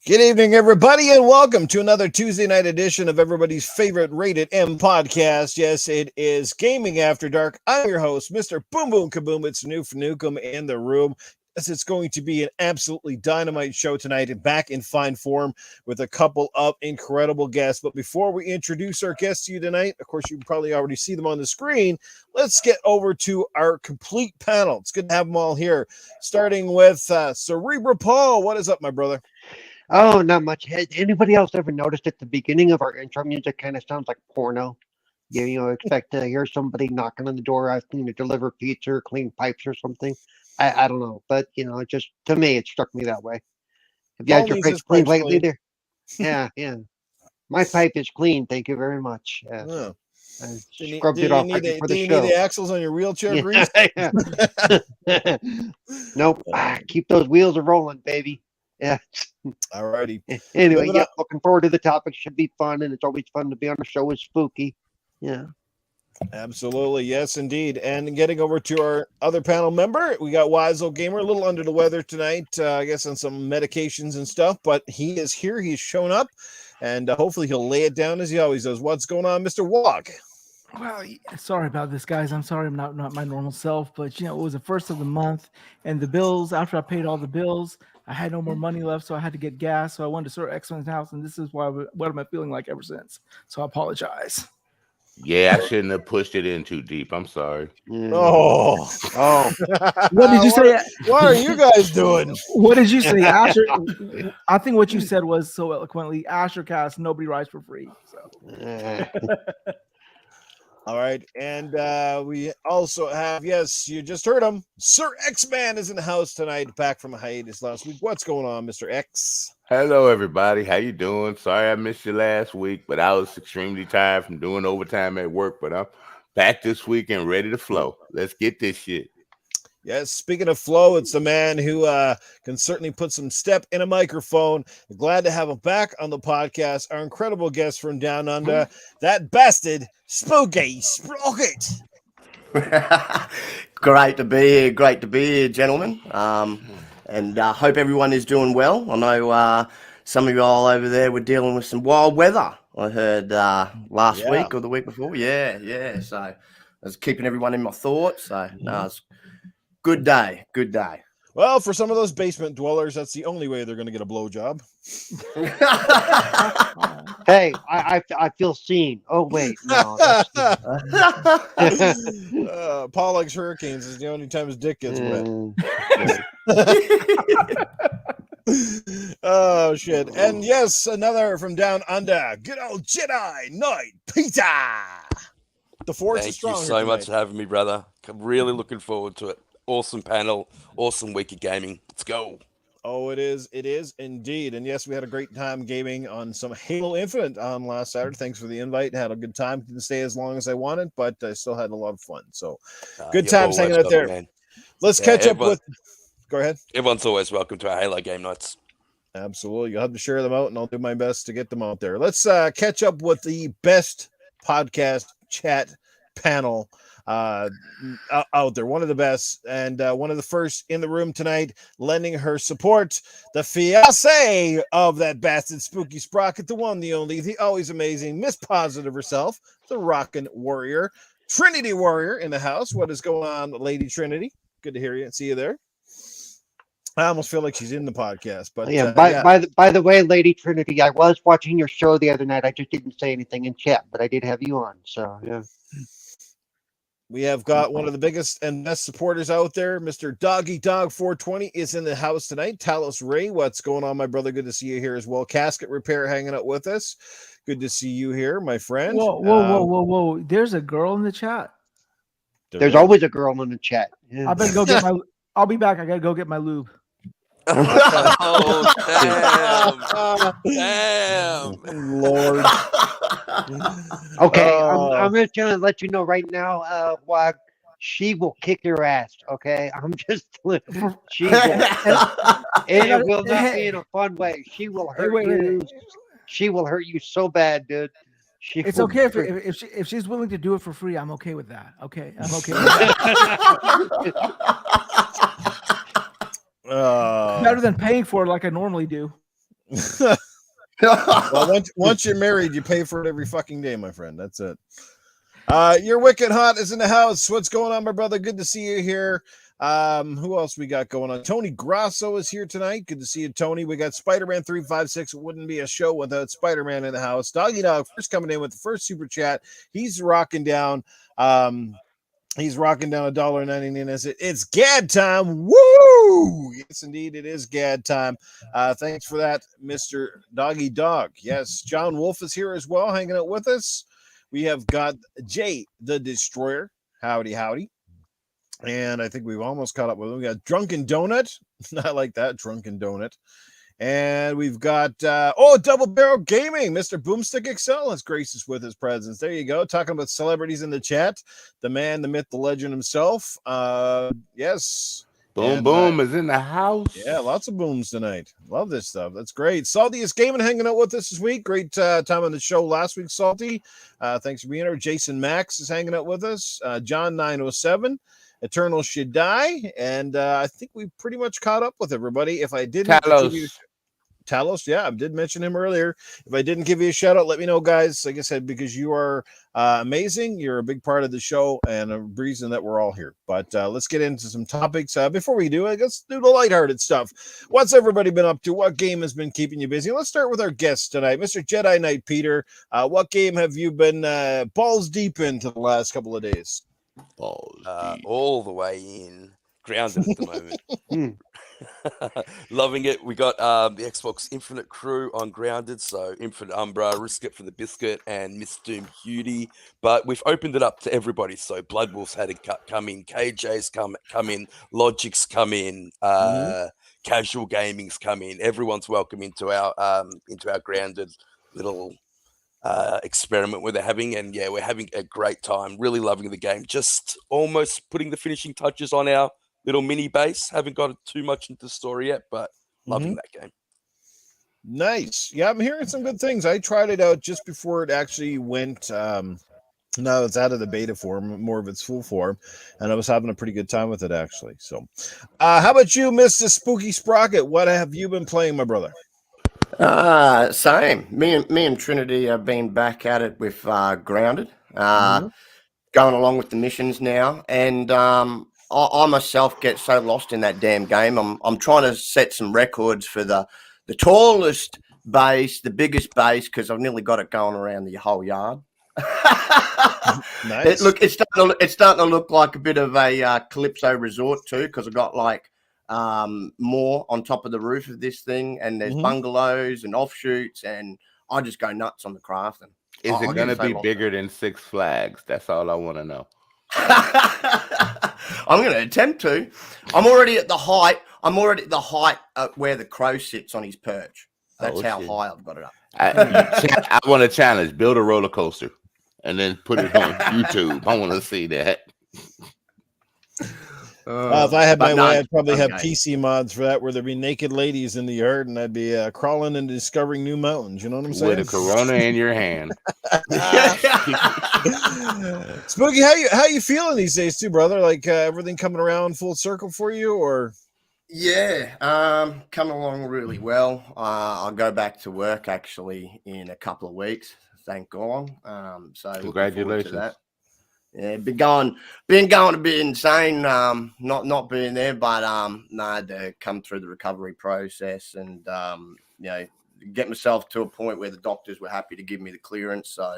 Good evening, everybody, and welcome to another Tuesday night edition of everybody's favorite Rated M podcast. Yes, it is Gaming After Dark. I'm your host, Mr. Boom Boom Kaboom. It's Noof Nukem in the room. Yes, it's going to be an absolutely dynamite show tonight and back in fine form with a couple of incredible guests. But before we introduce our guests to you tonight, of course, you can probably already see them on the screen. Let's get over to our complete panel. It's good to have them all here, starting with Cerebral Paul. What is up, my brother? Oh, not much. Has anybody else ever noticed at the beginning of our intro music kind of sounds like porno? You know, expect to hear somebody knocking on the door asking to deliver pizza or clean pipes or something. I don't know, but you know, it just to me it struck me that way. Have you had your pipes cleaned lately, there? Yeah. My pipe is clean, thank you very much. Oh. I scrubbed it off right before the show. Do you need the axles on your wheelchair grease? Nope. Keep those wheels a rolling, baby. Yeah. Alrighty. Anyway, yeah, looking forward to the topic. Should be fun, and it's always fun to be on a show with Spooky. Yeah. Absolutely. Yes, indeed. And getting over to our other panel member, we got Wize Gamer, a little under the weather tonight, I guess on some medications and stuff, but he is here. He's shown up, and hopefully he'll lay it down as he always does. What's going on, Mr. Wog? Well, sorry about this, guys. I'm sorry I'm not my normal self, but, you know, it was the first of the month, and the bills, after I paid all the bills, I had no more money left, so I had to get gas. So I wanted to sort of X-Men's house, and this is what am I feeling like ever since. So I apologize. Yeah, I shouldn't have pushed it in too deep. I'm sorry. Oh. What did you say? What are you guys doing? What did you say, Asher? I think what you said was so eloquently, Asher cast, nobody rides for free. So. All right, and we also have, yes, you just heard him, Sir X-Man is in the house tonight, back from a hiatus last week. What's going on, Mr. X? Hello, everybody. How you doing? Sorry I missed you last week, but I was extremely tired from doing overtime at work, but I'm back this week and ready to flow. Let's get this shit. Yes, speaking of flow, it's the man who can certainly put some step in a microphone. Glad to have him back on the podcast. Our incredible guest from down under, that bastard, Spooky Sprocket. Great to be here, gentlemen. And hope everyone is doing well. I know some of you all over there were dealing with some wild weather, I heard last week or the week before. Yeah. So I was keeping everyone in my thoughts. So no, it's good day. Well, for some of those basement dwellers, that's the only way they're going to get a blowjob. Hey, I feel seen. Oh, wait. No. Paul likes hurricanes. Is the only time his dick gets wet. Oh, shit. And yes, another from down under. Good old Jedi Knight Peter. The force is strong. Thank you so much for having me, brother. I'm really looking forward to it. Awesome panel, awesome week of gaming. Let's go. Oh, it is indeed. And yes, we had a great time gaming on some Halo Infinite on last Saturday. Thanks for the invite. Had a good time. Didn't stay as long as I wanted, but I still had a lot of fun. So good times hanging out there. Man. Let's catch up with. Go ahead. Everyone's always welcome to our Halo game nights. Absolutely. You'll have to share them out, and I'll do my best to get them out there. Let's catch up with the best podcast chat panel out there, one of the best, and one of the first in the room tonight, lending her support, the fiancé of that bastard Spooky Sprocket, the one, the only, the always amazing Miss Positive herself, the rockin' warrior, Trinity Warrior in the house. What is going on, Lady Trinity? Good to hear you and see you there. I almost feel like she's in the podcast, but by the way, Lady Trinity, I was watching your show the other night. I just didn't say anything in chat, but I did have you on, so yeah. We have got one of the biggest and best supporters out there. Mr. Doggy Dog 420 is in the house tonight. Talos Ray, what's going on, my brother? Good to see you here as well. Casket Repair hanging out with us. Good to see you here, my friend. Whoa. There's a girl in the chat. There's always a girl in the chat. Yeah. I better go get my. I'll be back. I gotta go get my lube. Oh, damn. Lord. Okay, I'm just gonna let you know right now, Wag, she will kick your ass. Okay, I'm just she will. It will not be in a fun way. She will hurt you. She will hurt you so bad, dude. It's okay if she's willing to do it for free. I'm okay with that. Okay, I'm okay with that. Better than paying for it like I normally do. Well, once you're married, you pay for it every fucking day, my friend. That's it. Your Wicked Hot is in the house. What's going on, my brother? Good to see you here. Who else we got going on? Tony Grasso is here tonight. Good to see you, Tony. We got Spider-Man 356. It wouldn't be a show without Spider-Man in the house. Doggy Dog first coming in with the first super chat. He's rocking down. He's rocking down $1.99. It's Gad time. Woo! Yes, indeed, it is Gad time. Thanks for that, Mr. Doggy Dog. Yes, John Wolf is here as well, hanging out with us. We have got Jay the Destroyer. Howdy, howdy. And I think we've almost caught up with him. We got Drunken Donut. I like that, Drunken Donut. And we've got, Double Barrel Gaming. Mr. Boomstick XL has graced us with his presence. There you go. Talking about celebrities in the chat. The man, the myth, the legend himself. Yes. Boom is in the house. Yeah, lots of booms tonight. Love this stuff. That's great. Salty is Gaming hanging out with us this week. Great time on the show last week, Salty. Thanks for being here. Jason Max is hanging out with us. John 907. Eternal Jedi. And I think we pretty much caught up with everybody. If I didn't give you Talos, yeah, I did mention him earlier. If I didn't give you a shout out, let me know, guys. Like I said, because you are amazing. You're a big part of the show and a reason that we're all here. But let's get into some topics. Before we do, let's do the lighthearted stuff. What's everybody been up to? What game has been keeping you busy? Let's start with our guest tonight, Mr. Jedi Knight Peter. What game have you been balls deep into the last couple of days? Balls deep. All the way in. Grounded at the moment. Loving it. We got the Xbox Infinite crew on Grounded, so Infinite Umbra, Risk It for the Biscuit, and Miss Doom Cutie. But we've opened it up to everybody. So Blood Wolf's had a come in, KJ's come in, Logic's come in, Casual Gaming's come in. Everyone's welcome into our Grounded little experiment we're having, and yeah, we're having a great time. Really loving the game. Just almost putting the finishing touches on our little mini base. Haven't got too much into the story yet, but loving that game. Nice. Yeah, I'm hearing some good things. I tried it out just before it actually went. Now it's out of the beta form, more of its full form, and I was having a pretty good time with it actually. So, how about you, Mr. Spooky Sprocket? What have you been playing, my brother? Same. Me and Trinity have been back at it with Grounded, going along with the missions now, and I myself get so lost in that damn game. I'm trying to set some records for the tallest base, the biggest base, because I've nearly got it going around the whole yard. Nice. It's starting to look like a bit of a Calypso resort too, because I've got like more on top of the roof of this thing, and there's bungalows and offshoots, and I just go nuts on the crafting. Is it going to be bigger than Six Flags? That's all I want to know. I'm going to attempt to. I'm already at the height where the crow sits on his perch. That's how high I've got it up. I want to challenge. Build a roller coaster and then put it on YouTube. I want to see that. If I had my way, I'd probably have PC mods for that, where there'd be naked ladies in the yard, and I'd be crawling and discovering new mountains. You know what I'm saying? With a Corona in your hand. Spooky, how you feeling these days, too, brother? Like everything coming around full circle for you, or? Yeah, coming along really well. I'll go back to work actually in a couple of weeks. Thank God. So congratulations. To that. Yeah, been going a bit insane, not being there, but to come through the recovery process and get myself to a point where the doctors were happy to give me the clearance. So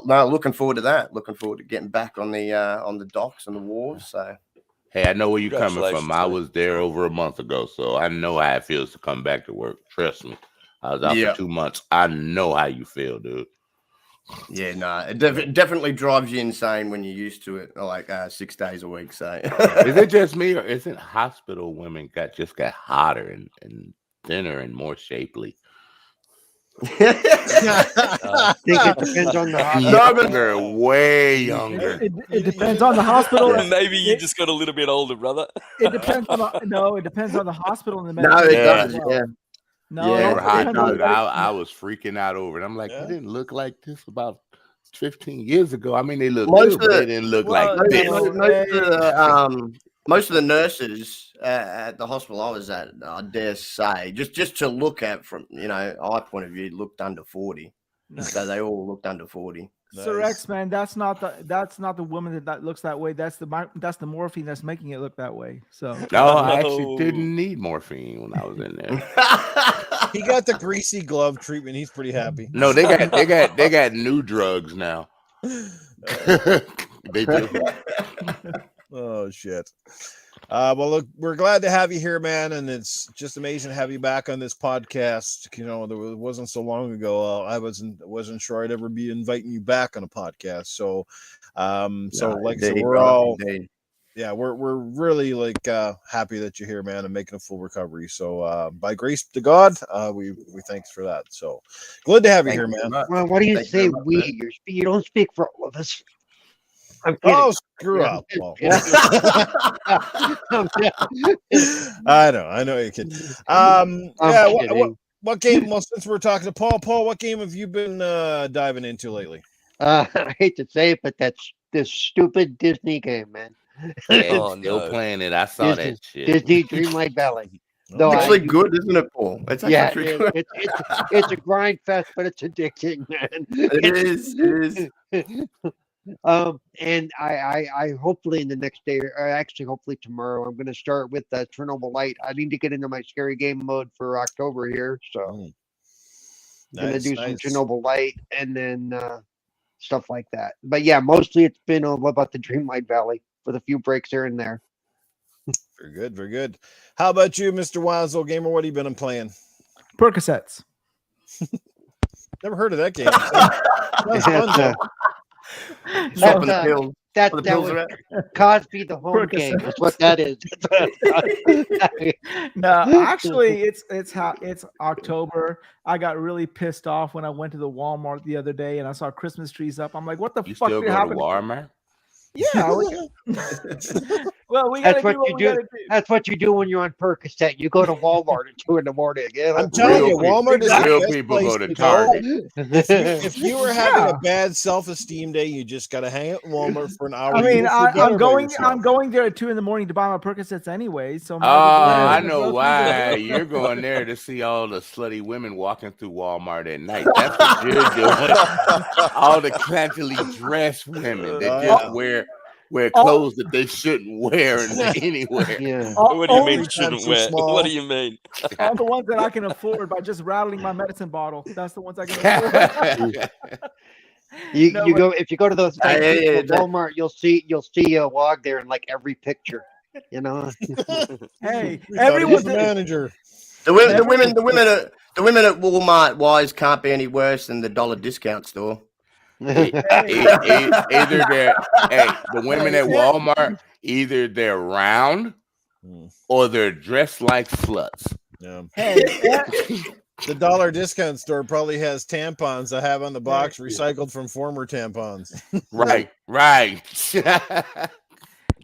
looking forward to that. Looking forward to getting back on the docks and the wharves. So hey, I know where you're coming from. I was there over a month ago, so I know how it feels to come back to work. Trust me. I was out for 2 months. I know how you feel, dude. Yeah, no, it definitely drives you insane when you're used to it, like 6 days a week. So, is it just me, or isn't hospital women got hotter and thinner and more shapely? I think it depends on the hospital. Younger, way younger. It depends on the hospital. Maybe you just got a little bit older, brother. It depends on it depends on the hospital and the No, it does. well. Yeah. No, Yeah, hot, it depends dude. I was freaking out over it. I'm like, you didn't look like this about 15 years ago. I mean, they look good, but they didn't look like this. most of the nurses at the hospital I was at, I dare say, just to look at from eye point of view, looked under 40. So they all looked under 40. Sir Nice. X, man, that's not the woman that looks that way. That's the morphine that's making it look that way. So No, I actually didn't need morphine when I was in there. He got the greasy glove treatment. He's pretty happy. No, they got new drugs now. They do. Oh shit. Well, look, we're glad to have you here, man, and it's just amazing to have you back on this podcast. It wasn't so long ago. I wasn't sure I'd ever be inviting you back on a podcast. So, like I said, we're all, yeah, we're really happy that you're here, man, and making a full recovery. So, by grace to God, we thanks for that. So, glad to have you here, man. Well, what do you say? You don't speak for all of us. I'm kidding. Oh, screw up. Paul. I know you're kidding. What game? Well, since we're talking to Paul, what game have you been diving into lately? I hate to say it, but that's this stupid Disney game, man. Yeah, still playing it. I saw that shit. Disney Dreamlight Valley. No, it's actually good, isn't it, Paul? It's actually good. It's a grind fest, but it's addicting, man. It is. And I hopefully in the next day, or actually hopefully tomorrow, I'm going to start with Chernobyl Light. I need to get into my scary game mode for October here, so I'm going to do some Chernobyl Light and then stuff like that. But yeah, mostly it's been all about the Dreamlight Valley with a few breaks here and there. Very good, very good. How about you, Mr. Wize Gamer? What have you been playing? Percocets. Never heard of that game. That's fun, though. That was Cosby the home game. That's what that is. No, actually, it's October. I got really pissed off when I went to the Walmart the other day and I saw Christmas trees up. I'm like, what the fuck still did go happen? to Walmart? Yeah. Well, that's what you do. That's what you do when you're on Percocet. You go to Walmart at 2 a.m. Yeah, I'm telling you, Walmart is real the best people place go to to Target. If you were having a bad self-esteem day, you just got to hang out in Walmart for an hour. I mean, I'm going there at 2 a.m. to buy my Percocets anyway. So I know why you're going there to see all the slutty women walking through Walmart at night. That's what you're doing. All the classically dressed women that just wear clothes that they shouldn't wear anywhere. Yeah. What do you mean shouldn't wear? What do you mean? All the ones that I can afford by just rattling my medicine bottle. That's the ones I can afford. If you go to those Walmart, you'll see a log there in like every picture. Hey, everyone's the manager. The women at Walmart Wize can't be any worse than the dollar discount store. Either the women at Walmart, either they're round or they're dressed like sluts. Yeah. The dollar discount store probably has tampons I have on the box recycled from former tampons. Right.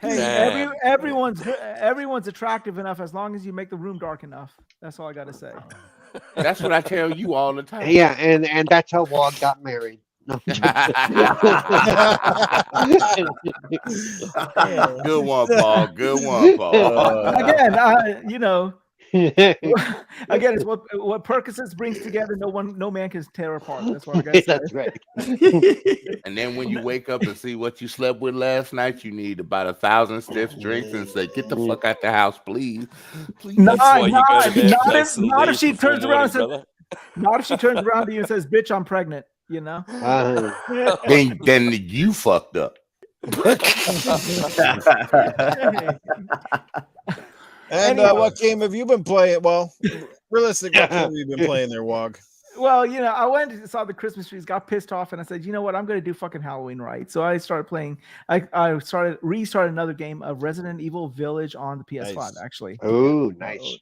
Hey, everyone's attractive enough as long as you make the room dark enough. That's all I got to say. That's what I tell you all the time. Yeah, and that's how Wog got married. No. Good one, Paul. Good one, Paul. Again, again, it's what Percocets brings together. No man can tear apart. That's what I got to say. That's right. And then when you wake up and see what you slept with last night, you need about 1,000 stiff drinks and say, "Get the fuck out the house, please." Not if she turns around and says, "Not if she turns around to you and says, bitch, I'm pregnant." Then you fucked up. And what game have you been playing? Well, realistically, what game have you been playing there, Wog? Well, I went and saw the Christmas trees, got pissed off, and I said, you know what? I'm going to do fucking Halloween right. So I started playing. I restarted another game of Resident Evil Village on the PS5. Nice. Actually. Oh, nice.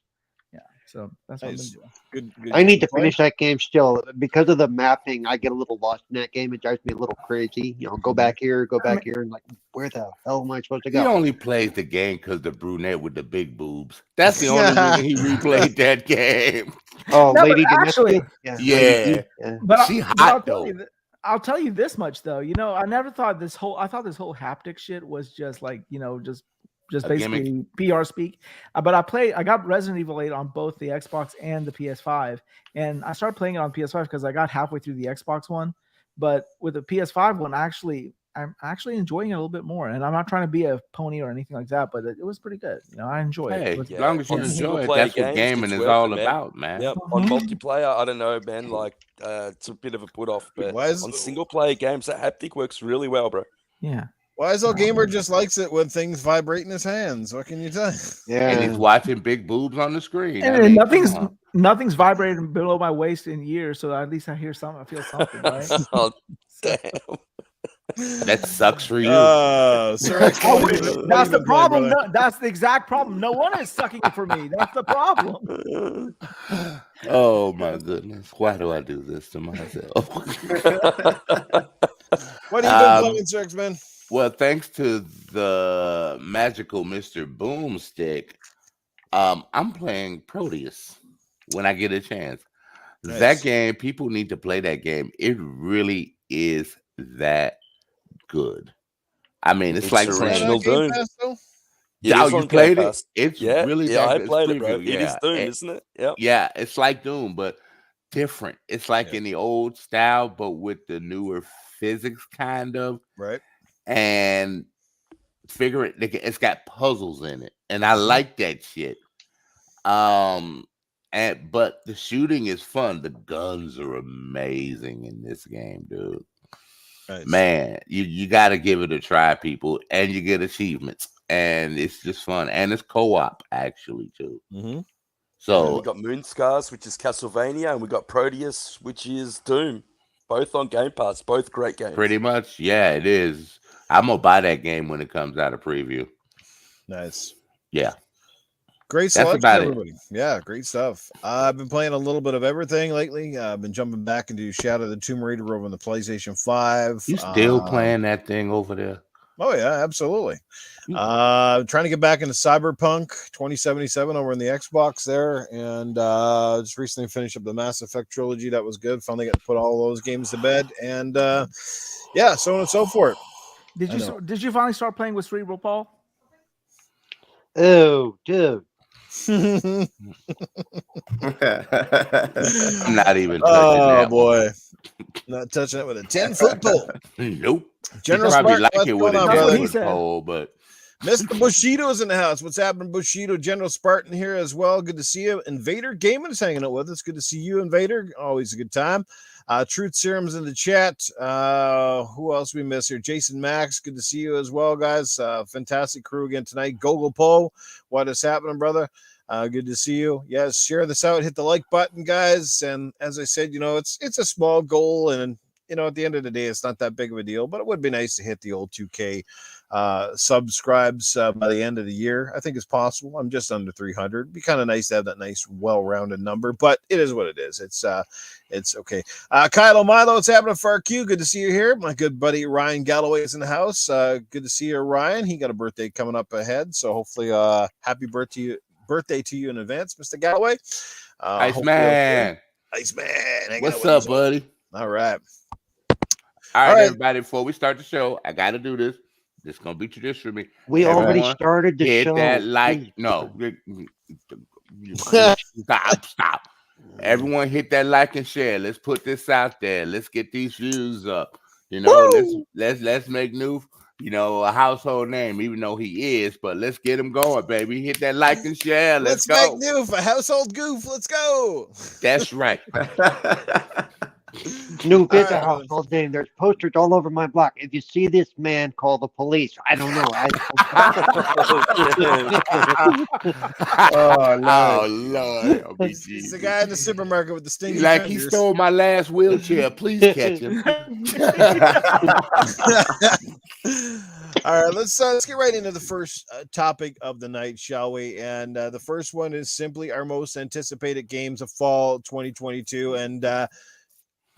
So that's what I'm doing. Good I need to finish that game still because of the mapping. I get a little lost in that game. It drives me a little crazy. Go back here, and like, where the hell am I supposed to go? He only plays the game because the brunette with the big boobs. That's the only reason he replayed that game. Oh, no, Lady actually, yeah. But she hot though. I'll tell you this much though. I never thought this whole haptic shit was just like just just A gimmick. basically PR speak. But I got Resident Evil 8 on both the Xbox and the PS5, and I started playing it on PS5 because I got halfway through the Xbox one. But with the PS5 one, I'm actually enjoying it a little bit more. And I'm not trying to be a pony or anything like that, but it was pretty good. I enjoy it. Hey, It was- as long as you On enjoy it, single-player that's what games, gaming it's is worth all it, man. about, man. Yep. On multiplayer, I don't know, man. Like, it's a bit of a put off, but Wize- on single-player games, that haptic works really well, bro. Yeah. Wiseau Gamer just likes it when things vibrate in his hands. What can you tell? And he's Yeah. watching big boobs on the screen. And, I mean, come nothing's on. nothing's vibrating below my waist in years, so at least I hear something. I feel something, right? Oh, damn. That sucks for you. Sir, That's the problem. No, that's the exact problem. No one is sucking it for me. That's the problem. Oh my goodness. Why do I do this to myself? What have you been playing, Sir X-Men? Well, thanks to the magical Mr. Boomstick, I'm playing Proteus when I get a chance. Nice. That game, people need to play that game. It really is that good. I mean, it's like original playing. Doom. Though? Yeah, It is you on played Game it. Pass. It's Yeah, really yeah, that I good. played It's it, bro. preview, It is Doom, isn't it? Yep. Yeah, it's like Doom, but different. It's like in the old style, but with the newer physics, kind of. Right. And figure it. It's got puzzles in it, and I like that shit. But the shooting is fun. The guns are amazing in this game, dude. Nice. Man, you got to give it a try, people, and you get achievements, and it's just fun, and it's co-op actually too. Mm-hmm. So we So got Moonscars, which is Castlevania, and we got Proteus, which is Doom. Both on Game Pass. Both great games. pretty much, yeah, it is. I'm gonna buy that game when it comes out of preview. Nice. Yeah. Great That's selection, about it. everybody. Yeah, great stuff. I've been playing a little bit of everything lately. I've been jumping back into Shadow of the Tomb Raider over on the PlayStation 5. You still playing that thing over there? Oh, yeah, absolutely. Trying to get back into Cyberpunk 2077 over on the Xbox there. And just recently finished up the Mass Effect trilogy. That was good. Finally got to put all those games to bed. And yeah, so on and so forth. Did you finally start playing with Cerebral, Paul? Oh, dude. I'm not even touching Oh, that boy. Not touching it with a 10-foot pole. one. Nope. General Probably Spartan, like what's it going with a on, That's what brother? he 10-foot said. pole, but Mr. Bushido's in the house. What's happening, Bushido? General Spartan here as well. Good to see you. Invader Gaming is hanging out with us. Good to see you, Invader. Always a good time. Truth Serum's in the chat. Who else we miss here? Jason Max. Good to see you as well, guys. Fantastic crew again tonight. Gogol Poe. What is happening, brother? Good to see you. Yes, share this out. Hit the like button, guys. And as I said, it's a small goal, and at the end of the day, it's not that big of a deal. But it would be nice to hit the old 2K subscribes by the end of the year. I think it's possible. I'm just under 300. It'd be kind of nice to have that nice, well-rounded number, but it is what it is. It's okay. Kylo Milo, what's happening for our Q? Good to see you here. My good buddy Ryan Galloway is in the house. Good to see you, Ryan. He got a birthday coming up ahead, so hopefully, happy birthday to you in advance, Mr. Galloway. Ice Man. Ice Man. What's up, buddy? All right. All right, everybody. Before we start the show, I got to do this. This is gonna be tradition for me. We already started the hit show. that like. No. Stop. Everyone hit that like and share. Let's put this out there. Let's get these views up. Let's make Noof, a household name, even though he is, but let's get him going, baby. Hit that like and share. Let's go. Make Noof a household goof. Let's go. That's right. New is a household name. There's posters all over my block. If you see this man, call the police. I don't know. Oh Lord. He's the guy in the supermarket with the stinky Like he fingers. stole my last wheelchair. Please catch him. All right, let's get right into the first topic of the night, shall we? And the first one is simply our most anticipated games of fall 2022. And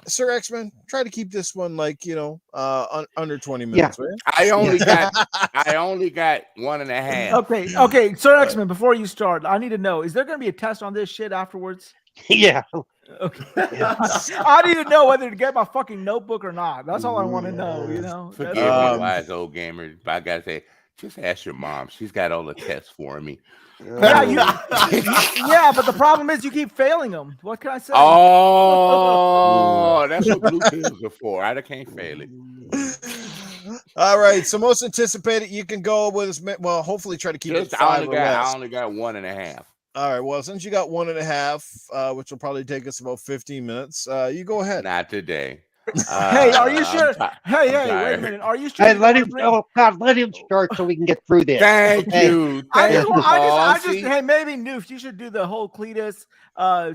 Sir X-Men, try to keep this one under 20 minutes. Yeah. Right? I only got 1.5. Okay. Sir X-Men, before you start, I need to know: is there going to be a test on this shit afterwards? Yeah. Okay. I need to know whether to get my fucking notebook or not. That's all I want to know. Forgive me, wise old gamer, but I gotta say, Just ask your mom. She's got all the tests for me. Yeah, yeah, but the problem is you keep failing them. What can I say? Oh, that's what blue pills are for. I can't fail it. All right, so most anticipated, you can go with well, hopefully try to keep it 5 or less. I only got 1.5. All right, well, since you got 1.5, which will probably take us about 15 minutes, you go ahead. Not today. Hey, are you sure? Hey, wait a minute. Are you sure? Hey, let him. Oh God, let him start so we can get through this. Thank you. I just, hey, maybe Noof, you should do the whole Cletus,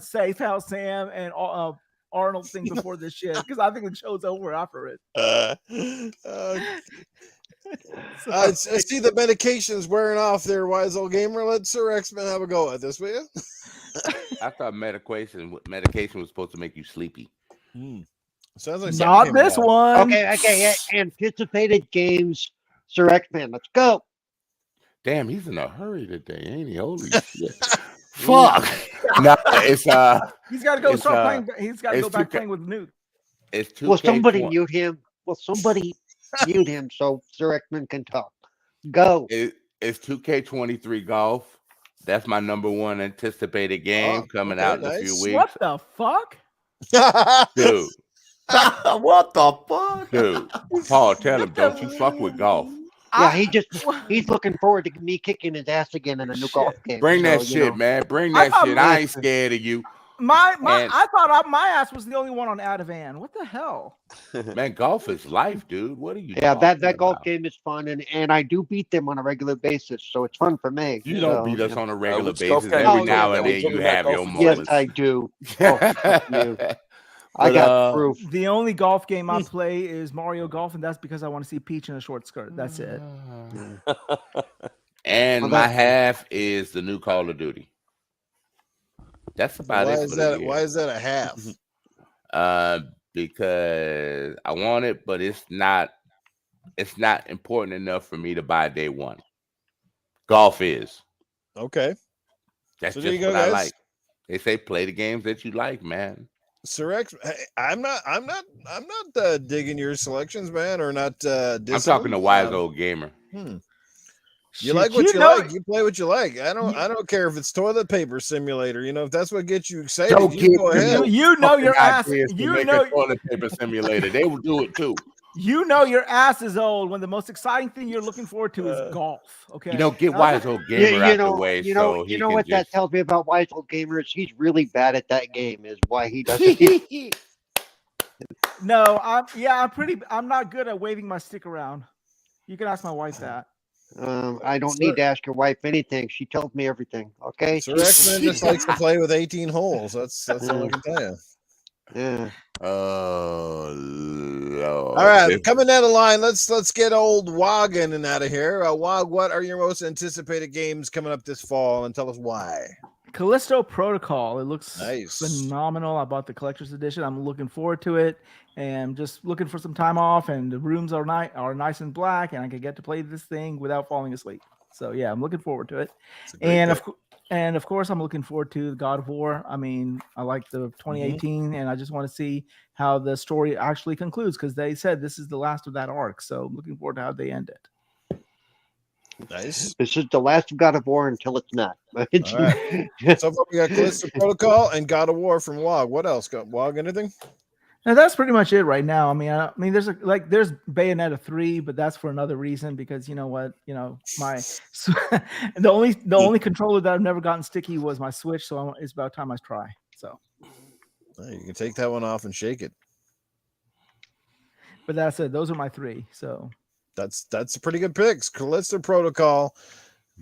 Safe House Sam, and Arnold thing before this shit, because I think the show's over after it. I see the medication's wearing off there, Wise Old Gamer. Let Sir X-Men have a go at this, will you? I thought medication was supposed to make you sleepy. Sounds like not this one. Okay. Anticipated games, Sir X-Men. Let's go. Damn, he's in a hurry today, ain't he? Holy shit! Fuck. No, it's He's got to go start playing. He's got to go back playing with Newt. It's 2K. Will somebody mute him? Will somebody mute him so Sir X-Men can talk? Go. It's 2K23 Golf. That's my number one anticipated game coming out in a few weeks. What the fuck, dude? What the fuck, dude? Paul, tell him, don't you fuck with golf. Yeah, he's looking forward to me kicking his ass again in a new golf game. Bring that shit, man. Bring that shit. I ain't scared of you. I thought my ass was the only one on Ativan. What the hell? Man, golf is life, dude. What are you? Yeah, that golf game is fun, and I do beat them on a regular basis, so it's fun for me. You don't beat us on a regular basis. Every now and then you have your moments. Yes, I do. You. I got proof. The only golf game I play is Mario Golf, and that's because I want to see Peach in a short skirt. That's it. And my half is the new Call of Duty. That's about it. Why is that a half? Because I want it, but it's not important enough for me to buy day one. Golf is. Okay. That's so just what I like. They say play the games that you like, man. Sir X, I'm not digging your selections, man, or not. I'm talking to Wise Old Gamer. You like what you like. You play what you like. I don't care if it's toilet paper simulator. You know, if that's what gets you excited, you go ahead. You know your ass. You know toilet paper simulator. They will do it too. You know your ass is old when the most exciting thing you're looking forward to is golf. Okay. You know, get Wise Old Gamer out the way. You know what that tells me about Wise Old Gamer is he's really bad at that game. Is why he doesn't. No, I'm not good at waving my stick around. You can ask my wife that. I don't need to ask your wife anything. She tells me everything. Okay. Sir X-Men just likes to play with 18 holes. That's all I can tell you. Yeah. Oh Lord. All right, coming down the line. Let's get old Wog in and out of here. Wog, what are your most anticipated games coming up this fall, and tell us why? Callisto Protocol. It looks nice, phenomenal. I bought the collector's edition. I'm looking forward to it, and just looking for some time off. And the rooms are nice and black, and I can get to play this thing without falling asleep. So yeah, I'm looking forward to it. And of course, I'm looking forward to God of War. I mean, I like the 2018, and I just want to see how the story actually concludes, because they said this is the last of that arc. So I'm looking forward to how they end it. Nice. This is the last of God of War until it's not. All right. So far we got Callisto Protocol and God of War from Wog. What else? Got Wog? Anything? Now that's pretty much it right now. I mean, there's Bayonetta 3, but that's for another reason, because you know what, the only controller that I've never gotten sticky was my Switch, so it's about time I try. So you can take that one off and shake it. But that's it. Those are my three. So that's a pretty good picks. Callisto Protocol,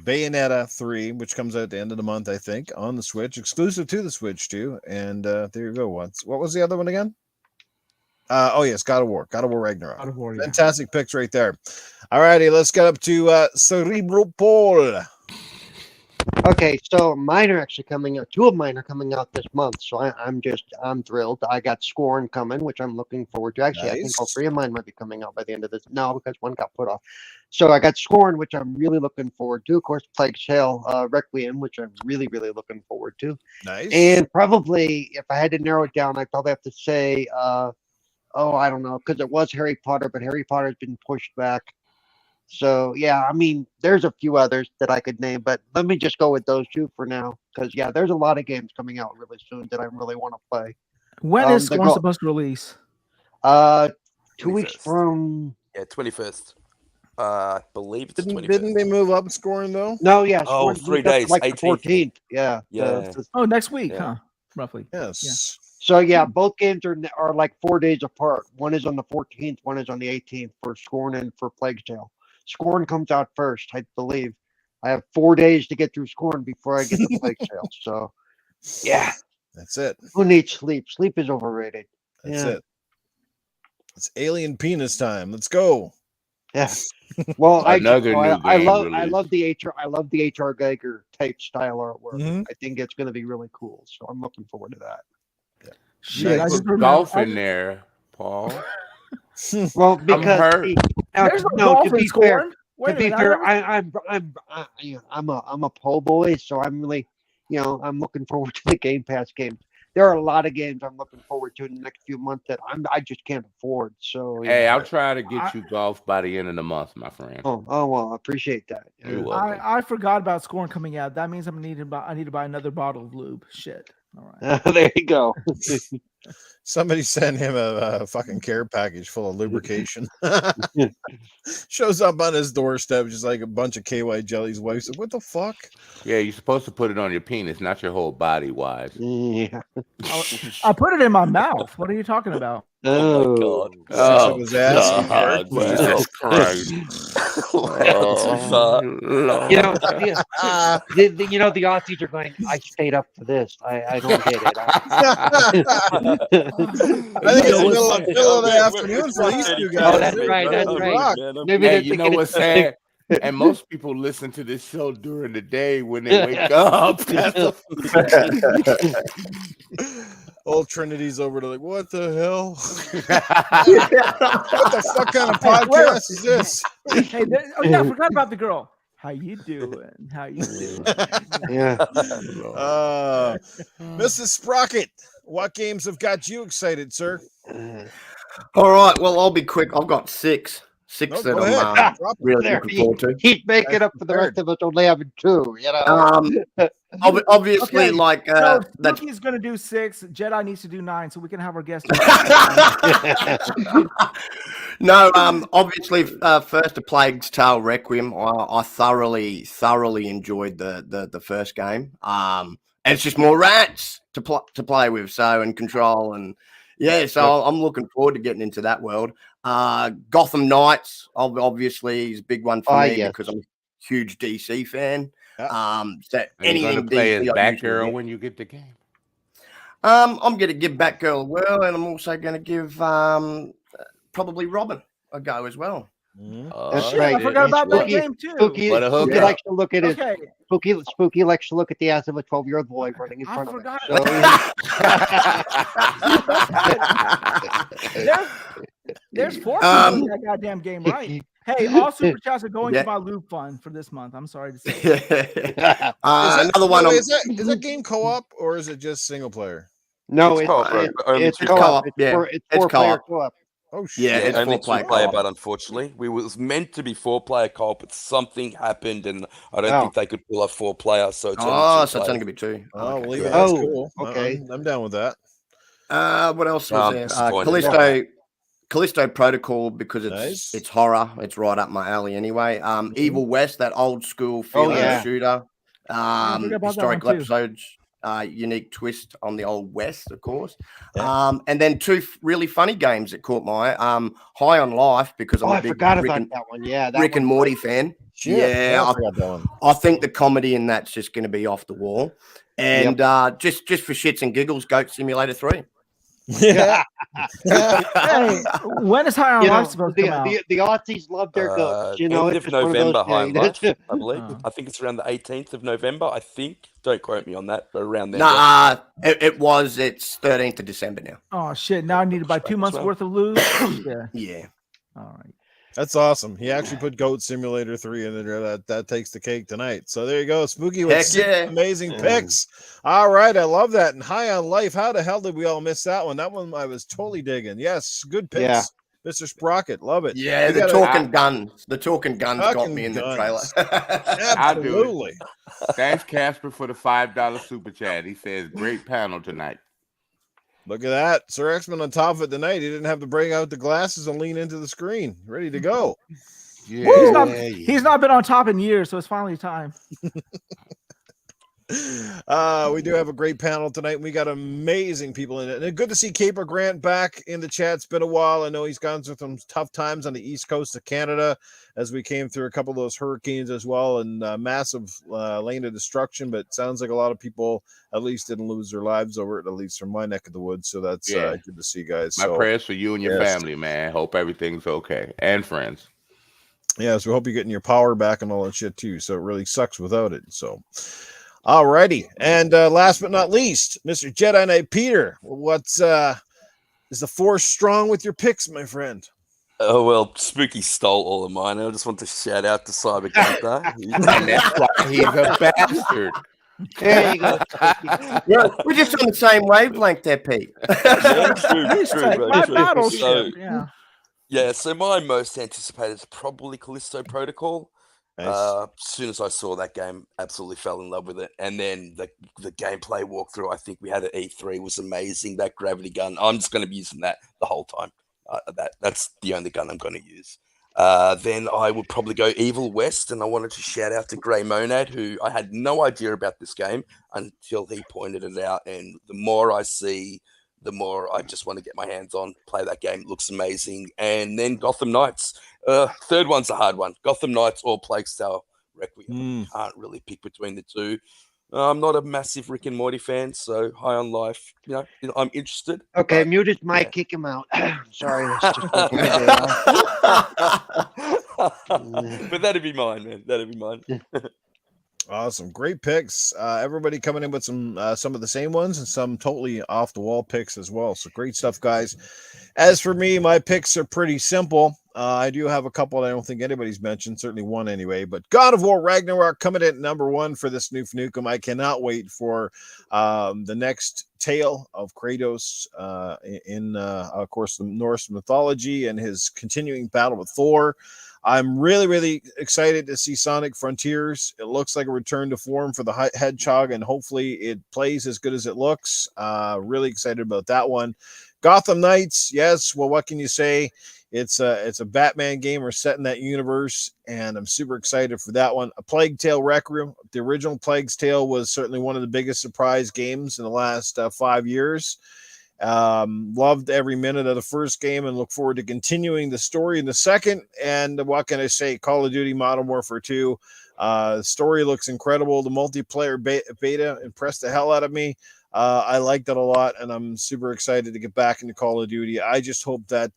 Bayonetta 3, which comes out at the end of the month, I think, on the Switch, exclusive to the Switch too. And there you go. What was the other one again? Yes, God of War Ragnarok. God of War, yeah. Fantastic picks right there. All righty, let's get up to Cerebral Paul. Okay, so mine are actually coming out. Two of mine are coming out this month, so I'm thrilled. I got Scorn coming, which I'm looking forward to. Actually, nice. I think all three of mine might be coming out by the end of this. No, because one got put off. So I got Scorn, which I'm really looking forward to. Of course, Plague Tale Requiem, which I'm really, really looking forward to. Nice. And probably, if I had to narrow it down, I'd probably have to say, I don't know, because it was Harry Potter, but Harry Potter has been pushed back. So yeah, I mean, there's a few others that I could name, but let me just go with those two for now, because yeah, there's a lot of games coming out really soon that I really want to play. When is the Scorn go- supposed to release? 2 weeks 21st. from. Yeah, 21st. I believe it's Didn't 21st. they move up scoring though? No, yeah, Oh, Scorn 3 moved up to, days, like the 18th. 14th. Yeah, Yeah. Oh, next week, Yeah. huh? Roughly. Yes. So yeah, both games are like 4 days apart. One is on the 14th, one is on the 18th for Scorn and for Plague Tale. Scorn comes out first, I believe. I have 4 days to get through Scorn before I get to Plague Tale. So yeah, That's it. who needs sleep? Sleep is overrated. That's Yeah. it. It's alien penis time. Let's go. Yeah. Well, Another new I game love release. I love the HR Geiger type style artwork. Mhm. I think it's going to be really cool. So I'm looking forward to that. Shit, I Nice. just Put remember. golf in there, Paul. Well, because hurt. There's no to golf in be fair, Scorn. Wait to a be minute, fair, I'm a po boy, so I'm really, I'm looking forward to the Game Pass games. There are a lot of games I'm looking forward to in the next few months that I just can't afford. So Hey, I'll try to get you golf by the end of the month, my friend. oh well, I appreciate that. You're welcome. I forgot about Scorn coming out. That means I need to buy another bottle of lube. Shit. All right. There you go. Somebody sent him a fucking care package full of lubrication. Shows up on his doorstep just like a bunch of KY jellies. Wife said, "What the fuck?" Yeah, you're supposed to put it on your penis, not your whole body, Wize. Yeah. I put it in my mouth. What are you talking about? Oh my God. Sticks up his ass. God, Jesus Christ. The Aussies are going. I stayed up for this. I don't get it. I think it's middle of the afternoon for these two guys. Oh, that's right. That's right. Maybe Hey, they're you know thinking what's sad? And most people listen to this show during the day when they wake up. That's a Old Trinity's over to like, what the hell? What the fuck kind of podcast is this? Hey, I forgot about the girl. How you doing? How you doing? Yeah. Mrs. Sprocket, what games have got you excited, sir? All right. Well, I'll be quick. I've got six No, that go I'm ahead. Drop really There, looking forward to. He's making up for the rest of us only having two. Obviously, Okay, like So that's Spooky's gonna do 6. Jedi needs to do 9, so we can have our guest. no. Obviously, first, A Plague's Tale Requiem. I thoroughly enjoyed the first game. And it's just more rats to play with, so and control, and yeah. So I'm looking forward to getting into that world. Gotham Knights, obviously, is a big one for me because I'm a huge DC fan. So Are you going to play as Batgirl when you get the game? I'm going to give Batgirl a whirl, and I'm also going to give probably Robin a go as well. That's Shit, right. I forgot about that Spooky- game too. Spooky likes to look at his Okay, Spooky likes to look at the ass of a 12-year-old boy running in I front of him. forgot. So, There's 4 people in that goddamn game, right? Hey, all super chats are going Yeah. to my loop fund for this month. I'm sorry to say. Another one. Is that game co-op or is it just single player? no, It's co-op, right? Only it's two co-op. co-op, yeah. It's It's 4-player co-op. co-op. Oh shit! Yeah, it's only 4-player 2-player, co-op. but unfortunately, it was meant to be 4-player co-op, but something happened, and I don't Oh. think they could pull off 4-player. So it's So only it's 2-player. only gonna be 2. Oh, well, Yeah. that's Oh, cool. okay. I'm down with that. What else was there? disappointed. Callisto Protocol, because Nice. it's horror. It's right up my alley anyway. Evil West, that old school feeling yeah. shooter. forgot about that one Historical too. episodes. Unique twist on the old West, of course. Yeah. And then 2 really funny games that caught my eye. High on Life, because I'm Oh, a I big forgot Rick about and, that one. Yeah, that Rick and one's Morty great. fan. Shit. Yeah, I forgot that one. I think the comedy in that's just going to be off the wall. And just for shits and giggles, Goat Simulator 3. Yeah. Hey, when is High on You know, Life supposed to come out? the Aussies love their goats. End it's of just one of November, those High on things. Life, I believe. Oh. I think it's around the 18th of November, I think. Don't quote me on that, but around there. Nah, it's 13th of December now. Oh shit! Now I need to buy 2 months worth of lube. Yeah. Yeah. All right. That's awesome. He actually put Goat Simulator 3 in there. That takes the cake tonight. So there you go. Spooky with Heck 6 yeah. amazing picks. All right. I love that. And High on Life. How the hell did we all miss that one? That one I was totally digging. Yes. Good picks. Yeah. Mr. Sprocket, love it. Yeah, We the got a- talking guns. The talking guns got Talking me in the guns. trailer. I'll do it. Absolutely. Thanks, Casper, for the $5 super chat. He says, great panel tonight. Look at that. Sir X-Men on top of it tonight. He didn't have to break out the glasses and lean into the screen. Ready to go. Yeah, He's not been on top in years, so it's finally time. We do have a great panel tonight. We got amazing people in it. And good to see Caper Grant back in the chat. It's been a while. I know he's gone through some tough times on the east coast of Canada as we came through a couple of those hurricanes as well, and massive lane of destruction. But it sounds like a lot of people at least didn't lose their lives over it, at least from my neck of the woods. So that's good to see, guys. My prayers for you and your family, man. Hope everything's okay. And friends. Yeah, so we hope you're getting your power back and all that shit too. So it really sucks without it. So alrighty. And last but not least, Mr. Jedi Knight Peter. What's is the force strong with your picks, my friend? Oh, well, Spooky stole all of mine. I just want to shout out to Cyber Gunther. And that's why he's a bastard. There you go. We're just on the same wavelength there, Pete. Yeah, true, He's true, like bro, my true. battleship. So, Yeah. yeah, so my most anticipated is probably Callisto Protocol. Nice. As soon as I saw that game, absolutely fell in love with it. And then the gameplay walkthrough, I think we had at E3 was amazing. That gravity gun, I'm just going to be using that the whole time. That's the only gun I'm going to use. Then I would probably go Evil West, and I wanted to shout out to Grey Monad, who I had no idea about this game until he pointed it out. And the more I see, the more I just want to get my hands on, play that game. It looks amazing. And then Gotham Knights. Third one's a hard one. Gotham Knights or Plague Tale Requiem. Can't really pick between the two. I'm not a massive Rick and Morty fan, so High on Life, you know I'm interested. Okay, but, mute his mic, kick him out. Sorry, that's just what but that'd be mine, man. That'd be mine. Awesome. Great picks. Everybody coming in with some of the same ones and some totally off the wall picks as well. So great stuff, guys. As for me, my picks are pretty simple. I do have a couple that I don't think anybody's mentioned, certainly one anyway. But God of War Ragnarok coming in at number 1 for this new Nukem. I cannot wait for the next tale of Kratos in, of course, the Norse mythology and his continuing battle with Thor. I'm really, really excited to see Sonic Frontiers. It looks like a return to form for the Hedgehog, and hopefully it plays as good as it looks. Really excited about that one. Gotham Knights, yes. Well, what can you say? It's a Batman game. We're set in that universe, and I'm super excited for that one. A Plague Tale Requiem. The original Plague's Tale was certainly one of the biggest surprise games in the last 5 years. Loved every minute of the first game and look forward to continuing the story in the second. And what can I say? Call of Duty Modern Warfare 2. The story looks incredible. The multiplayer beta impressed the hell out of me. I liked it a lot, and I'm super excited to get back into Call of Duty. I just hope that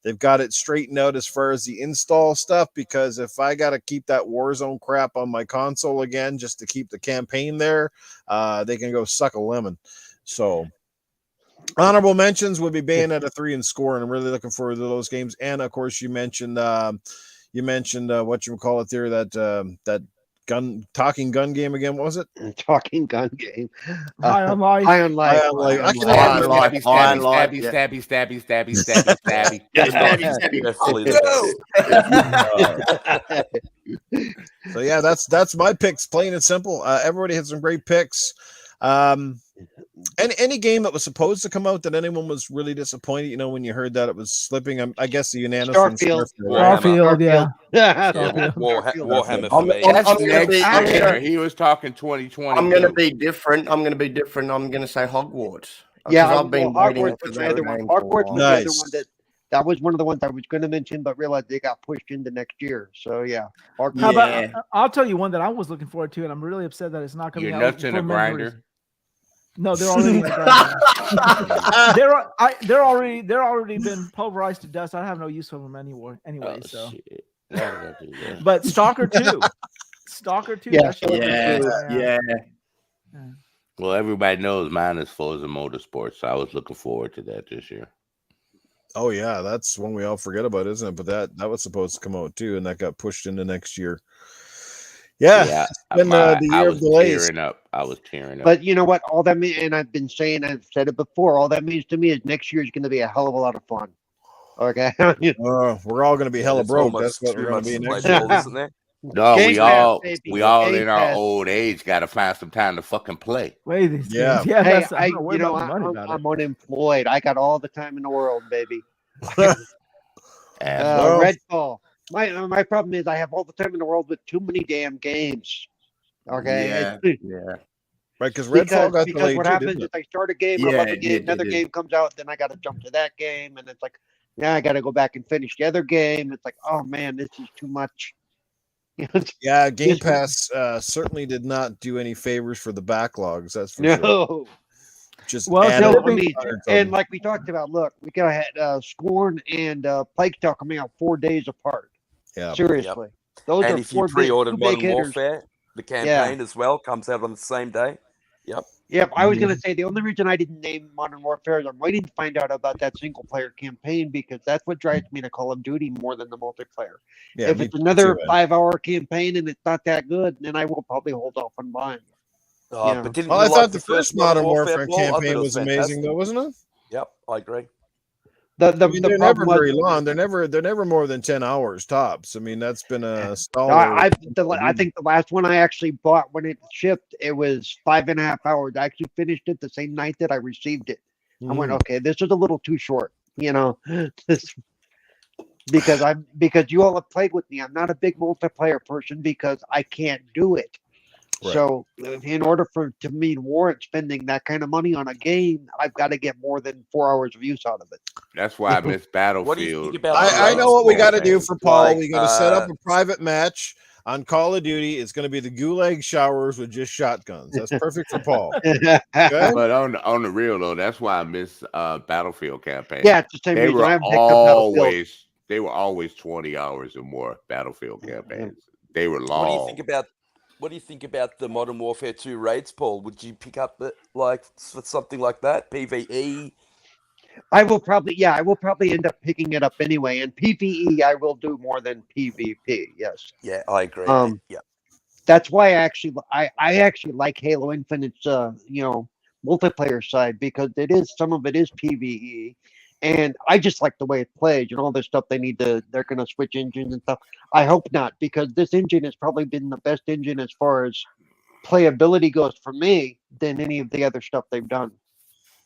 they've got it straightened out as far as the install stuff, because if I got to keep that Warzone crap on my console again just to keep the campaign there, they can go suck a lemon. So honorable mentions would be Bayonetta 3 and Score, and I'm really looking forward to those games. And of course, you mentioned what you call it there, that talking gun game again. What was it? Talking gun game. High on Life. High on Life. I can High on Life. Stabby. So yeah, that's my picks, plain and simple. Everybody had some great picks. Any game that was supposed to come out that anyone was really disappointed, when you heard that it was slipping. I guess the unanimous Starfield. Starfield, yeah. Warhammer for me. He was talking 2020. I'm going to be different. I'm going to say Hogwarts. Yeah, I've been waiting Hogwarts for was the that other one. game Hogwarts for a was while. the other one that was one of the ones I was going to mention, but realized they got pushed into next year. So yeah, Hogwarts. How about, I'll tell you one that I was looking forward to, and I'm really upset that it's not coming Your out. nuts in a grinder. No, they're already in a grinder. They're already been pulverized to dust. I have no use for them anymore. Anyway, so. Shit. But Stalker 2. Stalker 2. Yeah. Yeah. Well, everybody knows mine is Forza Motorsports, so I was looking forward to that this year. Oh yeah, that's one we all forget about, isn't it? But that was supposed to come out too, and that got pushed into next year. Yeah, it's been the year of delays. I was tearing up. But you know what? All that means, and I've said it before. All that means to me is next year is going to be a hell of a lot of fun. Okay. We're all going to be hella There's broke. almost That's what we're too going much to be to play next. ball, isn't there? No, Game we Pass, all baby. in Game our Pass. old age got to find some time to fucking play. Play these Yeah. games. Yeah, Hey, that's, I'm not worried about the money about it. I'm unemployed. I got all the time in the world, baby. Asshole. Redfall. My problem is I have all the time in the world with too many damn games. Okay. Yeah. It's- Yeah. Right, because Redfall got because delayed what too, happens didn't is it? I start a game, I Yeah, love the it game, did, it another did. game comes out, then I got to jump to that game, and it's like, yeah, I got to go back and finish the other game. It's like, oh man, this is too much. Yeah, Game Yes. Pass certainly did not do any favors for the backlogs. That's for sure. No. Just Well, added No, I Living- mean, hundreds of and them. like we talked about, look, we got Scorn and Plague Tale coming out 4 days apart. Yeah. Seriously, those And are if you 2 pre-ordered big Modern hitters. Warfare, the campaign as well comes out on the same day. Yep. Yep, I was gonna say the only reason I didn't name Modern Warfare is I'm waiting to find out about that single player campaign because that's what drives me to Call of Duty more than the multiplayer. Yeah, If me it's too, another man. 5-hour campaign and it's not that good, then I will probably hold off on buying. Yeah. But didn't Well, you I like thought the first Modern Warfare Paul? I thought campaign it was amazing, fantastic. though, wasn't it? Yep, I agree. The I mean, they're problem never was very long. They're never more than 10 hours tops. I mean, that's been a stalwart. I think the last one I actually bought when it shipped, it was 5.5 hours. I actually finished it the same night that I received it. I went, okay, this is a little too short, you know, because you all have played with me. I'm not a big multiplayer person because I can't do it. Right. So in order to me to warrant spending that kind of money on a game, I've got to get more than 4 hours of use out of it. That's why I miss Battlefield. What do you think about I know what we got to do for Paul. Like, We got to set up a private match on Call of Duty. It's going to be the Gulag showers with just shotguns. That's perfect for Paul. Okay? But on the real though, that's why I miss Battlefield campaign. Yeah, it's the same They reason were I haven't picked up Battlefield. always 20 hours or more Battlefield campaigns. They were long. What do you think about the Modern Warfare 2 raids, Paul? Would you pick up for something like that? PvE? I will probably end up picking it up anyway. And PvE, I will do more than PvP. Yes. Yeah, I agree. Yeah. That's why I actually like Halo Infinite's multiplayer side because some of it is PvE, and I just like the way it plays and all this stuff. They're gonna switch engines and stuff. I hope not because this engine has probably been the best engine as far as playability goes for me than any of the other stuff they've done.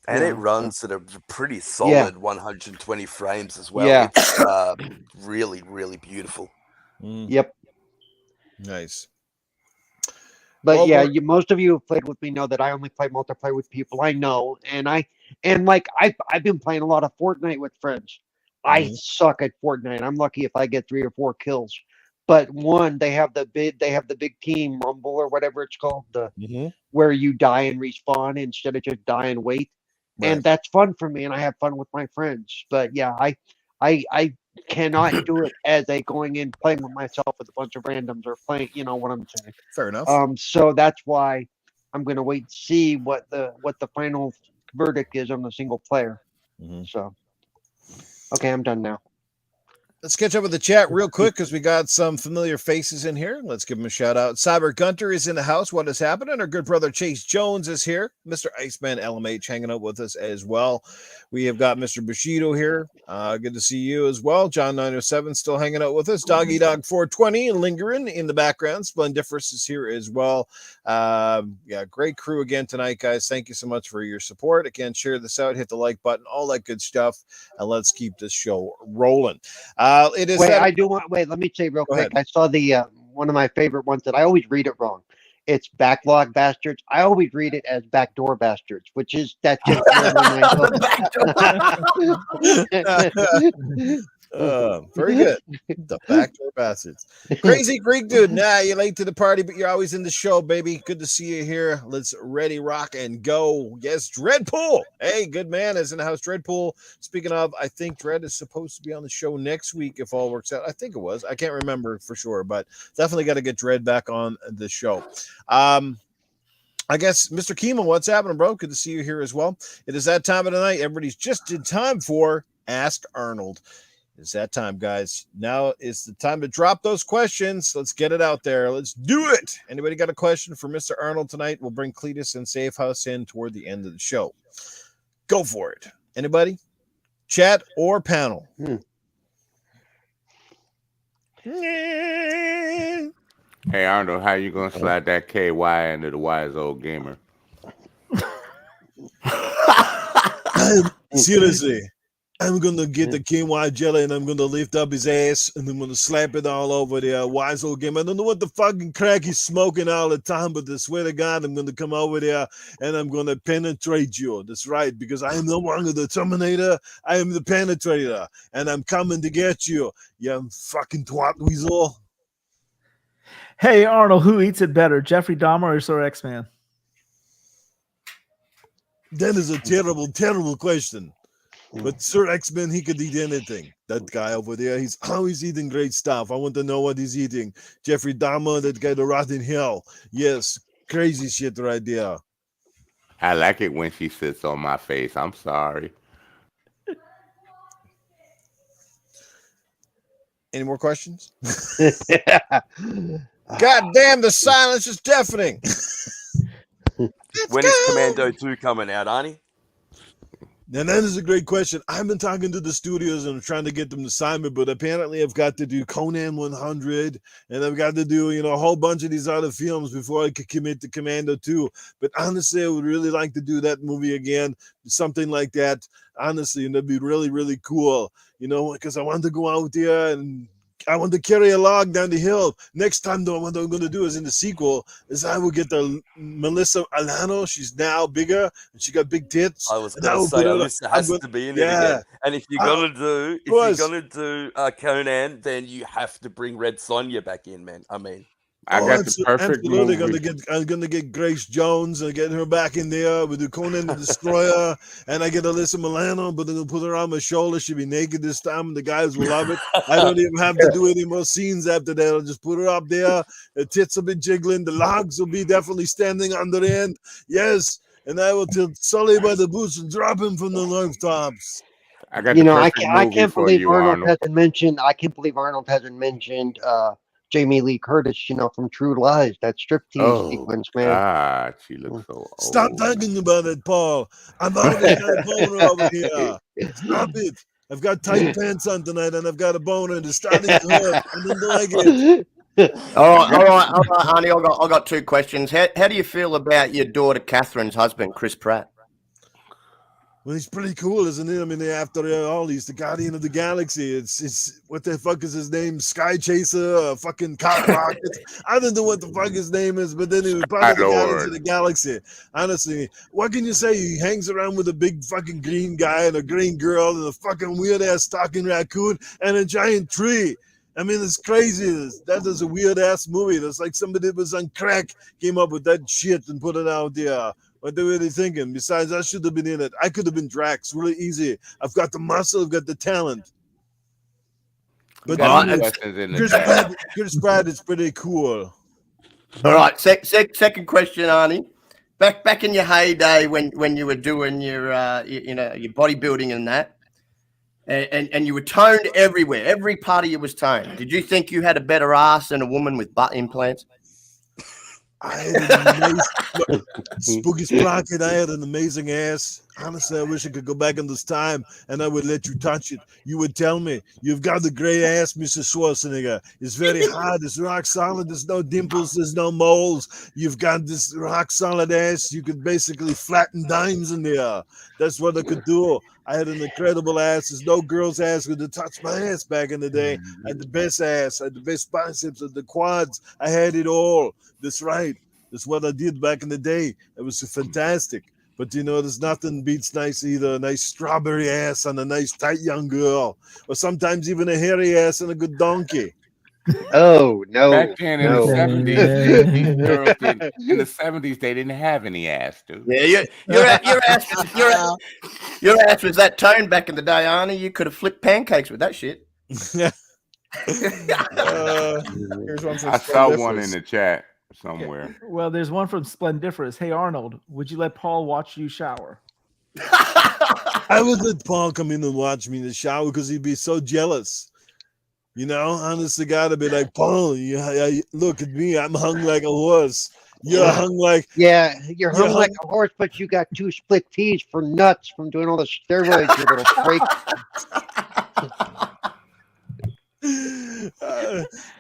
And Yeah. it runs at a pretty solid 120 frames as well. Yeah. It's really, really beautiful. Yep. Nice. But Well, most of you who played with me know that I only play multiplayer with people I know, and I've been playing a lot of Fortnite with friends. I suck at Fortnite. I'm lucky if I get 3 or 4 kills. But they have the big team rumble or whatever it's called, where you die and respawn instead of just die and wait. Right. And that's fun for me, and I have fun with my friends. But yeah, I cannot do it as a going in playing with myself with a bunch of randoms or playing. You know what I'm saying? Fair enough. So that's why I'm gonna wait and see what the final verdict is on the single player. So, okay, I'm done now. Let's catch up with the chat real quick because we got some familiar faces in here. Let's give them a shout out. Cyber Gunter is in the house. What is happening? Our good brother Chase Jones is here. Mr. Iceman LMH hanging out with us as well. We have got Mr. Bushido here. Good to see you as well. John 907 still hanging out with us. Doggy Dog 420 lingering in the background. Splendiferous is here as well. Great crew again tonight, guys. Thank you so much for your support. Again, share this out, hit the like button, all that good stuff, and let's keep this show rolling. It is. Let me say real quick. I saw the one of my favorite ones that I always read it wrong. It's backlog bastards. I always read it as backdoor bastards, which is that just very good. The backdoor bastards. Crazy Greek dude. Nah, you're late to the party, but you're always in the show, baby. Good to see you here. Let's ready, rock, and go. Yes, Dreadpool. Hey, good man is in the house. Dreadpool. Speaking of, I think Dread is supposed to be on the show next week if all works out. I think it was. I can't remember for sure, but definitely got to get Dread back on the show. I guess, Mr. Keeman, what's happening, bro? Good to see you here as well. It is that time of the night. Everybody's just in time for Ask Arnold. It's that time, guys. Now is the time to drop those questions. Let's get it out there. Let's do it. Anybody got a question for Mr. Arnold tonight? We'll bring Cletus and Safe House in toward the end of the show. Go for it. Anybody? chat or panel? Hey Arnold, how you gonna slide that KY into the wise old gamer? Seriously, I'm gonna get the KY jelly and I'm gonna lift up his ass and I'm gonna slap it all over the wise old game. I don't know what the fucking crack he's smoking all the time, but I swear to God, I'm gonna come over there and I'm gonna penetrate you. That's right, because I am no longer the Terminator, I am the penetrator, and I'm coming to get you, you fucking twat weasel. Hey Arnold, who eats it better, Jeffrey Dahmer or Sir X-Man? That is a terrible, terrible question. But Sir X-Men, he could eat anything. That guy over there, he's always eating great stuff. I want to know what he's eating. Jeffrey Dahmer, that guy, the rot in hell. Yes, crazy shit right there. I like it when she sits on my face. I'm sorry. Any more questions? God damn, the silence is deafening. When is Commando 2 coming out, Arnie? And that is a great question. I've been talking to the studios and I'm trying to get them to sign me, but apparently I've got to do Conan 100 and I've got to do, a whole bunch of these other films before I could commit to Commando 2. But honestly, I would really like to do that movie again, something like that. Honestly, and that'd be really, really cool, because I want to go out there and I want to carry a log down the hill. Next time, though, what I'm going to do is in the sequel is I will get the Melissa Alano. She's now bigger and she got big tits. I was going to say Alyssa has to be in it again. And if you're going to do Conan, then you have to bring Red Sonja back in, man. I mean, I got the perfect movie. I'm gonna get Grace Jones and get her back in there with the Conan the Destroyer, and I get Alyssa Milano, but then put her on my shoulder. She'll be naked this time, and the guys will love it. I don't even have to do any more scenes after that. I'll just put her up there. The tits will be jiggling. The logs will be definitely standing on the end. Yes, and I will tilt Sully by the boots and drop him from the rooftops. I can't believe Arnold hasn't mentioned. I can't believe Arnold hasn't mentioned. Jamie Lee Curtis, from True Lies, that striptease sequence, man. God, she looks so old. Stop talking about it, Paul. I'm already got a boner over here. Stop it. I've got tight pants on tonight, and I've got a boner, and it's starting to hurt. I don't like it. All right, honey. I got two questions. How do you feel about your daughter Catherine's husband, Chris Pratt? Well, he's pretty cool, isn't he? I mean, after all, he's the guardian of the galaxy. It's what the fuck is his name? Sky Chaser, fucking Cock Rocket. I don't know what the fuck his name is, but then he was part of the guardians of the galaxy. Honestly, what can you say? He hangs around with a big fucking green guy and a green girl and a fucking weird ass talking raccoon and a giant tree. I mean, it's crazy. That is a weird ass movie. That's like somebody that was on crack came up with that shit and put it out there. What they really thinking? Besides, I should have been in it. I could have been Drax. Really easy. I've got the muscle. I've got the talent. But Chris Pratt is pretty cool. All right. Second question, Arnie. Back in your heyday when you were doing your your bodybuilding and that, and you were toned everywhere. Every part of you was toned. Did you think you had a better ass than a woman with butt implants? I had an amazing Spooky Sprocket. I had an amazing ass. Honestly, I wish I could go back in this time and I would let you touch it. You would tell me, you've got the gray ass, Mr. Schwarzenegger. It's very hard. It's rock solid. There's no dimples. There's no moles. You've got this rock solid ass. You could basically flatten dimes in there. That's what I could do. I had an incredible ass. There's no girl's ass could have touched my ass back in the day. I had the best ass. I had the best biceps and the quads. I had it all. That's right. That's what I did back in the day. It was fantastic. But there's nothing beats either a nice strawberry ass and a nice tight young girl, or sometimes even a hairy ass and a good donkey. Oh no! Back then in the 70s, these girls in the 70s they didn't have any ass, dude. Yeah, your ass was that toned back in the day, Arnie. You could have flipped pancakes with that shit. Here's one from I saw one in the chat somewhere. Well, there's one from Splendiferous. Hey Arnold, would you let Paul watch you shower? I would let Paul come in and watch me in the shower because he'd be so jealous. Honest to God, I'd be like, Paul, look at me. I'm hung like a horse. You're hung like Yeah, you're hung You're like a horse, but you got 2 split T's for nuts from doing all the steroids, you little freak.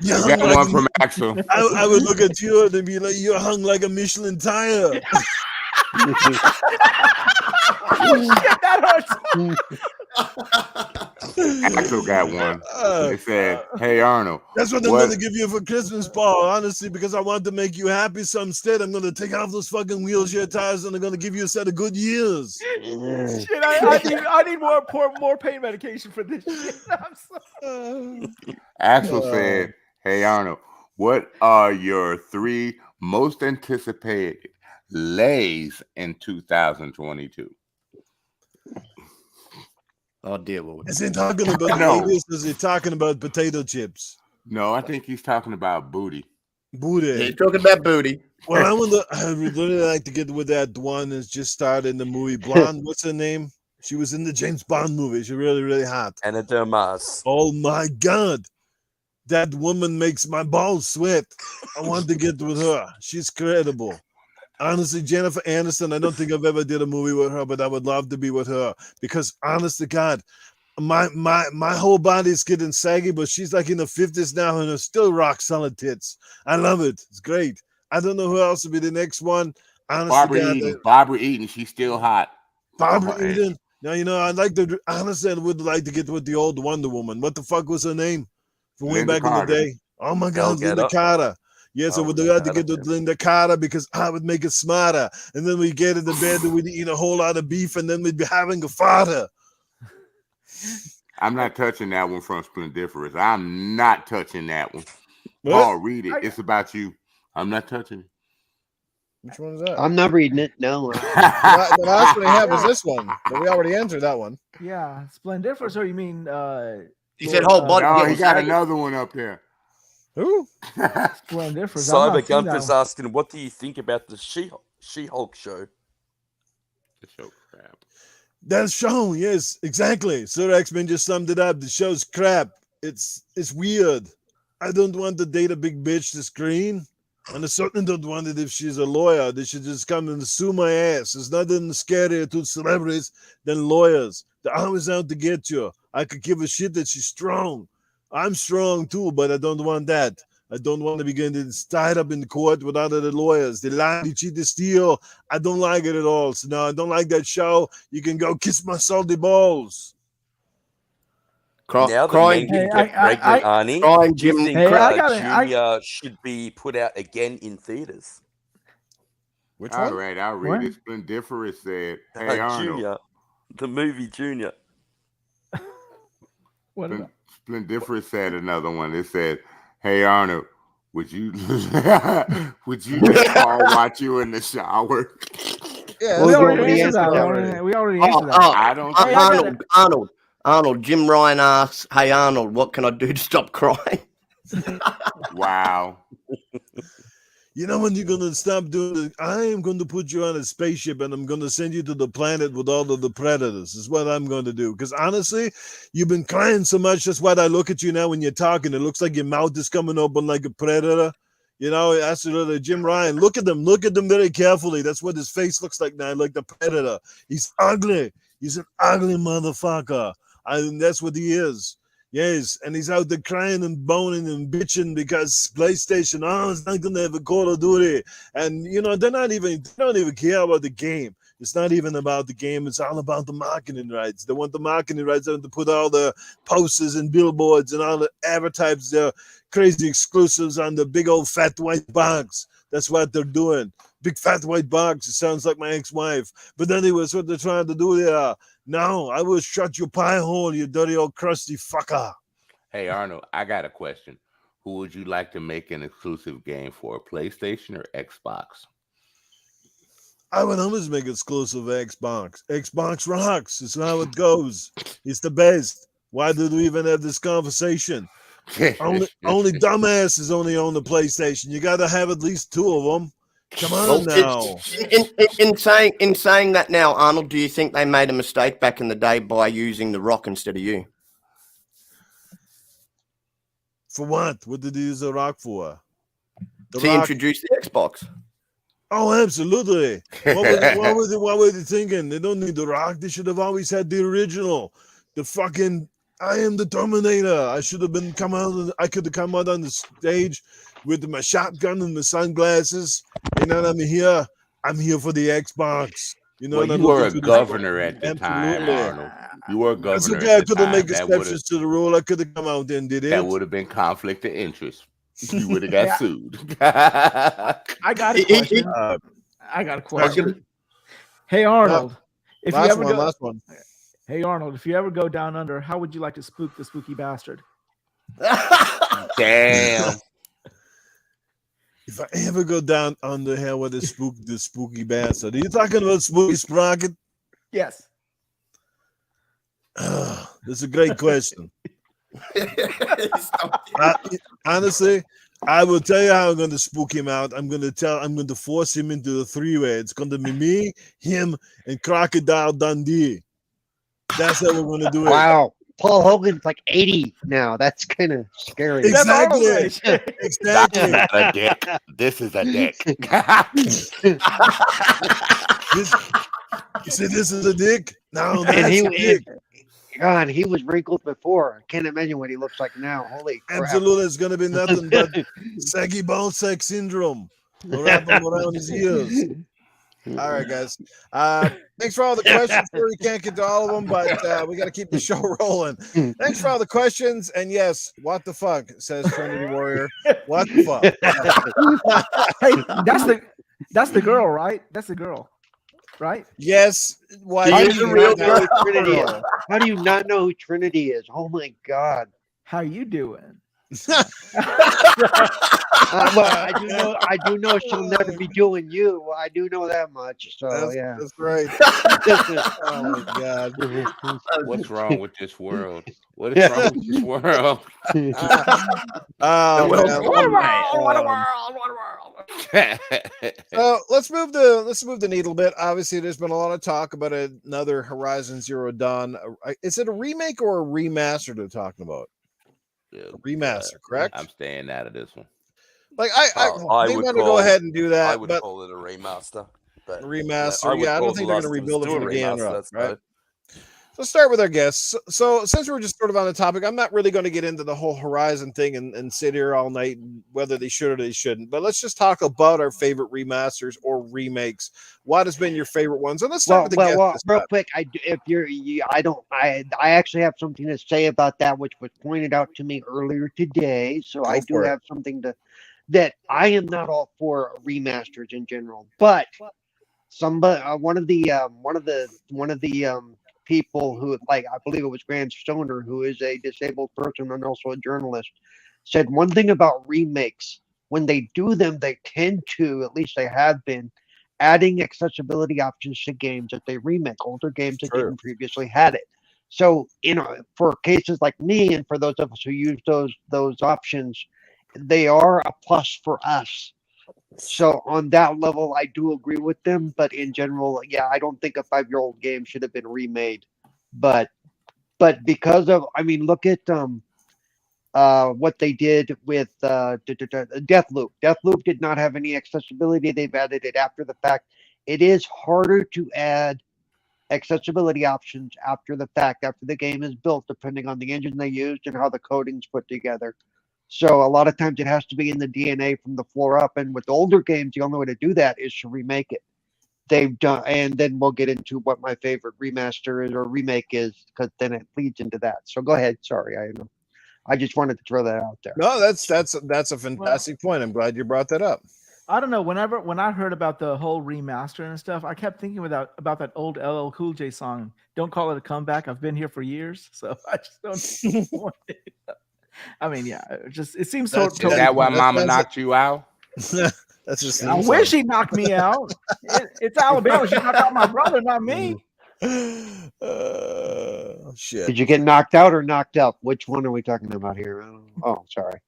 you're I hung got like one from Axel. I would look at you and be like, you're hung like a Michelin tire. Shit, that hurts. Axel got one. It said, "Hey Arnold, That's what I'm what?" gonna give you for Christmas, Paul. Honestly, because I want to make you happy. So instead, I'm gonna take off those fucking wheelchair tires and I'm gonna give you a set of good years. Shit, I need more pain medication for this shit. I'm sorry. Axel said, "Hey Arnold, what are your 3 most anticipated lays in 2022?" Oh dear Lord. Is he talking about No. Vegas? Is he talking about potato chips? No, I think he's talking about booty. Booty. He's talking about booty. Well, I would really like to get with that one that's just starred in the movie Blonde. What's her name? She was in the James Bond movie. She's really, really hot. Anna de Armas. Oh my God. That woman makes my balls sweat. I want to get with her. She's credible. Honestly, Jennifer Aniston, I don't think I've ever did a movie with her, but I would love to be with her because, honest to God, my whole body's getting saggy, but she's like in the 50s now and her still rock solid tits. I love it. It's great. I don't know who else will be the next one. Honestly, Barbara Eden, she's still hot. Barbara Eden. Now, I'd like to, honestly, I would like to get with the old Wonder Woman. What the fuck was her name? From way Linda back Carter. in the day. Oh my God, Gal Linda Gadot. Carter. Yes, I Oh, would Linda like to Carter, get with yeah. Linda Carter because I would make it smarter. And then we get in the bed and we'd eat a whole lot of beef and then we'd be having a farter. I'm not touching that one from Splendiferous. I'm not touching that one. What? Paul, read it. It's about you. I'm not touching it. Which one is that? I'm not reading it. No. The last one I have is this one, but we already answered that one. Yeah, Splendiferous, or you mean He said whole body. No, getting he got saggy. another one up there. Who? Splendiferous? I've Cyber not seen that Gunther's one. asking, what do you think about the She-Hulk show? The show crap. That show, yes, exactly. Sir X-Men just summed it up. The show's crap. It's weird. I don't want to date a big bitch to screen. And I certainly don't want it if she's a lawyer. They should just come and sue my ass. There's nothing scarier to celebrities than lawyers. They're always out to get you. I could give a shit that she's strong. I'm strong too, but I don't want that. I don't want to be getting tied up in the court with other lawyers. They lie, they cheat, they steal. I don't like it at all. So no, I don't like that show. You can go kiss my salty balls. Now that Crying, men Hey, can get pregnant, Arnie, crying do you Jim. think Hey, I gotta- Junior should be put out again in theaters? Which All one? right, I'll read What? it. Splendiferous said, "Hey Arnold, Junior, the movie Junior. What about? Splendiferous said another one. It said, "Hey Arnold, would you would you let Paul watch you in the shower?" Yeah, We we already already answered that. answered We already answered that. I don't think Arnold. Jim Ryan asks, "Hey Arnold, what can I do to stop crying?" Wow. You know when you're gonna stop doing it? I am going to put you on a spaceship and I'm going to send you to the planet with all of the predators. Is what I'm going to do. Because honestly, you've been crying so much. That's why I look at you now when you're talking. It looks like your mouth is coming open like a predator. That's Jim Ryan. Look at them very carefully. That's what his face looks like now, like the predator. He's ugly. He's an ugly motherfucker. And that's what he is. Yes, and he's out there crying and boning and bitching because PlayStation, it's not gonna have a Call of Duty, and they don't even care about the game. It's not even about the game. It's all about the marketing rights. They want the marketing rights to put all the posters and billboards and all the advertise their crazy exclusives on the big old fat white box. That's what they're doing. Big fat white box. It sounds like my ex-wife. But anyway, that's what they're trying to do there. No, I will shut your pie hole, you dirty old crusty fucker. Hey Arnold, I got a question. Who would you like to make an exclusive game for, PlayStation or Xbox? I would always make exclusive Xbox. Xbox rocks. It's how it goes. It's the best. Why did we even have this conversation? only dumbasses only own the PlayStation. You got to have at least 2 of them. Come on now. In saying that now, Arnold, do you think they made a mistake back in the day by using The Rock instead of you? For what? What did he use The Rock for? To introduce the Xbox. Oh, absolutely. What were they thinking? They don't need The Rock. They should have always had the original. The fucking I am the Terminator. I should have been come out. I could have come out on the stage with my shotgun and my sunglasses. And then I'm here for the Xbox. Well, you were a governor at the time, Arnold. You were a That's governor okay. I at the could have made time. exceptions to the rule. I could have come out there and did it. That would have been conflict of interest. You would have got sued. I got a question. Hey Arnold, if you ever last one. Hey Arnold, if you ever go down under, how would you like to spook the spooky bastard? Damn. If I ever go down under, hell with the spooky bastard. Are you talking about Spooky Sprocket? Yes. That's a great question. Honestly, I will tell you how I'm going to spook him out. I'm going to force him into the three-way. It's going to be me, him, and Crocodile Dundee. That's how we're going to do it. Wow. Paul Hogan's like 80 now. That's kind of scary. Exactly. Exactly. A dick. This is a dick. You said this is a dick? No, that's And a dick. God, he was wrinkled before. I can't imagine what he looks like now. Holy crap. Absolutely, it's going to be nothing but saggy ball sack syndrome. We'll wrap him around his ears. All right, guys. Thanks for all the questions. We can't get to all of them, but we got to keep the show rolling. Thanks for all the questions. And yes, what the fuck, says Trinity Warrior. What the fuck? Hey, that's the girl, right? That's the girl, right? Yes. Why? How do you not know who Trinity is? How do you not know who Trinity is? Oh my God. How you doing? Well, I do know she'll never be doing you. I do know that much. So that's right. Oh my God. What's wrong with this world? What is wrong with this world? What a world. So let's move the needle a bit. Obviously, there's been a lot of talk about another Horizon Zero Dawn. Is it a remake or a remaster they're talking about? Remaster, correct? I'm staying out of this one. Like I would go ahead and do that. I would call it a remaster. But remaster, I don't think they're going to rebuild it from the game up, right? So let's start with our guests. So since we're just sort of on the topic, I'm not really going to get into the whole Horizon thing and sit here all night whether they should or they shouldn't. But let's just talk about our favorite remasters or remakes. What has been your favorite ones? And let's start with the guests. Real quick, I actually have something to say about that, which was pointed out to me earlier today. So I do have something that I am not all for remasters in general, but one of the people who, like, I believe it was Grand Stoner, who is a disabled person and also a journalist, said one thing about remakes: when they do them, they tend to, at least they have been, adding accessibility options to games that they remake, older games that didn't previously had it. So, for cases like me and for those of us who use those options, they are a plus for us. So on that level, I do agree with them. But in general, I don't think a 5-year-old game should have been remade. But because of, look at what they did with Deathloop. Deathloop did not have any accessibility. They've added it after the fact. It is harder to add accessibility options after the fact, after the game is built, depending on the engine they used and how the coding's put together. So a lot of times it has to be in the DNA from the floor up. And with older games, the only way to do that is to remake it. They've done, and then we'll get into what my favorite remaster is or remake is, because then it leads into that. So go ahead. Sorry, I just wanted to throw that out there. No, that's a fantastic point. I'm glad you brought that up. I don't know. When I heard about the whole remaster and stuff, I kept thinking about that old LL Cool J song. Don't call it a comeback. I've been here for years, so I just don't want it. It seems so. Is that why Mama knocked you out? That's just. I wish she knocked me out. It's Alabama. She knocked out my brother, not me. Shit. Did you get knocked out or knocked up? Which one are we talking about here? Oh, sorry.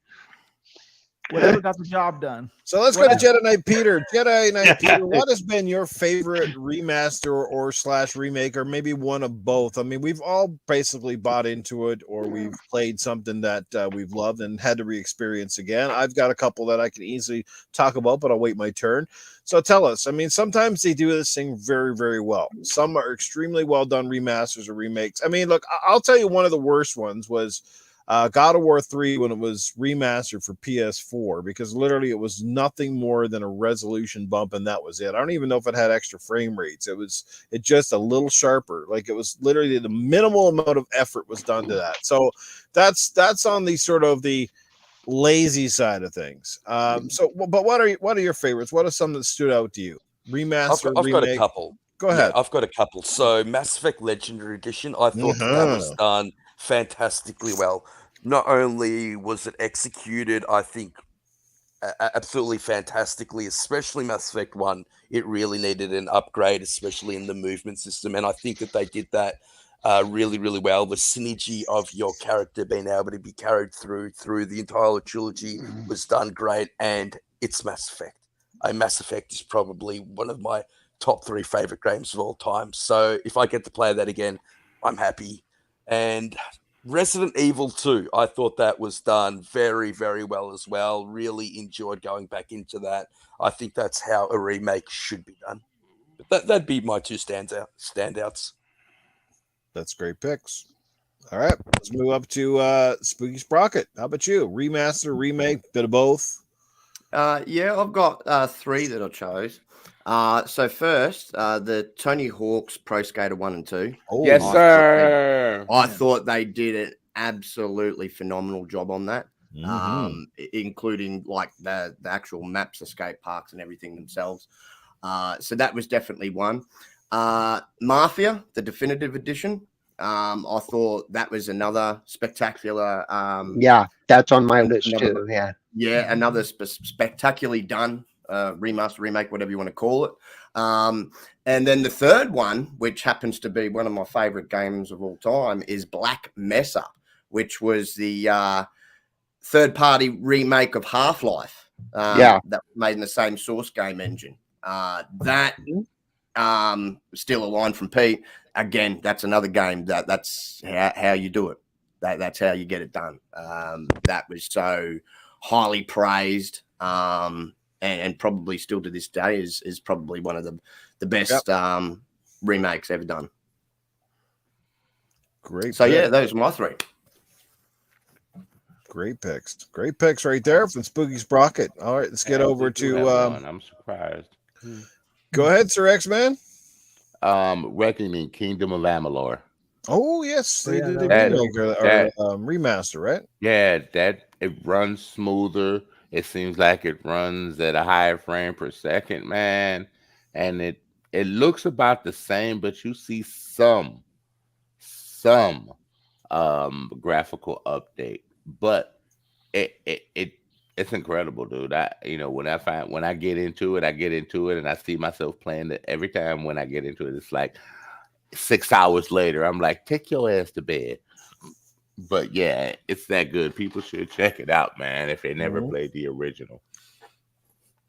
Whatever got the job done. So let's go to Jedi Knight Peter. Jedi Knight Peter, what has been your favorite remaster or slash remake, or maybe one of both? I mean, we've all basically bought into it, or we've played something that we've loved and had to re-experience again. I've got a couple that I can easily talk about, but I'll wait my turn. So tell us. I mean, sometimes they do this thing very, very well. Some are extremely well done remasters or remakes. I mean, look, I'll tell you one of the worst ones was God of War 3 when it was remastered for PS4, because literally it was nothing more than a resolution bump and that was it. I don't even know if it had extra frame rates. It just a little sharper. Like it was literally the minimal amount of effort was done to that. So that's on the sort of the lazy side of things. But what are your favorites? What are some that stood out to you? Remaster, I've got a remake? couple. Go ahead. Yeah, I've got a couple. So Mass Effect Legendary Edition, I thought that was done fantastically well. Not only was it executed, I think, absolutely fantastically, especially Mass Effect 1, it really needed an upgrade, especially in the movement system. And I think that they did that really, really well. The synergy of your character being able to be carried through the entire trilogy was done great. And it's Mass Effect. Mass Effect is probably one of my top 3 favorite games of all time. So if I get to play that again, I'm happy. And Resident Evil 2, I thought that was done very, very well as well. Really enjoyed going back into that. I think that's how a remake should be done. But that'd be my 2 standouts. That's great picks. All right, let's move up to Spooky Sprocket. How about you? Remaster, remake, bit of both? Yeah, I've got 3 that I chose. So first, the Tony Hawk's Pro Skater 1 and 2. Oh, yes, sir. I thought they did an absolutely phenomenal job on that, including like the actual maps, the skate parks, and everything themselves. So that was definitely one. Mafia, the definitive edition. I thought that was another spectacular. Yeah, that's on my list too. Yeah, another spectacularly done remaster, remake, whatever you want to call it. And then the third one, which happens to be one of my favorite games of all time, is Black Mesa, which was the third-party remake of Half-Life. That was made in the same source game engine. That still a line from Pete. Again, that's another game that's how you do it. That's how you get it done. That was so highly praised, and probably still to this day is probably one of the best remakes ever done. Great. So yeah, those are my 3. Great picks right there from Spooky Sprocket. All right, let's get over to I'm surprised. Go ahead, Sir X-Man. Reckoning Kingdom of Amalur. Oh yes, they did remaster, right? Yeah, that it runs smoother. It seems like it runs at a higher frame per second, man. And it looks about the same, but you see some graphical update. But it's incredible, dude. When I get into it, and I see myself playing it every time. When I get into it, it's like 6 hours later, I'm like, take your ass to bed. But yeah, it's that good. People should check it out, man, if they never played the original.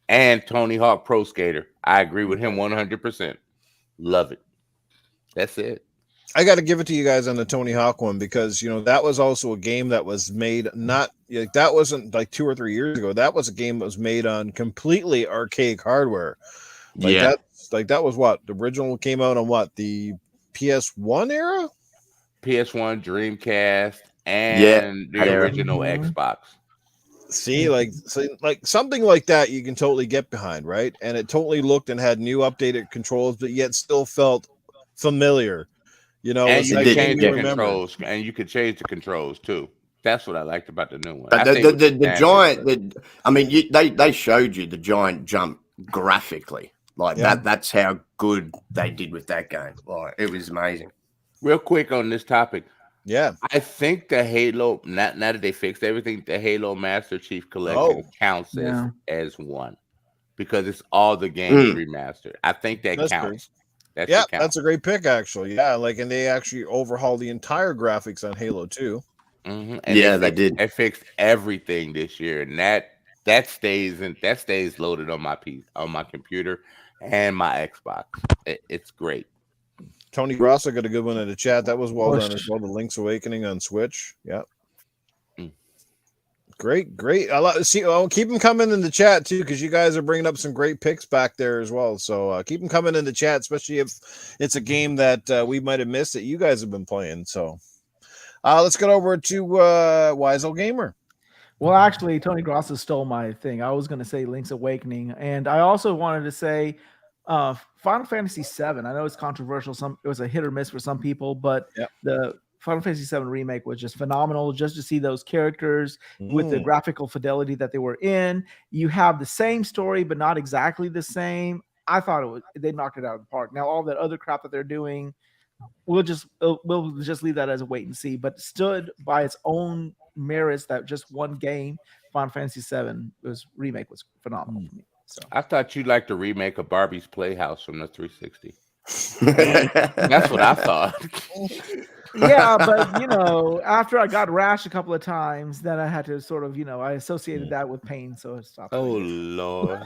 And Tony Hawk Pro Skater, I agree with him 100%. Love it. That's it. I got to give it to you guys on the Tony Hawk one, because that was also a game that was made that wasn't like 2 or 3 years ago. That was a game that was made on completely archaic hardware. That was what the original came out on the PS1 era, PS1, Dreamcast, and the original Xbox. See, something like that you can totally get behind, right? And it totally looked and had new updated controls, but yet still felt familiar. And you could change the controls, and you could change the controls too. That's what I liked about the new one. The giant, they showed you the giant jump graphically. That's how good they did with that game. It was amazing. Real quick on this topic. Yeah. I think the Halo, now that they fixed everything, the Halo Master Chief Collection counts as one, because it's all the games remastered. I think that counts. That's a great pick, actually. Yeah, and they actually overhauled the entire graphics on Halo 2. And they did. They fixed everything this year, and that that stays loaded on my computer and my Xbox. It's great. Tony Grosso got a good one in the chat. That was well Oh, done as well. The Link's Awakening on Switch. Yep. Mm. Great. Keep them coming in the chat too, because you guys are bringing up some great picks back there as well. So keep them coming in the chat, especially if it's a game that we might have missed that you guys have been playing. So let's get over to Wize Gamer. Well, actually, Tony Grosso stole my thing. I was going to say Link's Awakening, and I also wanted to say Final Fantasy VII. I know it's controversial. It was a hit or miss for some people, but the Final Fantasy VII remake was just phenomenal. Just to see those characters with the graphical fidelity that they were in. You have the same story, but not exactly the same. I thought they knocked it out of the park. Now all that other crap that they're doing, we'll just leave that as a wait and see. But stood by its own merits that just one game, Final Fantasy VII remake was phenomenal for me. So I thought you liked the remake of Barbie's Playhouse from the 360. That's what I thought. Yeah, but after I got rash a couple of times, then I had to sort of, I associated that with pain, so it stopped. Oh Lord.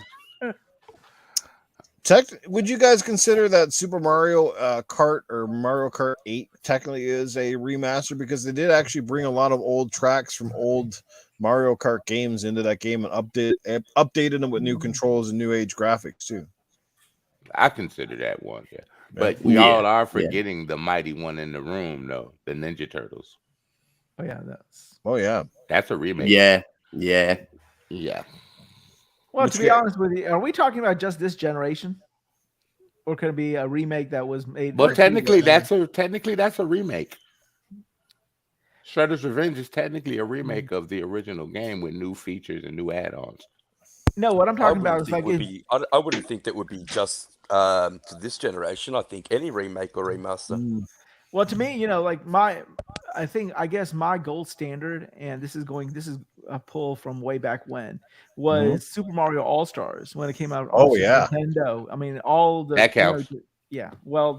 Would you guys consider that Super Mario Kart or Mario Kart 8 technically is a remaster, because they did actually bring a lot of old tracks from old Mario Kart games into that game and updated them with new controls and new age graphics too? I consider that one, yeah. But we all are forgetting the mighty one in the room, though, the Ninja Turtles. Oh yeah, that's a remake. Yeah. Well, to be honest with you, are we talking about just this generation, or could it be a remake that was made? Well, technically, that's a remake. Shredder's Revenge is technically a remake of the original game with new features and new add-ons. No, what I'm talking about is I wouldn't think that would be just to this generation. I think any remake or remaster. Well, to me, I guess my gold standard, and this is a pull from way back when, was Super Mario All-Stars when it came out on Nintendo. I mean, all the that counts. Well,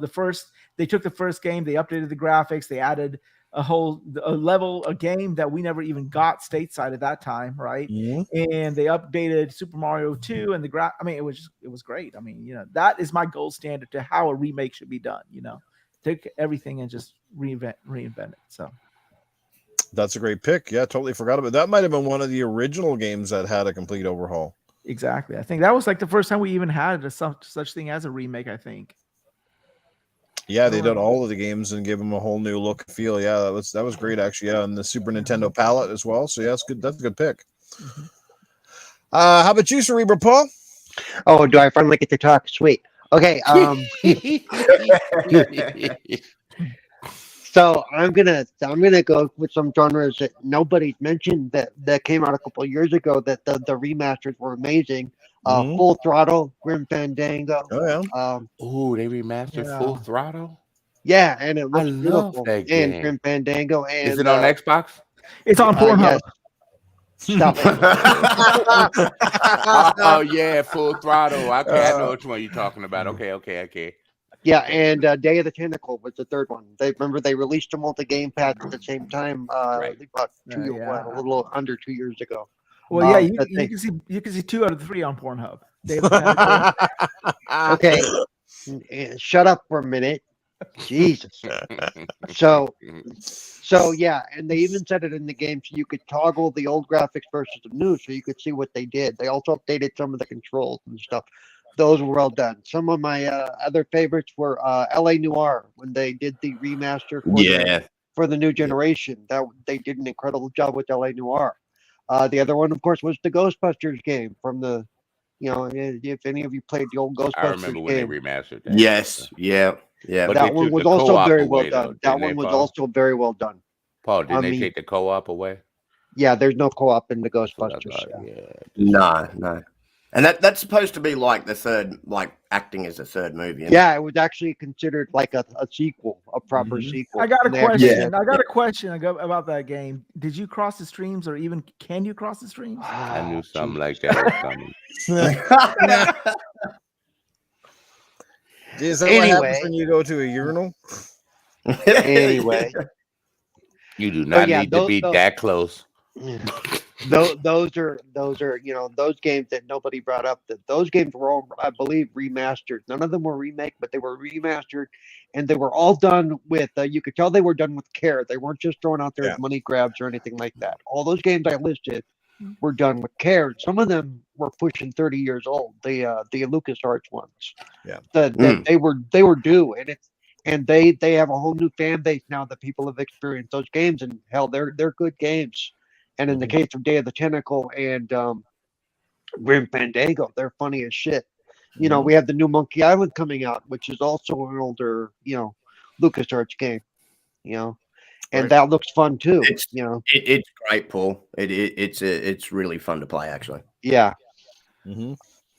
they took the first game, they updated the graphics, they added a game that we never even got stateside at that time, right? And they updated Super Mario 2 and it was great. I mean, that is my gold standard to how a remake should be done. Take everything and just reinvent it. So that's a great pick. Yeah, totally forgot about it. That might have been one of the original games that had a complete overhaul. Exactly. I think that was like the first time we even had such thing as a remake, I think. Yeah, they did all of the games and gave them a whole new look and feel. Yeah, that was great actually. Yeah, and the Super Nintendo palette as well. So yeah, that's good. That's a good pick. How about you, Cerebral Paul? Oh, do I finally get to talk? Sweet. Okay. So I'm gonna go with some genres that nobody's mentioned that came out a couple of years ago that the remasters were amazing. Full Throttle, Grim Fandango. Oh yeah. They remastered Full Throttle. Yeah, and it looks love beautiful. that game. And Grim Fandango. And is it on Xbox? It's on Pornhub. Yes. Stop it. Oh yeah, Full Throttle. Okay, I know which one you're talking about. Okay. Yeah, and Day of the Tentacle was the third one. They released them on the Game Pass at the same time. About a little under 2 years ago. Well, you can see 2 out of 3 on Pornhub. Okay, shut up for a minute. Jesus. So yeah, and they even said it in the game so you could toggle the old graphics versus the new, so you could see what they did. They also updated some of the controls and stuff. Those were well done. Some of my other favorites were LA Noire when they did the remaster for the new generation. That they did an incredible job with LA Noire. The other one, of course, was the Ghostbusters game from the, if any of you played the old Ghostbusters I remember when game. they remastered that. Yes, yeah. But that one was also very well done. That one was also very well done. Paul, didn't they take the co-op away? Yeah, there's no co-op in the Ghostbusters. No. And that's supposed to be like the third, like acting as a third movie. Yeah, it was actually considered like a sequel, a proper sequel. I got a question. I got a question about that game. Did you cross the streams, or even can you cross the streams? I knew something like that was coming. Is that what happens when you go to a urinal? Anyway. You do not need to be that close. those are those games that nobody brought up. That those games were all, I believe, remastered. None of them were remake, but they were remastered, and they were all done with. You could tell they were done with care. They weren't just thrown out there as money grabs or anything like that. All those games I listed were done with care. Some of them were pushing 30 years old. The LucasArts ones. That they were due, and they have a whole new fan base now that people have experienced those games, and hell, they're good games. And in the case of Day of the Tentacle and Grim Fandango, they're funny as shit. We have the new Monkey Island coming out, which is also an older, LucasArts game. And that looks fun too. It's great, Paul. It's really fun to play, actually. Yeah.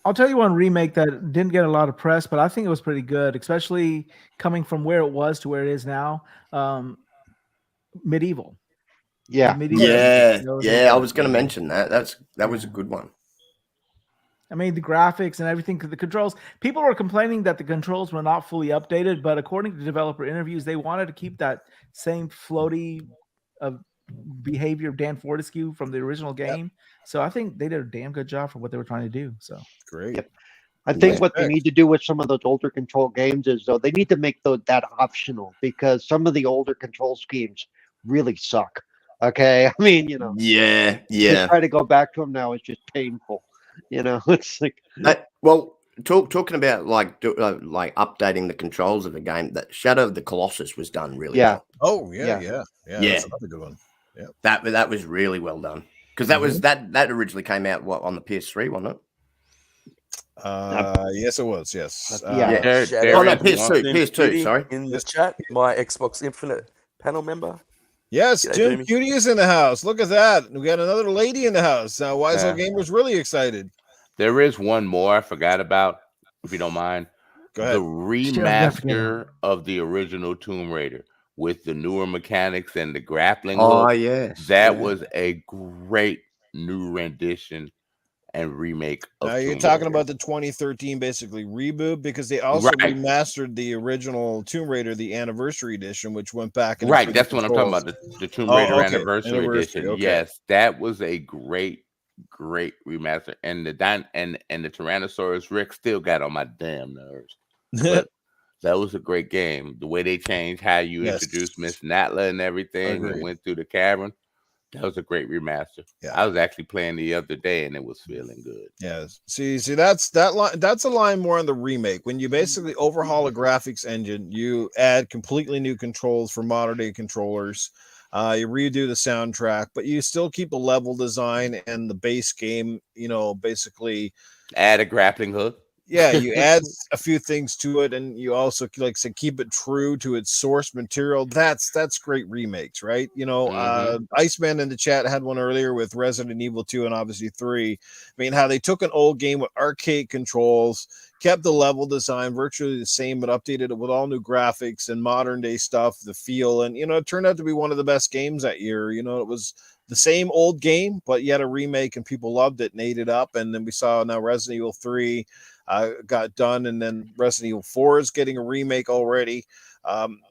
I'll tell you one remake that didn't get a lot of press, but I think it was pretty good, especially coming from where it was to where it is now. Medieval. Yeah. I was going to mention that. That was a good one. I mean, the graphics and everything, the controls. People were complaining that the controls were not fully updated, but according to developer interviews, they wanted to keep that same floaty behavior of Dan Fortescue from the original game. So I think they did a damn good job for what they were trying to do. So great. Yep. I think what they need to do with some of those older control games is, though, they need to make that optional, because some of the older control schemes really suck. Okay, I mean, just try to go back to them now is just painful. It's like talking about like updating the controls of the game. That Shadow of the Colossus was done really well. Oh yeah. That's another good one. Yeah, that was really well done, because that was that originally came out on the PS3, wasn't it? Yes, it was. Yes. PS2. Sorry. In the chat, my Xbox Infinite panel member. Yes, Jim Cutie is in the house. Look at that. We got another lady in the house. Wize Gamer's really excited. There is one more I forgot about, if you don't mind. Go ahead. The remaster of the original Tomb Raider with the newer mechanics and the grappling hook. Yes. That was a great new rendition and remake of Now you're Tomb talking Raider. about the 2013 basically reboot, because they also remastered the original Tomb Raider, the anniversary edition, which went back. Right, that's what I'm talking about. The Tomb Raider anniversary edition. Okay. Yes, that was a great remaster. And the Tyrannosaurus Rex still got on my damn nerves. But that was a great game. The way they changed how you introduced Miss Natla and everything, and went through the cavern. That was a great remaster. Yeah, I was actually playing the other day, and it was feeling good. Yeah, see, that's a line more on the remake. When you basically overhaul a graphics engine, you add completely new controls for modern day controllers. You redo the soundtrack, but you still keep the level design and the base game. Basically add a grappling hook. Yeah, you add a few things to it, and you also, like I said, keep it true to its source material. That's great remakes, right? Iceman in the chat had one earlier with Resident Evil 2 and obviously 3. I mean, how they took an old game with arcade controls, kept the level design virtually the same, but updated it with all new graphics and modern day stuff, the feel, and it turned out to be one of the best games that year. It was the same old game, but yet a remake, and people loved it and ate it up. And then we saw now Resident Evil 3 got done, and then Resident Evil 4 is getting a remake already.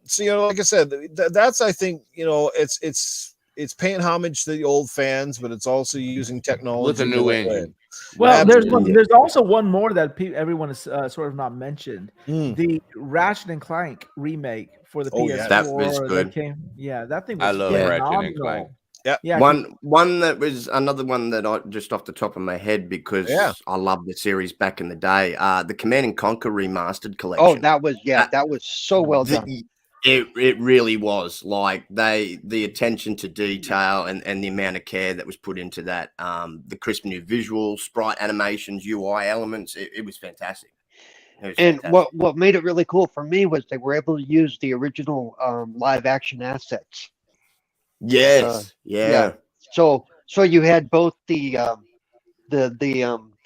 So like I said, that's, I think, it's paying homage to the old fans, but it's also using technology with a new engine. Well, there's also one more that everyone has sort of not mentioned. The Ratchet and Clank remake for the PS4. Yeah, that was good. That thing was I love Ratchet and Clank. Yeah. One that was another one that I just off the top of my head, because I love the series back in the day. The Command and Conquer Remastered collection. Oh, that was so well done. It really was. Like the attention to detail and the amount of care that was put into that. The crisp new visuals, sprite animations, UI elements. It was fantastic. What made it really cool for me was they were able to use the original live action assets. Yes. So you had both the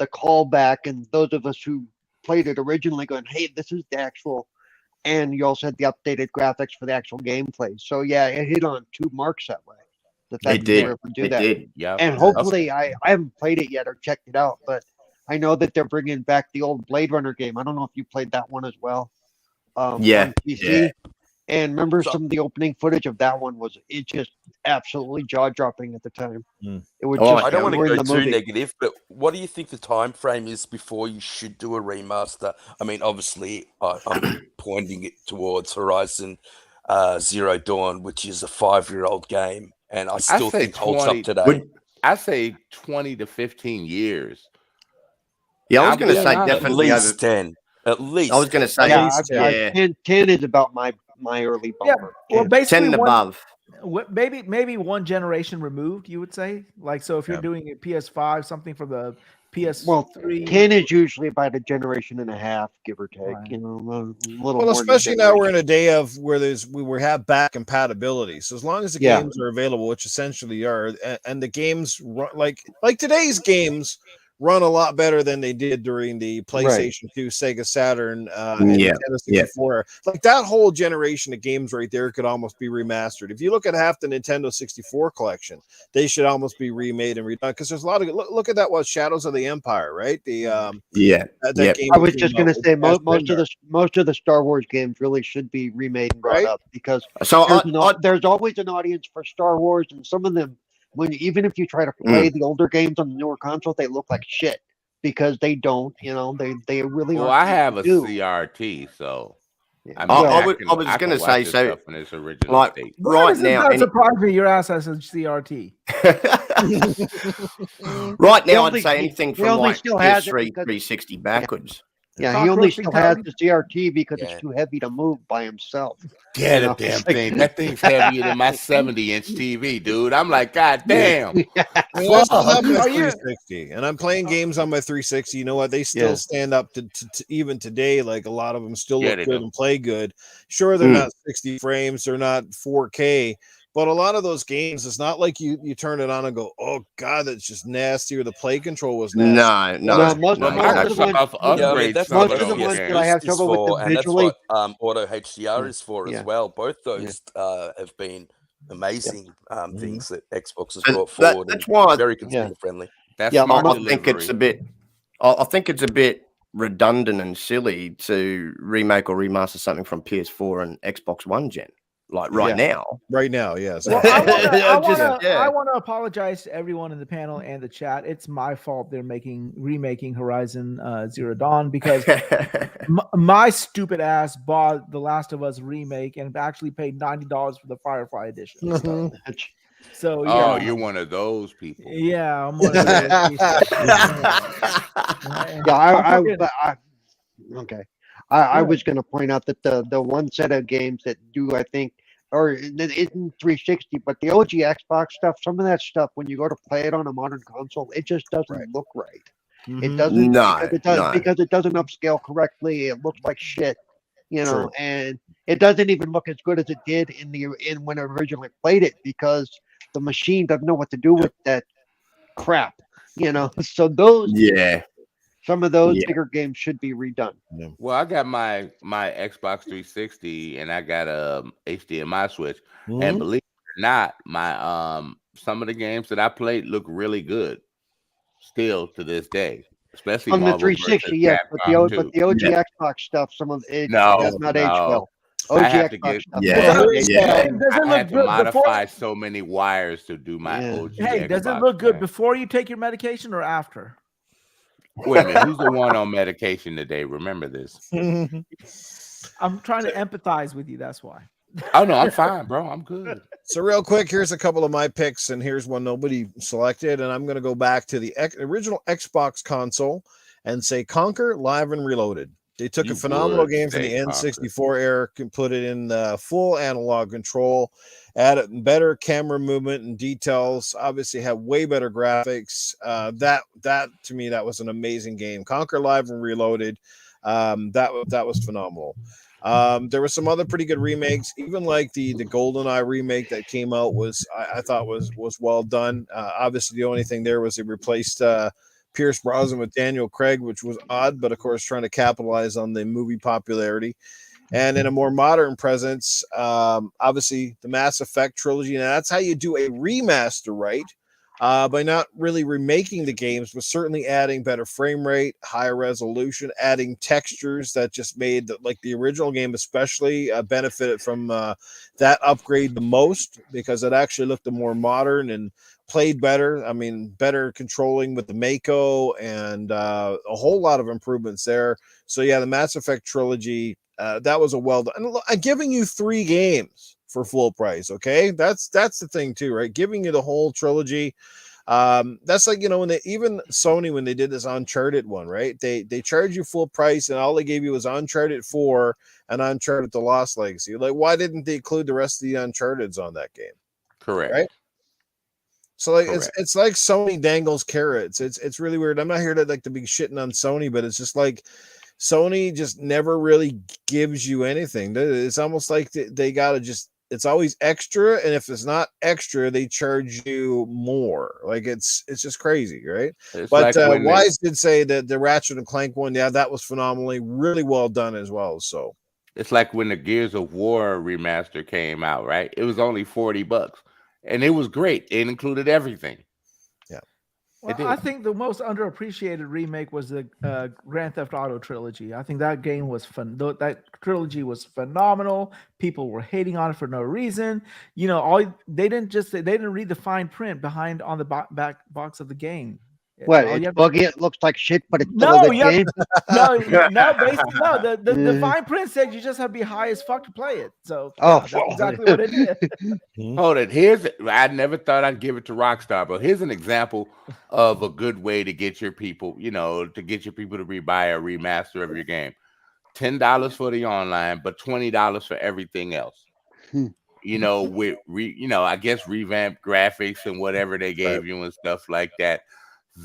callback, and those of us who played it originally going, hey, this is the actual, and you also had the updated graphics for the actual gameplay. So yeah, it hit on two marks that way. The fact that they were able to do that. Yeah. And hopefully, I haven't played it yet or checked it out, but I know that they're bringing back the old Blade Runner game. I don't know if you played that one as well. On PC. And remember, So- some of the opening footage of that one was just absolutely jaw dropping at the time. Mm. It was Oh, just I don't want we're to in go the too movie. negative, but what do you think the time frame is before you should do a remaster? I mean, obviously, I'm pointing it towards Horizon Zero Dawn, which is a 5-year-old game, and I still say think holds 20 up today. Would- I say 20 to 15 years. Yeah, I was I'm going to being say honest. At definitely least over. 10. At least I was going to 10. say, Yeah, least, yeah, 10 is about my early Yeah, bumper. well, 10. basically 10 and one, above. maybe one generation removed. You would say, like, so if you're Yeah. doing a PS5, something for the PS3. Well, 10 is usually about a generation and a half, give or take. Right. You know, a little Well, more. especially now we're in a day of where we have back compatibility. So as long as the Yeah. games are available, which essentially are, and the games run like today's games run a lot better than they did during the PlayStation 2, Sega Saturn, and Yeah, Nintendo 64. Like that whole generation of games right there could almost be remastered. If you look at half the Nintendo 64 collection, they should almost be remade and redone because there's a lot of look at that was Shadows of the Empire, right? The Yeah. that Yep. game I was came just out going to with say Ash most of the Star Wars games really should be remade and brought Right? up because So there's always an audience for Star Wars, and some of them, even if you try to play the older games on the newer consoles, they look like shit because they don't. They really Well, aren't I have a new. CRT, so Yeah. I mean, Well, I was I going to can watch say, this so stuff in its original like state. Why right does it now, not surprise me your ass has a CRT? right He now, only- I'd say he- anything he from only like still has it PS3, because- 360 backwards. Yeah, Cock he only roasting still has Tubby? the CRT because Yeah. it's too heavy to move by himself. Yeah, You the know, damn it's like- thing. That thing's heavier than my 70-inch TV, dude. I'm like, God damn. I mean, I still have my Are you- 360, and I'm playing games on my 360. You know what? They still Yeah. stand up to even today. Like a lot of them still Yeah, look they good do. and play good. Sure, they're not 60 frames, they're not 4K, but a lot of those games, it's not like you turn it on and go, "Oh God, that's just nasty," or the play control was nasty. No, Well, most Well, of Microsoft the ones- upgrades that's some most of of the those ones games. that I have Boost is trouble with for, them and that's visually. what Auto HDR Yeah. is for as Yeah. well. Both those have been amazing things that Xbox has And brought forward. that's and why very consumer friendly. That's Yeah, smart I delivery. think it's a bit. I think it's a bit redundant and silly to remake or remaster something from PS4 and Xbox One gen, like right now. Right now, yes. Well, I Yeah. want to apologize to everyone in the panel and the chat. It's my fault they're remaking Horizon Zero Dawn because my stupid ass bought the Last of Us remake and actually paid $90 for the Firefly edition. So Oh, yeah, you're one of those people. yeah, I'm one of those people. Okay. I was going to point out that the one set of games that do, I think, or it isn't 360, but the OG Xbox stuff, some of that stuff, when you go to play it on a modern console, it just doesn't look right. It doesn't because it doesn't upscale correctly. It looks like shit, and it doesn't even look as good as it did in when I originally played it because the machine doesn't know what to do with that crap, So those some of those bigger games should be redone. Well, I got my Xbox 360 and I got a HDMI switch, and believe it or not, my some of the games that I played look really good still to this day, especially On the Marvel 360, versus yes, but the Capcom 2. OG Xbox stuff, some of it No, does not age no. well. I OG have to Xbox get stuff Does does not age well. it I look had to good modify before? so many wires to do my OG Hey, does it Xbox look good game. before you take your medication or after? Wait a minute, who's the one on medication today? Remember this. I'm trying to empathize with you. That's why. Oh no, I'm fine, bro. I'm good. So real quick, here's a couple of my picks, and here's one nobody selected, and I'm going to go back to the original Xbox console and say Conquer Live and Reloaded. They took You a phenomenal would game from the say N64 era and put it in full analog control, added better camera movement and details, obviously had way better graphics. That to me, that was an amazing game. Conquer Live and Reloaded. That was phenomenal. There were some other pretty good remakes, even like the GoldenEye remake that came out I thought was well done. Obviously, the only thing there was they replaced Pierce Brosnan with Daniel Craig, which was odd, but of course trying to capitalize on the movie popularity. And in a more modern presence, obviously the Mass Effect trilogy. Now that's how you do a remaster, right? by not really remaking the games, but certainly adding better frame rate, higher resolution, adding textures that just made the original game especially benefited from that upgrade the most, because it actually looked more modern and played better. I mean, better controlling with the Mako and a whole lot of improvements there. So yeah, the Mass Effect trilogy, that was a well done. And I'm giving you 3 games for full price. Okay, that's the thing too, right? Giving you the whole trilogy. That's like, when even Sony, when they did this Uncharted one, right? They charged you full price, and all they gave you was Uncharted 4 and Uncharted: The Lost Legacy. Like, why didn't they include the rest of the Uncharted's on that game? Correct. Right. So like Correct. it's like Sony dangles carrots. It's really weird. I'm not here to be shitting on Sony, but it's just like Sony just never really gives you anything. It's almost like they gotta just, it's always extra, and if it's not extra, they charge you more. Like it's just crazy, right? It's But like when Wize did say that the Ratchet and Clank one, yeah, that was phenomenally, really well done as well. So it's like when the Gears of War remaster came out, right? It was only $40, and it was great. It included everything. yeah. Well, I think the most underappreciated remake was the Grand Theft Auto trilogy. I think that game was fun. That trilogy was phenomenal. People were hating on it for no reason. They didn't read the fine print behind on the back box of the game. What? It's buggy. It looks like shit, but it's still No, a good game. Basically, no. The fine print said you just have to be high as fuck to play it. So that's exactly what it is. Hold it. I never thought I'd give it to Rockstar, but here's an example of a good way to get your people, to rebuy a remaster of your game. $10 for the online, but $20 for everything else. With I guess revamped graphics and whatever they gave you and stuff like that.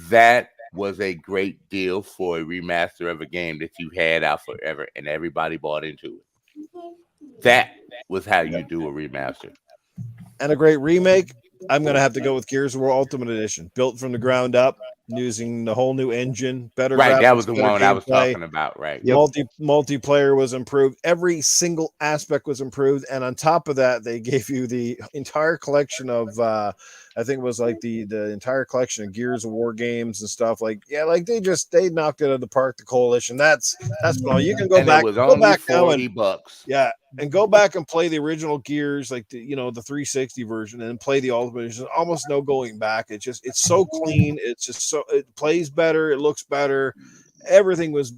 That was a great deal for a remaster of a game that you had out forever, and everybody bought into it. That was how you do a remaster. And a great remake, I'm going to have to go with Gears of War Ultimate Edition, built from the ground up, using the whole new engine, better graphics. That was the better one I was talking about, right? Multiplayer was improved. Every single aspect was improved. And on top of that, they gave you the entire collection of, I think it was like the entire collection of Gears of War games and stuff. Like, yeah, like they knocked it out of the park, the Coalition. That's phenomenal. You can go back. It was go only back $40. Yeah. And go back and play the original Gears, like the 360 version, and play the Ultimate. There's almost no going back. It's so clean. It's just it plays better. It looks better. Everything was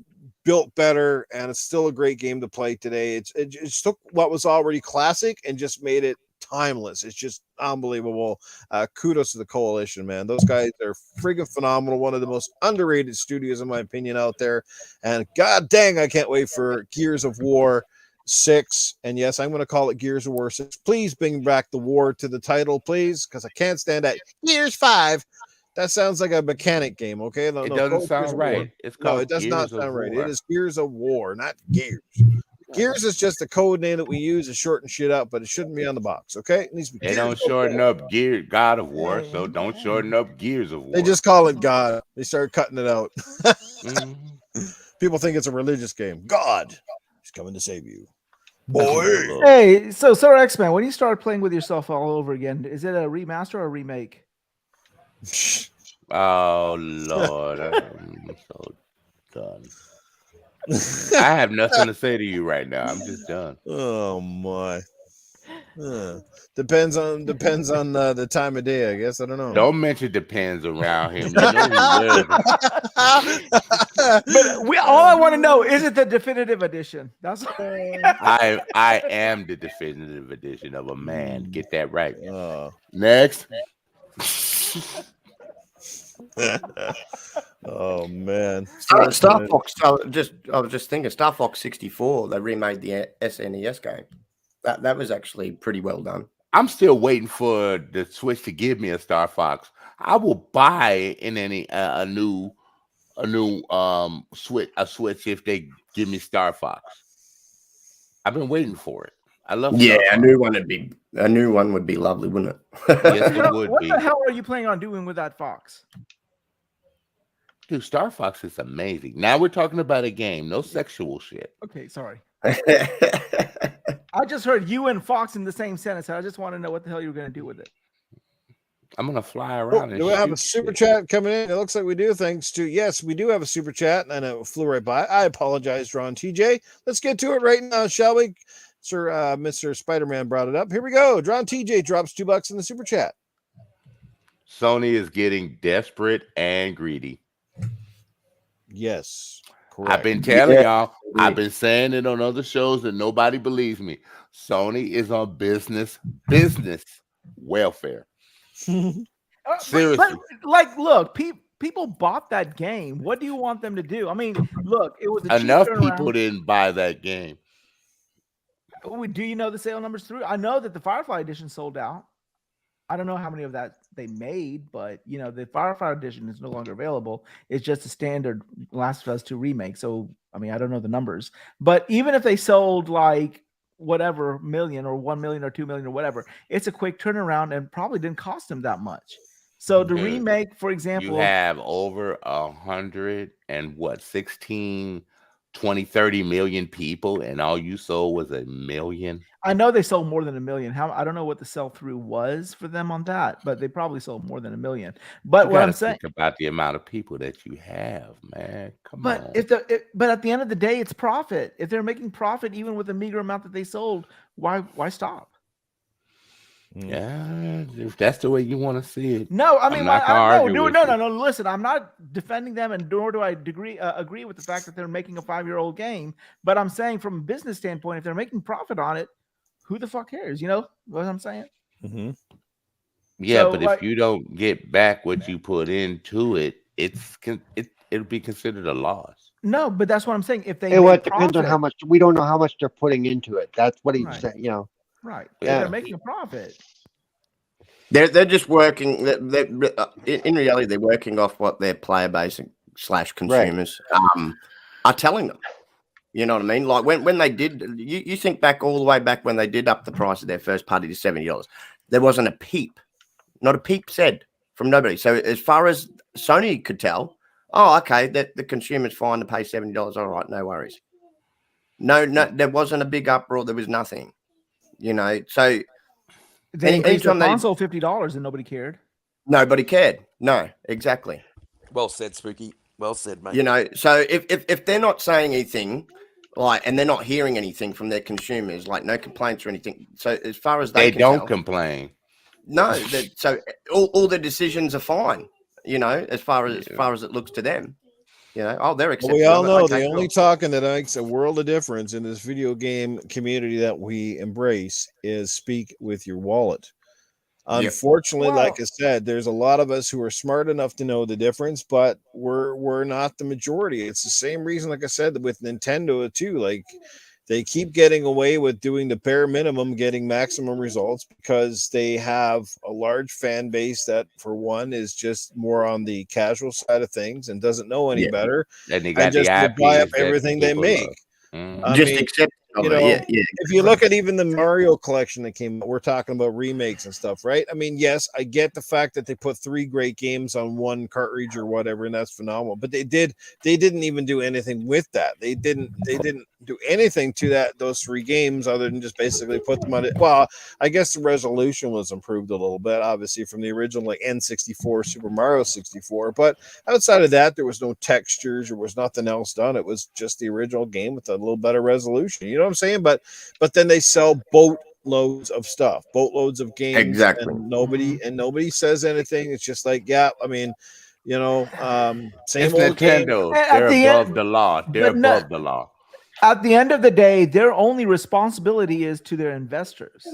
built better, and it's still a great game to play today. It just took what was already classic and just made it timeless. It's just unbelievable. Kudos to the Coalition, man. Those guys are friggin' phenomenal. One of the most underrated studios, in my opinion, out there. And god dang, I can't wait for Gears of War 6, and yes, I'm going to call it Gears of War 6. Please bring back the war to the title, please, because I can't stand that Gears 5. That sounds like a mechanic game, okay? It doesn't sound right. It does not sound right. It is Gears of War, not Gears. Gears is just a code name that we use to shorten shit up, but it shouldn't be on the box, okay? It needs to be. They don't shorten up God of War, so don't shorten up Gears of War. They just call it God. They start cutting it out. People think it's a religious game. God is coming to save you. Boy. Hey, so Sir X-Man, when you start playing with yourself all over again, is it a remaster or a remake? Oh Lord, I'm so done. I have nothing to say to you right now. I'm just done. Oh my. Depends on the time of day, I guess. I don't know. Don't mention depends around him. You know he But all I want to know is it the definitive edition? That's I am the definitive edition of a man. Get that right. Next. Oh man. Star Fox. I was just thinking, Star Fox 64. They remade the SNES game. That was actually pretty well done. I'm still waiting for the Switch to give me a Star Fox. I will buy a new Switch if they give me Star Fox. I've been waiting for it. I love. A new one would be lovely, wouldn't it? Yes, it would what be. the hell are you planning on doing with that Fox? Dude, Star Fox is amazing. Now we're talking about a game, no sexual shit. Okay, sorry. I just heard you and Fox in the same sentence. I just want to know what the hell you were going to do with it. I'm gonna fly around and do we have a shoot super shit. chat coming in? It looks like we do. Thanks to yes, we do have a super chat, and it flew right by. I apologize, Ron TJ. Let's get to it right now, shall we? Sir, Mr. Spider-Man brought it up. Here we go. Ron TJ drops $2 in the super chat. Sony is getting desperate and greedy. Yes, correct. I've been telling y'all. I've been saying it on other shows and nobody believes me. Sony is on business welfare. Seriously. But like, look, people bought that game. What do you want them to do? I mean, look, it was Enough people didn't buy that game. Do you know the sale numbers through? I know that the Firefly edition sold out. I don't know how many of that they made, but you know, the Firefly edition is no longer available. It's just a standard Last of Us 2 remake. So, I mean, I don't know the numbers, but even if they sold like whatever million or 1 million or 2 million or whatever, it's a quick turnaround and probably didn't cost them that much. So the remake, for example, you have over 100 and what 16, 20, 30 million people, and all you sold was 1 million. I know they sold more than 1 million. I don't know what the sell through was for them on that, but they probably sold more than 1 million. But you what I'm saying about the amount of people that you have, man. Come on. But at the end of the day, it's profit. If they're making profit even with the meager amount that they sold, why stop? Yeah, if that's the way you want to see it. No, I mean, no. Listen, I'm not defending them, and nor do I agree with the fact that they're making a 5-year-old game. But I'm saying, from a business standpoint, if they're making profit on it, who the fuck cares? You know what I'm saying? Mm-hmm. Yeah, so, but if you don't get back what you put into it, it'll be considered a loss. No, but that's what I'm saying. If they, it depends on how much. We don't know how much they're putting into it. That's what he's saying. You know. Right. Yeah. They're making a profit. They're just working. In reality, they're working off what their player base / consumers are telling them. You know what I mean? Like when they did, you think back all the way back when they did up the price of their first party to $70. There wasn't a peep, not a peep said from nobody. So as far as Sony could tell, okay, that the consumer's fine to pay $70. All right, no worries. No, there wasn't a big uproar. There was nothing. You know, so they increased the console $50 and nobody cared. Nobody cared. No, exactly. Well said, Spooky. Well said, mate. You know, so if they're not saying anything, like, and they're not hearing anything from their consumers, like no complaints or anything. So as far as they don't complain. No, so all their decisions are fine. You know, as far as it looks to them. You know, they're accepting. We all know the only talking that makes a world of difference in this video game community that we embrace is speak with your wallet. Unfortunately, like I said, there's a lot of us who are smart enough to know the difference, but we're not the majority. It's the same reason, like I said, with Nintendo too. Like they keep getting away with doing the bare minimum, getting maximum results because they have a large fan base that, for one, is just more on the casual side of things and doesn't know any better. And they got just buy up everything they make. Accept. You know, if you look at even the Mario collection that came out, we're talking about remakes and stuff, right? I mean, yes, I get the fact that they put 3 great games on one cartridge or whatever, and that's phenomenal. But they didn't even do anything with that. They didn't do anything to those 3 games other than just basically put them on it. Well, I guess the resolution was improved a little bit, obviously, from the original like N64, Super Mario 64. But outside of that, there was no textures, there was nothing else done. It was just the original game with a little better resolution. You know what I'm saying? But then they sell boatloads of stuff, boatloads of games. Exactly. And nobody says anything. It's just like, yeah, I mean, you know, same it's old Nintendo. Game. They're above the law. They're above the law. At the end of the day, their only responsibility is to their investors.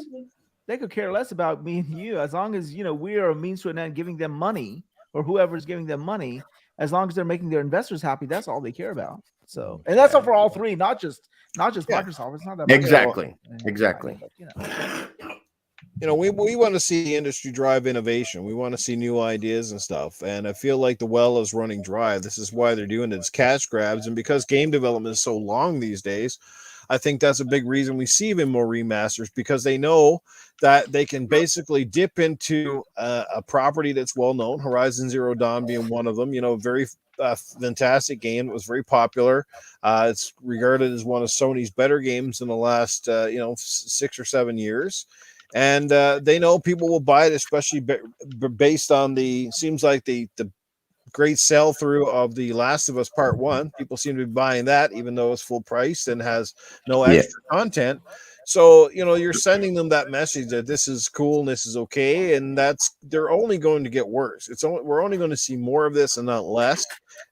They could care less about me and you, as long as, you know, we are a means to an end, giving them money, or whoever's giving them money. As long as they're making their investors happy, that's all they care about. So, and that's not for all 3, not just Microsoft. It's not that exactly. But, you know, we want to see the industry drive innovation. We want to see new ideas and stuff. And I feel like the well is running dry. This is why they're doing it. It's cash grabs. And because game development is so long these days, I think that's a big reason we see even more remasters, because they know that they can basically dip into a property that's well known. Horizon Zero Dawn being one of them. You know, very fantastic game. It was very popular. It's regarded as one of Sony's better games in the last 6 or 7 years. and they know people will buy it, especially based on seems like the great sell through of the Last of Us Part 1. People seem to be buying that, even though it's full price and has no extra content. So, you're sending them that message that this is cool and this is okay, and they're only going to get worse. We're only going to see more of this and not less.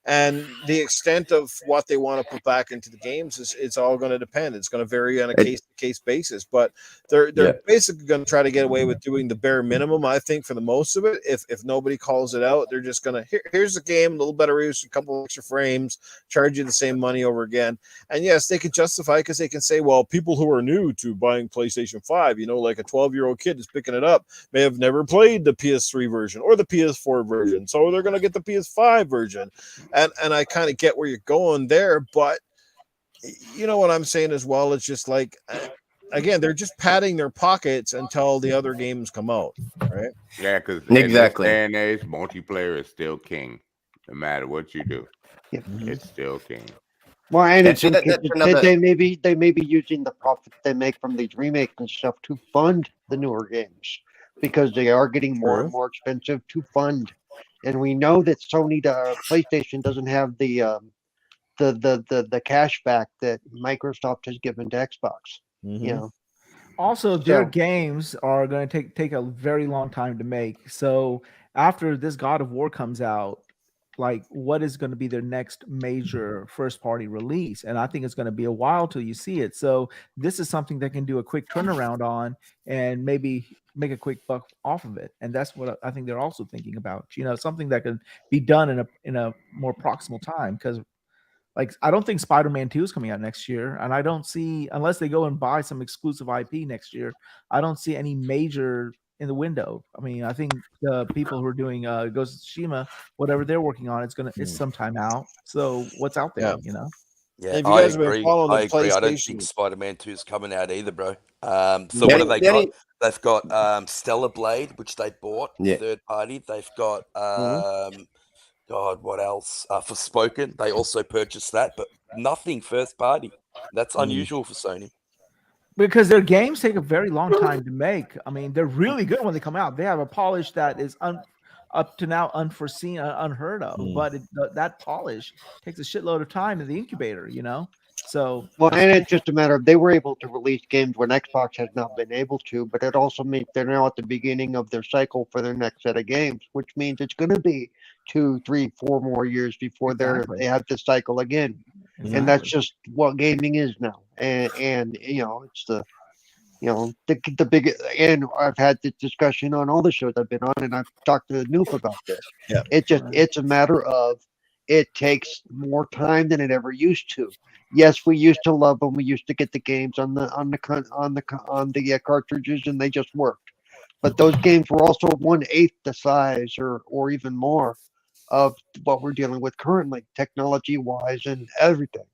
And the extent of what they want to put back into the games it's all going to depend. It's going to vary on a case-to-case basis, but they're basically going to try to get away with doing the bare minimum, I think, for the most of it. If nobody calls it out, they're just going to here's the game, a little better use, a couple extra frames, charge you the same money over again. And yes, they can justify because they can say, well, people who are new to buying PlayStation 5, like a 12-year-old kid is picking it up, may have never played the PS3 version or the PS4 version, so they're going to get the PS5 version. And I kind of get where you're going there, but you know what I'm saying as well. It's just like, again, they're just padding their pockets until the other games come out, right? Yeah, because exactly. in this day and age, multiplayer is still king. No matter what you do, it's still king. Well, and they may be using the profit they make from these remakes and stuff to fund the newer games because they are getting more and more expensive to fund. And we know that Sony, PlayStation doesn't have the cash back that Microsoft has given to Xbox. Also, their games are going to take a very long time to make. So after this God of War comes out, like, what is going to be their next major first-party release? And I think it's going to be a while till you see it. So this is something they can do a quick turnaround on and maybe make a quick buck off of it. And that's what I think they're also thinking about. Something that can be done in a more proximal time. Because, like, I don't think Spider-Man 2 is coming out next year, and I don't see, unless they go and buy some exclusive IP next year, I don't see any major in the window. I mean, I think the people who are doing Ghost of Tsushima, whatever they're working on, it's sometime out. So what's out there, Yeah, if you guys have been following the agree. I don't think Spider-Man 2 is coming out either, bro. So what have they got? They've got Stellar Blade, which they bought, third party. They've got God, what else? Forspoken, they also purchased that, but nothing first party. That's unusual for Sony. Because their games take a very long time to make. I mean, they're really good when they come out. They have a polish that is up to now unforeseen, unheard of. But that polish takes a shitload of time in the incubator, So and it's just a matter of they were able to release games when Xbox has not been able to. But it also means they're now at the beginning of their cycle for their next set of games, which means it's going to be 2, 3, 4 more years before they have to cycle again. And that's just what gaming is now. And it's the big, and I've had this discussion on all the shows I've been on, and I've talked to Noof about this. Yeah. It's a matter of it takes more time than it ever used to. Yes, we used to love them. We used to get the games on the cartridges, and they just worked. But those games were also 1/8 the size, or even more, of what we're dealing with currently, technology-wise and everything.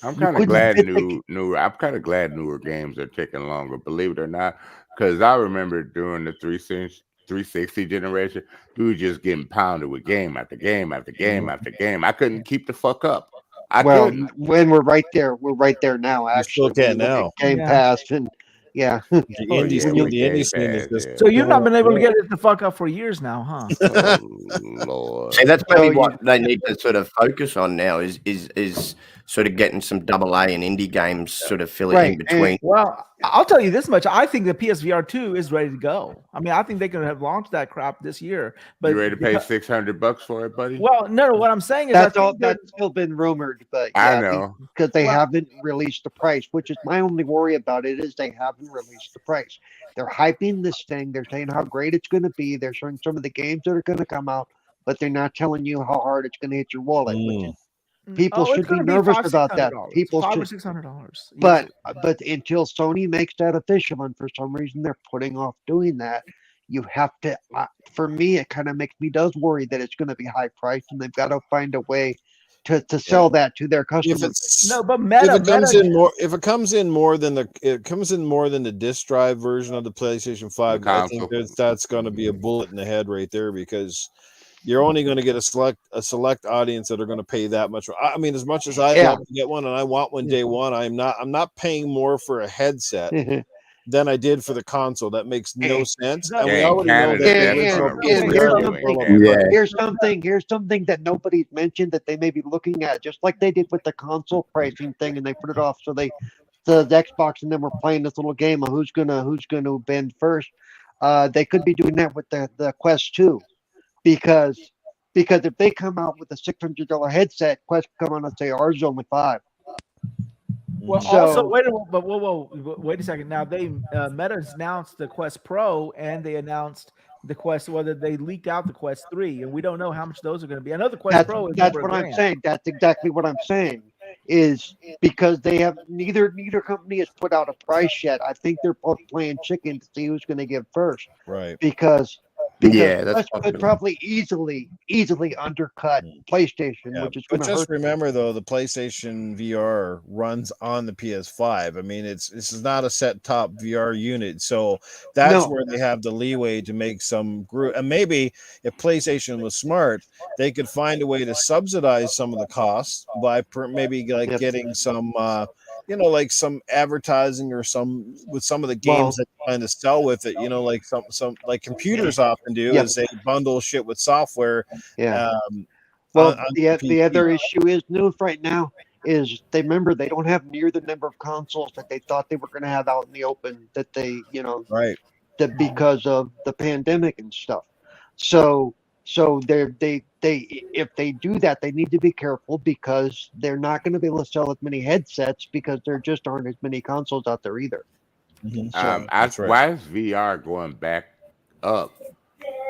I'm kind of glad I'm kind of glad newer games are taking longer, believe it or not, because I remember during the 360 generation, we were just getting pounded with game after game after game after game. I couldn't keep the fuck up. When we're right there now. Actually, you still can now. Game Pass and the indie scene is just. So you've not been able to get it the fuck up for years now, huh? Oh, Lord. See, that's maybe what they need to sort of focus on now is sort of getting some AA and indie games sort of fill it in between. Well, I'll tell you this much. I think the PSVR 2 is ready to go. I mean, I think they could have launched that crap this year. But you ready to pay $600 for it, buddy? Well, no, what I'm saying is that's still been rumored, but I know because they haven't released the price, which is my only worry about it is they haven't released the price. They're hyping this thing. They're saying how great it's going to be. They're showing some of the games that are going to come out, but they're not telling you how hard it's going to hit your wallet. People should be nervous about that. People $500 should, or $600. But until Sony makes that official, and for some reason they're putting off doing that, you have to. For me, it kind of makes me worry that it's going to be high priced, and they've got to find a way to sell that to their customers. If it comes in more than the disc drive version of the PlayStation 5, I think that's going to be a bullet in the head right there, because you're only going to get a select audience that are going to pay that much. I mean, as much as I love to get one and I want one day one, I'm not paying more for a headset than I did for the console. That makes no sense. And we Yeah, in already know Canada, that the that's original gonna PSVR really did in well. Canada. Here's something that nobody's mentioned that they may be looking at, just like they did with the console pricing thing, and they put it off so the Xbox and them were playing this little game of who's gonna bend first. They could be doing that with the Quest 2, because if they come out with a $600 headset, Quest come on and say ours is only $5. Well, So- also wait a second. Now they Meta announced the Quest Pro, and they announced the Quest, whether they leaked out the Quest 3, and we don't know how much those are going to be. I know the Quest Pro is That's over what I'm $1,000. saying. That's exactly what I'm saying. Is because they have neither company has put out a price yet. I think they're both playing chicken to see who's going to give first. Right. Because Yeah, that's Quest could probably easily undercut PlayStation, Yeah, which is but going to just hurt. remember though, the PlayStation VR runs on the PS5. I mean, this is not a set top VR unit, so that's No. where they have the leeway to make some group. And maybe if PlayStation was smart, they could find a way to subsidize some of the costs by maybe like Yep. getting some, like some advertising or some with some of the games that they're trying to sell with it. Like some like computers often do Yep. is they bundle shit with software. Yeah. Um, Well, on the PC. other issue is news right now is they don't have near the number of consoles that they thought they were going to have out in the open, that they Right. that because of the pandemic and stuff. So they if they do that, they need to be careful, because they're not going to be able to sell as many headsets because there just aren't as many consoles out there either. That's right. Why is VR going back up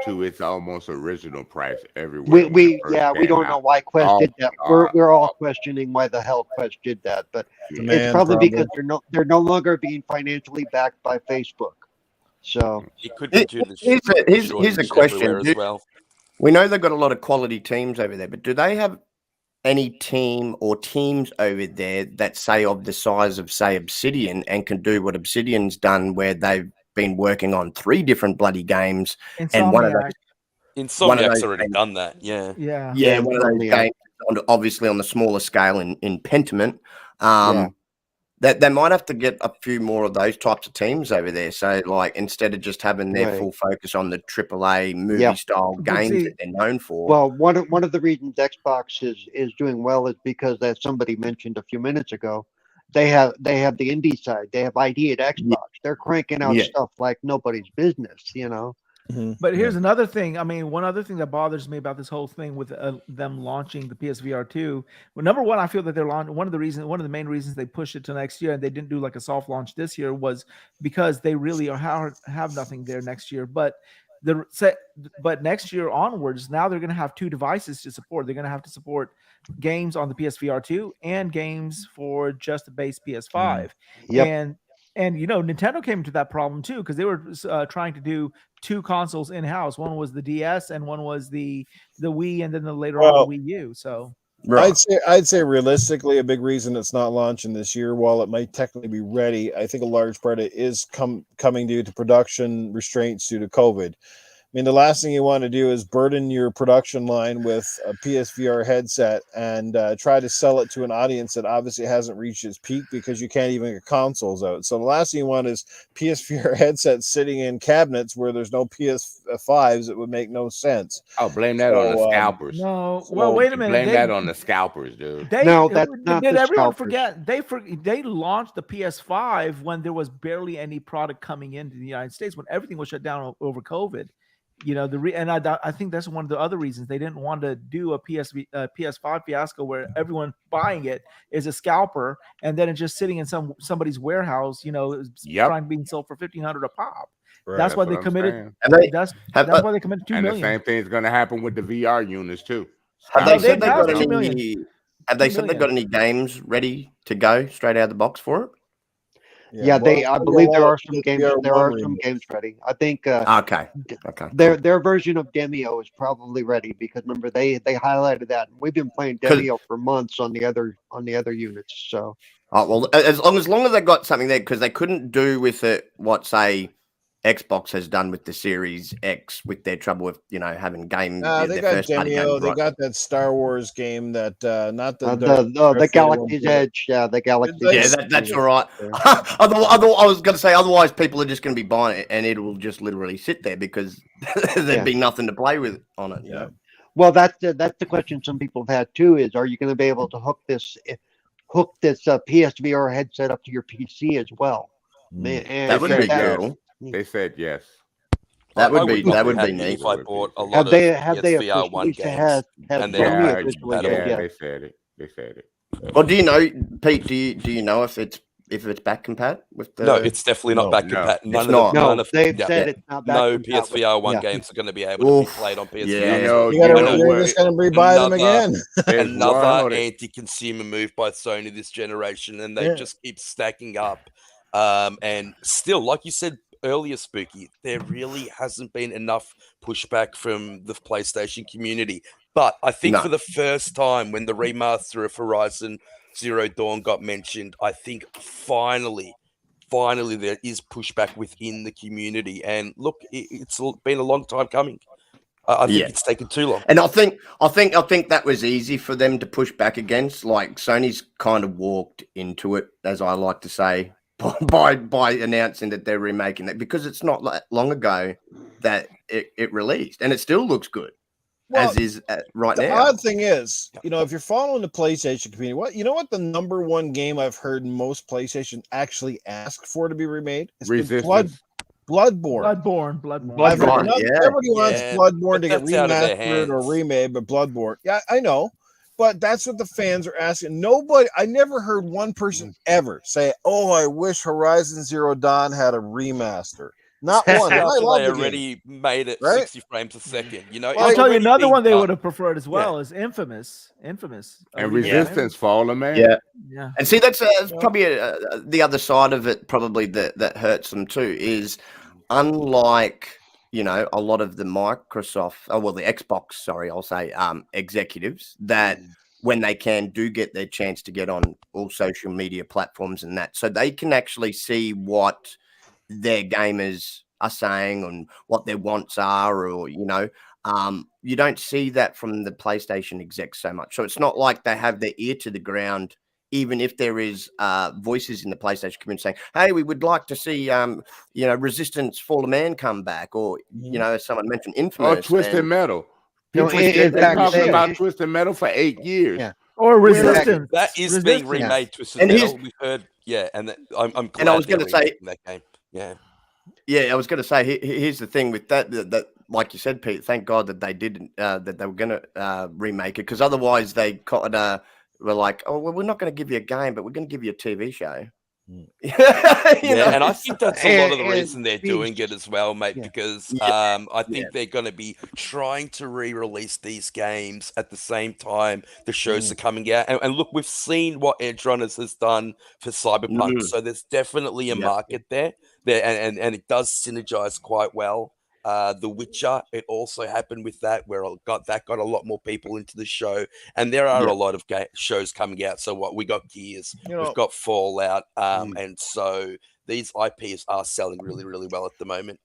to its almost original price everywhere? We don't know why Quest did that. We're all questioning why the hell Quest did that, but it's probably because they're no longer being financially backed by Facebook. So It could be due to here's a question. everywhere as well. We know they've got a lot of quality teams over there, but do they have any team or teams over there that say of the size of, say, Obsidian, and can do what Obsidian's done, where they've been working on 3 different bloody games, and one of those Insomniac's already done that. Yeah. One of those games, obviously on the smaller scale in Pentiment. That they might have to get a few more of those types of teams over there. So, like, instead of just having their full focus on the AAA movie style games that they're known for. Well, one of the reasons Xbox is doing well is because, as somebody mentioned a few minutes ago, they have the indie side. They have ID at Xbox. They're cranking out stuff like nobody's business. But here's another thing. I mean, one other thing that bothers me about this whole thing with them launching the PSVR 2. Well, number one, I feel that they're launching. One of the main reasons they pushed it to next year and they didn't do like a soft launch this year was because they really have nothing there next year. But next year onwards, now they're going to have 2 devices to support. They're going to have to support games on the PSVR 2 and games for just the base PS5. And Nintendo came into that problem too, because they were trying to do 2 consoles in house. One was the DS, and one was the Wii, and then later on the Wii U. So I'd say realistically, a big reason it's not launching this year, while it might technically be ready, I think a large part of it is coming due to production restraints due to COVID. I mean, the last thing you want to do is burden your production line with a PSVR headset and try to sell it to an audience that obviously hasn't reached its peak, because you can't even get consoles out. So the last thing you want is PSVR headsets sitting in cabinets where there's no PS5s. It would make no sense. Oh, blame that on the scalpers. No, well, wait a minute. Blame that on the scalpers, dude. That's not did the everyone scalpers. forget? They launched the PS5 when there was barely any product coming into the United States, when everything was shut down over COVID. I think that's one of the other reasons they didn't want to do a PS5 fiasco where everyone buying it is a scalper, and then it's just sitting in somebody's warehouse, trying being sold for $1,500 a pop. Right. That's why they committed. That's why they committed $2 million. And the same thing is going to happen with the VR units too. Have they said they've got any games ready to go straight out of the box for it? I believe there are some games. There are some games ready. I think. Okay. Their version of Demio is probably ready, because remember they highlighted that. We've been playing Demio for months on the other units. So. Oh well, as long as they got something there, because they couldn't do with it what, say, Xbox has done with the Series X with their trouble with, having game, They their got first party games. Demio. They Right. got that Star Wars game that not the the Galaxy's Edge. Yeah, the Galaxy's like- Yeah, Edge. that's all right. I was going to say, otherwise people are just going to be buying it and it will just literally sit there because there'd be nothing to play with on it. Yeah. Well, that's the question some people have had too. Is are you going to be able to hook this PSVR headset up to your PC as well? Man, and That would be yes. cool. They said yes. That would I be not neat. happy if I bought a lot have of they PSVR 1 officially games. have and they're Sony not officially compatible. said Yeah, yes? they said it. Well, do you know, Pete? Do you know if it's back compat with the? No, it's definitely not back no, compatible. it's not. No, they've said it's not back no compatible. PSVR 1 Yeah. games are going to be able to be Oof. played on PSVR. Yeah. You're just going to rebuy them again. There's Another 100 anti-consumer move by Sony this generation, and they just keep stacking up. And still, like you said earlier, Spooky, there really hasn't been enough pushback from the PlayStation community. But I think for the first time, when the remaster of Horizon Zero Dawn got mentioned, I think finally there is pushback within the community. And look, it's been a long time coming. I think it's taken too long. And I think that was easy for them to push back against. Like Sony's kind of walked into it, as I like to say, by announcing that they're remaking it, because it's not that long ago that it released, and it still looks good. Well, as is right the now. odd thing is, if you're following the PlayStation community, what the number one game I've heard most PlayStation actually ask for to be remade is Resistance. Bloodborne. Bloodborne, Everybody wants Bloodborne to get that's out of their remastered or hands. remade, but Bloodborne. Yeah, I know. But that's what the fans are asking. I never heard one person ever say, "Oh, I wish Horizon Zero Dawn had a remaster." Not one. I After love they the already game. made it Right? 60 frames a second. I'll it's tell you already another been one they done. would have preferred as well is Infamous. And Already Resistance, Fallen Man. Yeah. And see, that's probably the other side of it. Probably that hurts them too. Is unlike a lot of the Microsoft, the Xbox, sorry, I'll say, executives that when they do get their chance to get on all social media platforms and that, so they can actually see what their gamers are saying and what their wants are, or you don't see that from the PlayStation execs so much. So it's not like they have their ear to the ground, even if there is voices in the PlayStation community saying, "Hey, we would like to see Resistance Fallen Man come back," or as someone mentioned, Infamous, or Twisted Metal. No, People in been fact, talking they- about Twisted Metal for 8 years. Yeah. Or We're back. Resistance. That is being Resistance. remade Twisted And Metal. We've heard, and I'm glad And I was they're going to say, remaking that game. I was going to say, here's the thing with that, like you said, Pete, thank God that they didn't, that they were going to remake it, because otherwise they were like, "Oh, well, we're not going to give you a game, but we're going to give you a TV show." And I think that's a lot of the And reason they're doing it as well, mate, because I think they're going to be trying to re-release these games at the same time the shows are coming out. And look, we've seen what Edge Runners has done for Cyberpunk, so there's definitely a market there, and it does synergize quite well. The Witcher, it also happened with that, where got a lot more people into the show, and there are a lot of shows coming out. So we got Gears, we've got Fallout, and so these IPs are selling really, really well at the moment.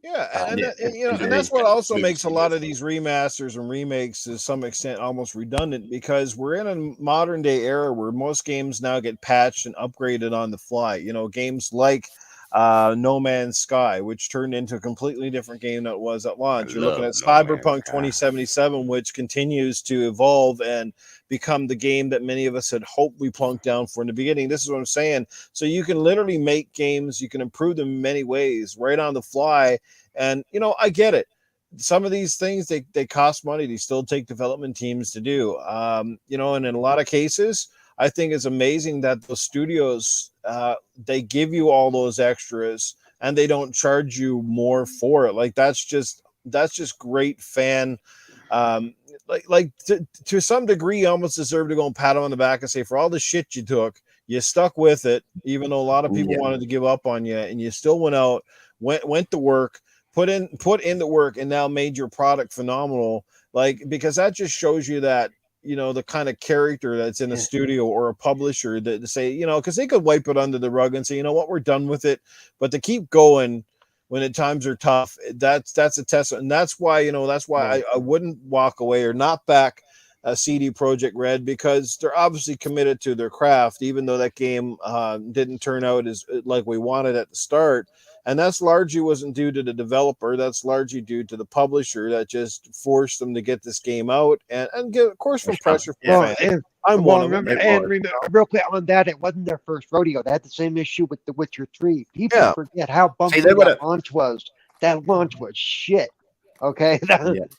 Yeah, and that's what also makes a lot of these remasters and remakes to some extent almost redundant, because we're in a modern day era where most games now get patched and upgraded on the fly. Games like No Man's Sky, which turned into a completely different game than it was at launch. You're looking at Cyberpunk 2077, which continues to evolve and become the game that many of us had hoped we plunked down for in the beginning. This is what I'm saying. So you can literally make games, you can improve them in many ways right on the fly. And, I get it. Some of these things, they cost money. They still take development teams to do. And in a lot of cases, I think it's amazing that the studios, they give you all those extras and they don't charge you more for it. Like that's just great fan. To some degree, you almost deserve to go and pat them on the back and say, for all the shit you took, you stuck with it, even though a lot of people wanted to give up on you, and you still went out, went to work, put in the work, and now made your product phenomenal. Because that just shows you that, the kind of character that's in a studio or a publisher that say, because they could wipe it under the rug and say, you know what, we're done with it. But to keep going, when the times are tough. That's a test, and that's why I wouldn't walk away or not back a CD Projekt Red, because they're obviously committed to their craft, even though that game didn't turn out as like we wanted at the start. And that's largely wasn't due to the developer. That's largely due to the publisher that just forced them to get this game out and get, of course, from pressure from fans. I'm one of them. And remember, real quick on that, it wasn't their first rodeo. They had the same issue with The Witcher 3. People forget how bumpy that launch was. That launch was shit. Okay. But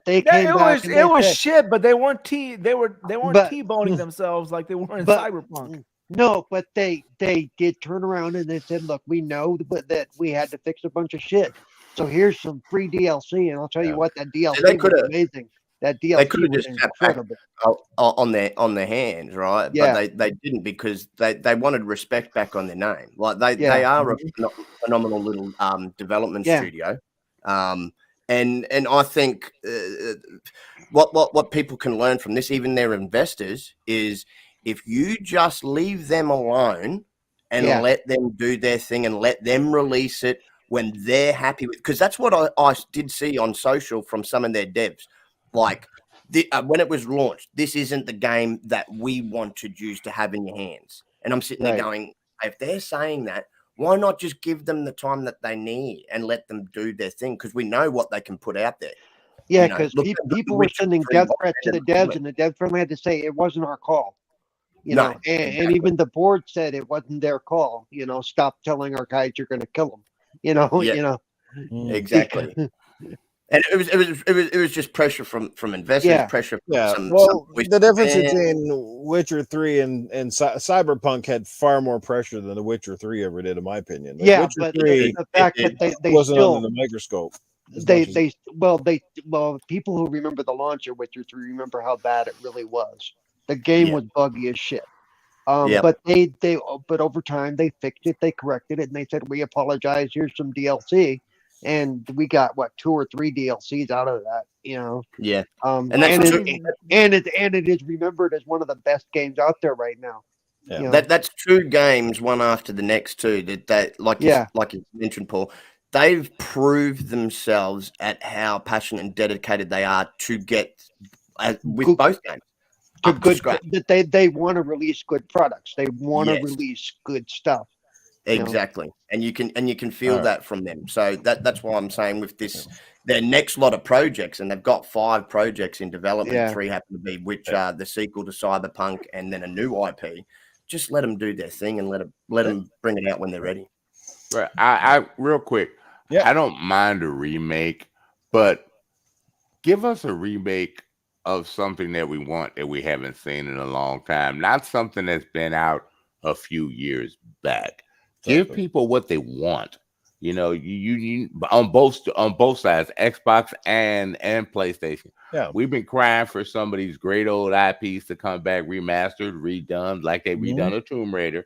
they came back. It was shit, but they weren't T-boning themselves like they were in Cyberpunk. No, but they did turn around and they said, look, we know that we had to fix a bunch of shit. So here's some free DLC, and I'll tell you what, that DLC was amazing. That DLC they could have was just incredible. On their hands, right? Yeah. But they didn't, because they wanted respect back on their name. Like they are a phenomenal little development studio. And I think what people can learn from this, even their investors, is if you just leave them alone and let them do their thing and let them release it when they're happy with, because that's what I did see on social from some of their devs. Like when it was launched, this isn't the game that we wanted you to have in your hands. And I'm sitting there going, if they're saying that, why not just give them the time that they need and let them do their thing? Because we know what they can put out there. Yeah, because people were sending death threats to the devs, and the dev firm had to say it wasn't our call. You know, and even the board said it wasn't their call. You know, stop telling our guys you're going to kill them. You know, exactly. And it was just pressure from investors, pressure. The difference between Witcher 3 and Cyberpunk had far more pressure than The Witcher 3 ever did, in my opinion. Witcher 3, the fact that they wasn't still under the microscope. People who remember the launch of Witcher 3 remember how bad it really was. The game was buggy as shit. But but over time they fixed it, they corrected it, and they said, we apologize, here's some DLC. And we got 2 or 3 DLCs out of that, you know. Yeah. And it is remembered as one of the best games out there right now. Yeah. You know? That's 2 games, one after the next too. That like you mentioned, Paul, they've proved themselves at how passionate and dedicated they are to get with both games. That they want to release good products. They want to release good stuff. Exactly. And you can feel that from them. So that's why I'm saying with this, their next lot of projects, and they've got 5 projects in development. 3 happen to be the sequel to Cyberpunk and then a new IP. Just let them do their thing and let them bring it out when they're ready. Right. I real quick. I don't mind a remake, but give us a remake of something that we want that we haven't seen in a long time. Not something that's been out a few years back. Give people what they want. You know, you on both sides, Xbox and PlayStation. Yeah, we've been crying for some of these great old IPs to come back remastered, redone, like they redone a Tomb Raider.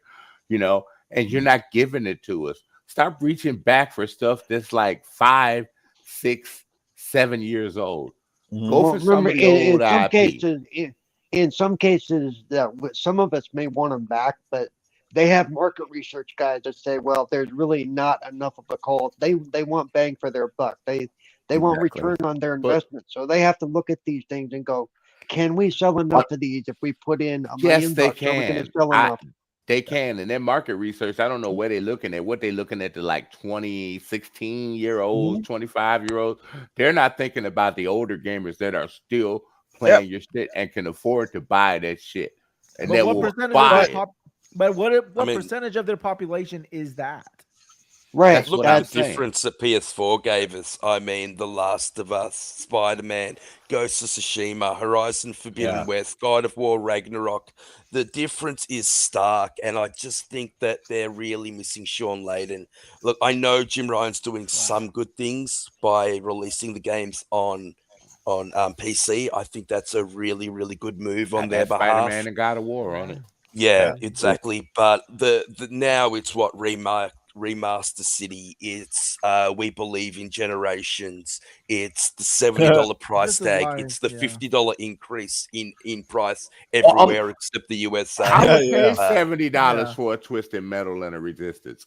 You know, and you're not giving it to us. Stop reaching back for stuff that's like 5, 6, 7 years old. Go for some of the old IP. In some cases, some of us may want them back, but they have market research guys that say, well, there's really not enough of a call. They want bang for their buck. They want return on their investment. So they have to look at these things and go, can we sell enough of these if we put in $1 million bucks? They can. Are we gonna sell enough? They can. And their market research, I don't know where they're looking at. What they're looking at, the like 20, 16-year-olds, 25-year-olds. They're not thinking about the older gamers that are still playing your shit and can afford to buy that shit. And that will buy it. But what percentage of their population is that? Right. Look at the difference that PS4 gave us. I mean, The Last of Us, Spider-Man, Ghost of Tsushima, Horizon Forbidden West, God of War, Ragnarok. The difference is stark, and I just think that they're really missing Sean Layden. Look, I know Jim Ryan's doing some good things by releasing the games on PC. I think that's a really, really good move on their behalf. Spider-Man and God of War on it. Yeah, exactly. But the now it's what Remaster City. It's We Believe in Generations. It's the $70 price tag. It's the $50 increase in price everywhere except the USA. I would pay $70 for a Twisted Metal and a Resistance.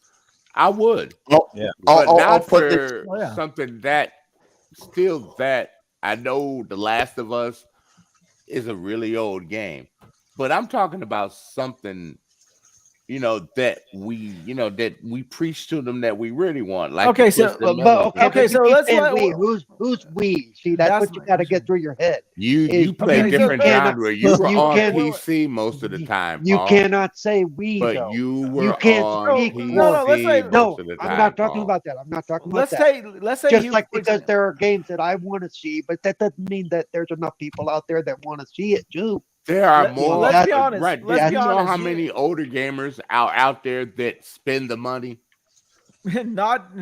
I would, Yeah. but I'll not put this. for Oh, yeah. something that still that I know The Last of Us is a really old game, but I'm talking about something, that we preach to them that we really want, like Okay, the so Twisted But Metal okay, game. Okay, but you so keep let's saying let- we. Who's we? See, that's That's what you my got to issue. get through your head. You is play Okay, so different cannot- genre. You were you on can't- PC most of the time, You Paul, cannot say we but though. you You were can't on speak PC for. let's say- most No, of the I'm time, not talking Paul. about that. I'm not talking about let's that. say Just you, like for because example- there are games that I want to see, but that doesn't mean that there's enough people out there that want to see it too. There are Let- more. let's be honest, Right? let's Do be you know honest, how you- many older gamers out there that spend the money? not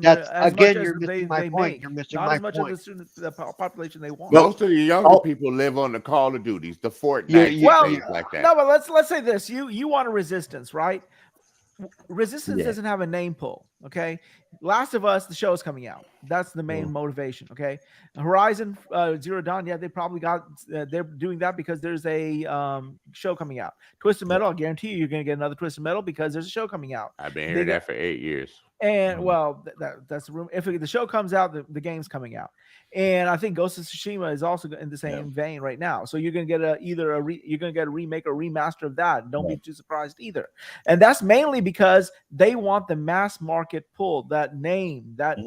That's as again, much as you're missing my they point. make, You're missing not my as much point. as the population they want. Most of the younger Oh. people live on the Call of Duties, the Fortnite, you- Well, things like that. no, but let's say this: you want a Resistance, right? Resistance Yeah. doesn't have a name pull. Okay, Last of Us, the show is coming out. That's the main motivation. Okay, Horizon Zero Dawn, yeah, they probably got. They're doing that because there's a show coming out. Twisted Metal, I guarantee you're going to get another Twisted Metal because there's a show coming out. I've been hearing They that for 8 years. And well, that's the room. If the show comes out, the game's coming out, and I think Ghost of Tsushima is also in the same vein right now. So you're gonna get you're gonna get a remake or remaster of that. Don't be too surprised either. And that's mainly because they want the mass market pull. That name, that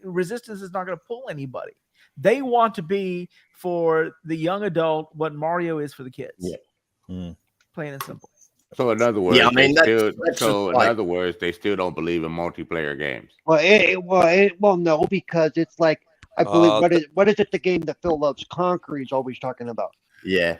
Resistance is not gonna pull anybody. They want to be for the young adult what Mario is for the kids. Yeah. Plain and simple. So in other words, Yeah, I mean, they that's still, just like- in other words, they still don't believe in multiplayer games. Well, no, because it's like I believe Uh, what is it? The game that Phil loves, Conquer, he's always talking about, Yeah.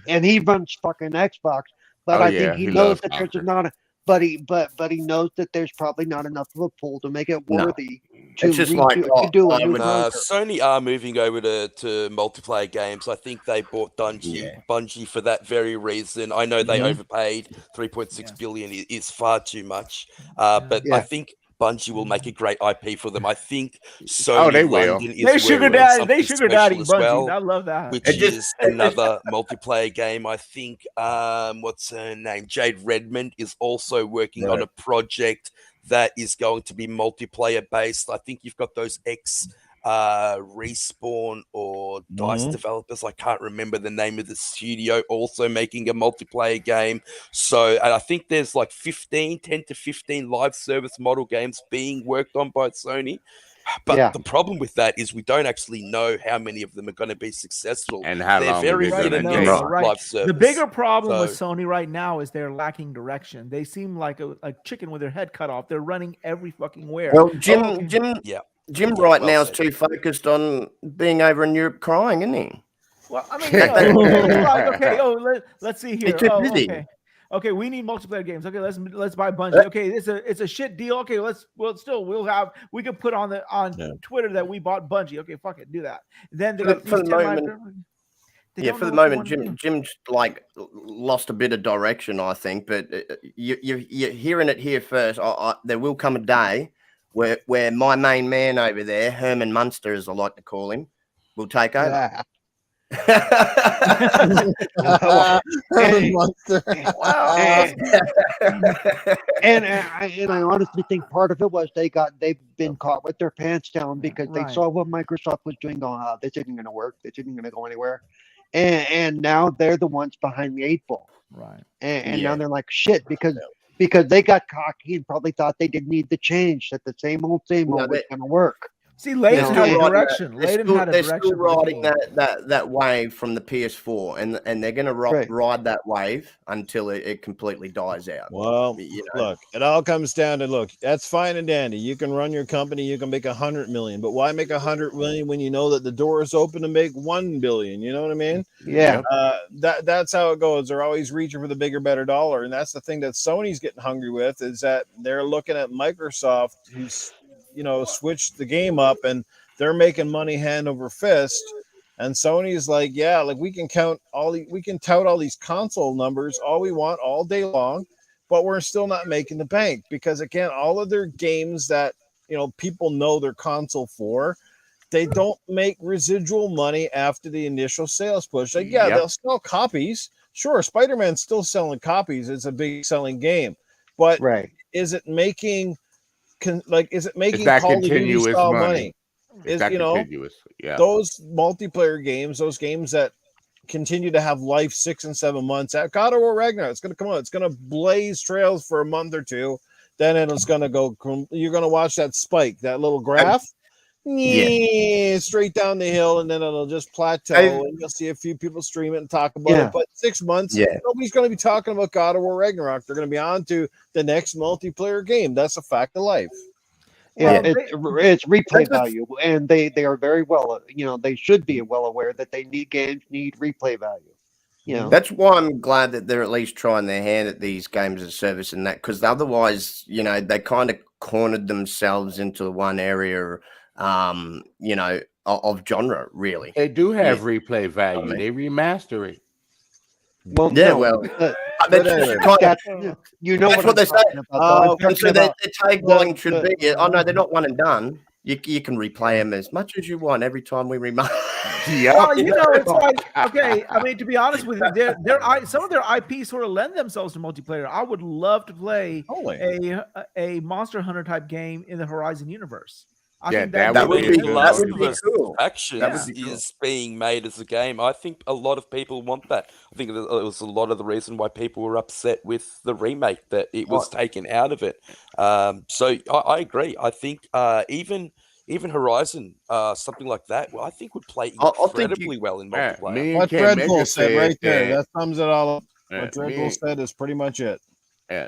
and he runs fucking Xbox. But Oh, I yeah, think he he knows loves that Conquer. there's not a. But he knows that there's probably not enough of a pull to make it No. worthy to, It's just redo, like, to do a I new would- Conquer. Sony are moving over to multiplayer games. I think they bought Bungie for that very reason. I know they overpaid. 3.6 billion is far too much. But I think Bungie will make a great IP for them. I think Sony they will. London is They sugar working on daddy. something They sugar daddy special as Bungie. well, I love that. which It just- is another multiplayer game. I think what's her name? Jade Redmond is also working on a project that is going to be multiplayer based. I think you've got those Respawn or DICE developers. I can't remember the name of the studio, also making a multiplayer game. So, and I think there's like 10 to 15 live service model games being worked on by Sony. But the problem with that is we don't actually know how many of them are going to be successful. And how They're long very is it hit and gonna miss take? on Right. live service. The bigger problem with So- Sony right now is they're lacking direction. They seem like a chicken with their head cut off. They're running every fucking where. Well, Jim, okay. Jim right well now is said. too focused on being over in Europe crying, isn't he? Well, I mean, like, okay. Let's see here. He's too busy. Okay. Okay, we need multiplayer games. Okay, let's buy Bungie. Okay, it's a shit deal. Okay, we could put on Twitter that we bought Bungie. Okay, fuck it, do that. Then they got For the these 10 live moment- servers. They Yeah, don't for the know what they moment, wanna do. Jim's like lost a bit of direction, I think. But you're hearing it here first. There will come a day where my main man over there, Herman Munster, as I like to call him, will take over. Yeah. And I honestly think part of it was they've been caught with their pants down because they Right. saw what Microsoft was doing. Going, oh, this isn't going to work. This isn't going to go anywhere. And now they're the ones behind the 8 ball. Right. And Yeah. now they're like shit because they got cocky and probably thought they didn't need the change. That the same old was going to work. See, Layden Yeah. had a Yeah. direction. Layden had a They're direction. still for the riding game. that wave from the PS4, and they're going to Right. ride that wave until it completely dies out. Well, You know? look, it all comes down to that's fine and dandy. You can run your company, you can make 100 million, but why make 100 million when you know that the door is open to make 1 billion? You know what I mean? Yeah. That's how it goes. They're always reaching for the bigger, better dollar, and that's the thing that Sony's getting hungry with is that they're looking at Microsoft, who's switched the game up, and they're making money hand over fist. And Sony's like, we can tout all these console numbers all we want all day long, but we're still not making the bank because again, all of their games that people know their console for, they don't make residual money after the initial sales push. Like, they'll sell copies. Sure, Spider-Man's still selling copies. It's a big selling game, but Right. is it making is it making that Call of Duty continuous style money? money? Is that continuous? Yeah. Those multiplayer games, those games that continue to have life 6 and 7 months. At God of War Ragnarok, it's going to come out. It's going to blaze trails for a month or two. Then it's going to go. You're going to watch that spike, that little graph, straight down the hill, and then it'll just plateau, and you'll see a few people stream it and talk about it. But 6 months, nobody's going to be talking about God of War Ragnarok. They're going to be on to the next multiplayer game. That's a fact of life. Yeah, it's replay value, and they are very well, they should be well aware that they need replay value. That's why I'm glad that they're at least trying their hand at these games as a service and that, because otherwise, they kind of cornered themselves into one area, of genre. Really, they do have replay value. They remaster it. Well, that's what they say. So their tagline should be, "Oh no, they're not one and done. You can replay them as much as you want every time we remaster." Well, it's like, okay. I mean, to be honest with you, some of their IP sort of lend themselves to multiplayer. I would love to play a Monster Hunter type game in the Horizon universe. I think that would be cool. Factions is being made as a game. I think a lot of people want that. I think it was a lot of the reason why people were upset with the remake, that it was taken out of it. So I agree. I think even Horizon, something like that, I think would play incredibly well in multiplayer. What Dreadful said right there, that sums it all up. What Dreadful said is pretty much it.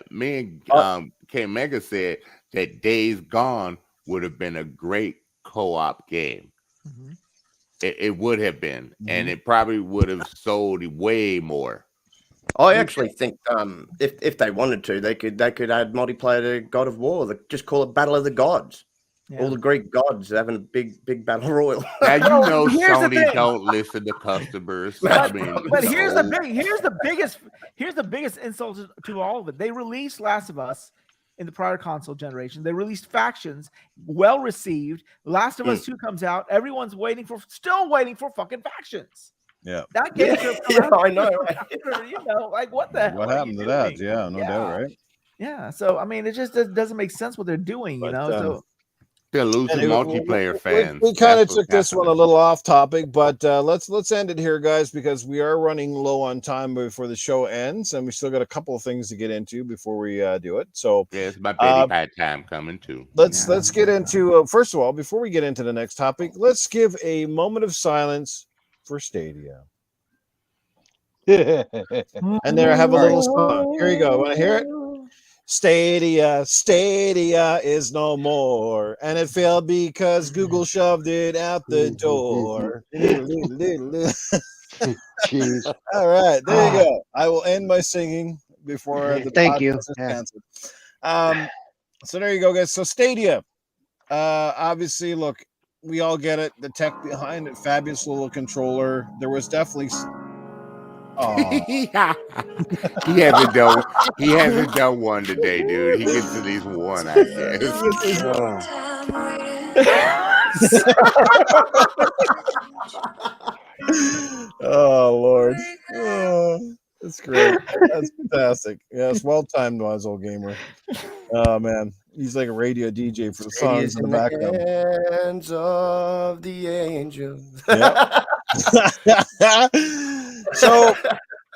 Me and K Mega said that Days Gone would have been a great co-op game. Mm-hmm. It would have been, and it probably would have sold way more. I actually think if they wanted to, they could add multiplayer to God of War. Just call it Battle of the Gods. Yeah. All the Greek gods having a big battle royal. Now Sony don't listen to customers. But here's the biggest insult to all of it. They released Last of Us in the prior console generation. They released Factions, well received. Last of Us 2 comes out. Everyone's still waiting for fucking Factions. Yeah. That game I know. Like what the hell? What happened to that? Yeah, no doubt, right? Yeah. So I mean, it just doesn't make sense what they're doing, so they're losing multiplayer fans. We kind of took this one a little off topic, but let's end it here, guys, because we are running low on time before the show ends, and we still got a couple of things to get into before we do it. So it's my baby bad time coming too. Let's get into first of all, before we get into the next topic, let's give a moment of silence for Stadia. And there I have a little song. Here you go. Want to hear it? Stadia is no more, and it failed because Google shoved it out the door. All right, there you go. I will end my singing before the podcast is canceled. So there you go, guys. So Stadia, obviously, look, we all get it. The tech behind it, fabulous little controller. There was definitely. He hasn't done one today, dude. He gets at least one, I guess. Oh Lord. That's great. That's fantastic. Yes, well timed, wise old gamer. Oh man. He's like a radio DJ for the songs in the background. Hands of the angels. So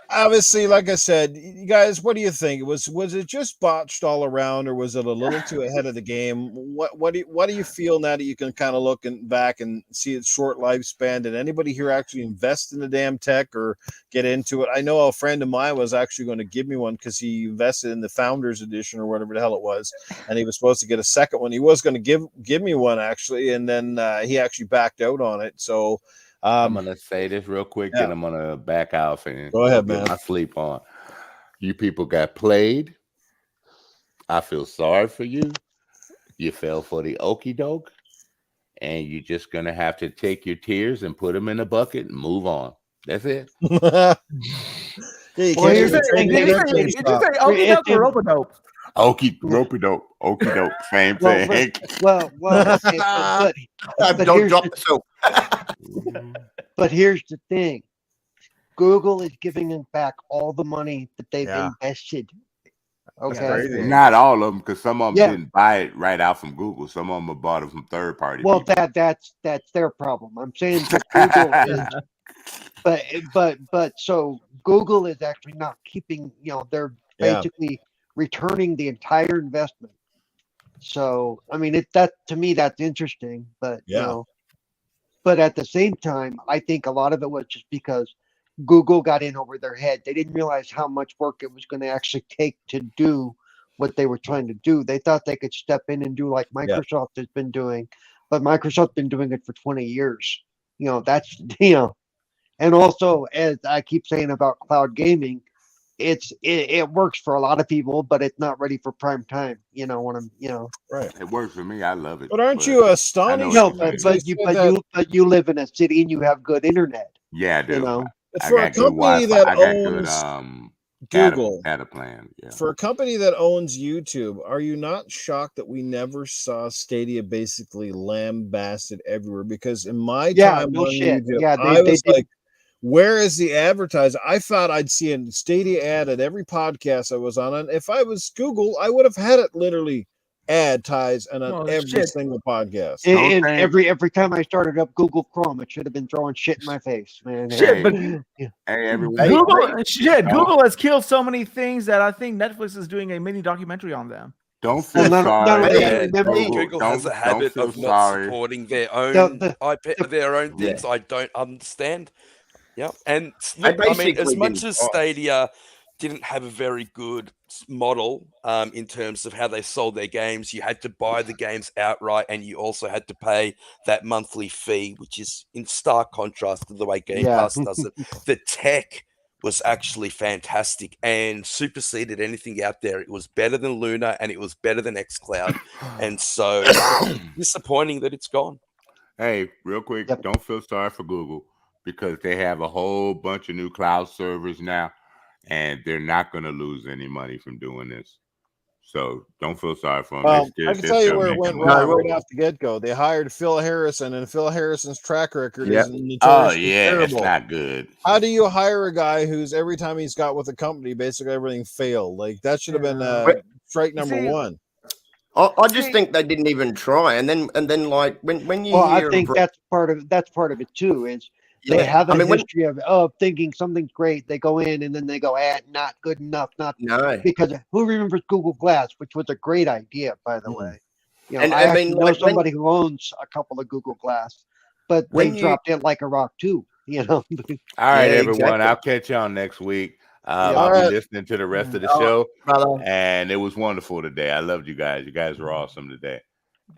obviously, like I said, you guys, what do you think? Was it just botched all around, or was it a little too ahead of the game? What do you feel now that you can kind of look back and see its short lifespan? Did anybody here actually invest in the damn tech or get into it? I know a friend of mine was actually going to give me one because he invested in the Founders Edition or whatever the hell it was, and he was supposed to get a second one. He was going to give me one actually, and then he actually backed out on it. So. I'm gonna say this real quick, and I'm gonna back off and go ahead, man. My sleep on. You people got played. I feel sorry for you. You fell for the okie doke, and you're just gonna have to take your tears and put them in a bucket and move on. That's it. Here's the thing. Did you say okie doke or rope-a-dope? Rope-a-dope, okie doke, same thing. Well, okay, but don't drop the soap. But here's the thing: Google is giving them back all the money that they've invested Okay. crazy. Not all of them, because some of them Yeah. didn't buy it right out from Google. Some of them have bought it from third party. Well, people. that's their problem. I'm saying, but Google is, but so Google is actually not keeping. They're Yeah. basically returning the entire investment. So I mean, that to me that's interesting, but Yeah. but at the same time, I think a lot of it was just because Google got in over their head. They didn't realize how much work it was going to actually take to do what they were trying to do. They thought they could step in and do like Microsoft has been doing, but Microsoft's been doing it for 20 years. That's and also, as I keep saying about cloud gaming, it works for a lot of people, but it's not ready for prime time. Right. It works for me. I love it. But aren't you astonished? No, but you live in a city and you have good internet. Yeah, I do. I For a got good company Wi-Fi. that I got good owns Google data plan. Yeah. For a company that owns YouTube, are you not shocked that we never saw Stadia basically lambasted everywhere? Because in my time on YouTube, I was like, where is the advertising? I thought I'd see a Stadia ad at every podcast I was on. And if I was Google, I would have had it literally advertised and on every single podcast. And every time I started up Google Chrome, it should have been throwing shit in my face, man. Shit, but Google has killed so many things that I think Netflix is doing a mini documentary on them. Don't feel sorry. Google has a habit of not supporting their own IP, their own things. I don't understand. Yeah, and look, I mean, as much as Stadia didn't have a very good model in terms of how they sold their games, you had to buy the games outright, and you also had to pay that monthly fee, which is in stark contrast to the way Game Pass does it. The tech was actually fantastic and superseded anything out there. It was better than Luna, and it was better than xCloud, and so disappointing that it's gone. Hey, real quick, don't feel sorry for Google, because they have a whole bunch of new cloud servers now, and they're not going to lose any money from doing this. So don't feel sorry for them. Well, I can tell you where it went wrong right off the get-go. They hired Phil Harrison, and Phil Harrison's track record is notoriously terrible. It's not good. How do you hire a guy who's every time he's got with a company, basically everything failed? Like that should have been strike number one. I just think they didn't even try, and then like when you hear, I think that's part of it too. Is they have a history of thinking something's great, they go in and then they go, not good enough, because who remembers Google Glass, which was a great idea, by the way. I know somebody who owns a couple of Google Glass, but they dropped it like a rock too. All right, everyone. Exactly. I'll catch y'all next week. I'll be listening to the rest of the show, and it was wonderful today. I loved you guys. You guys were awesome today.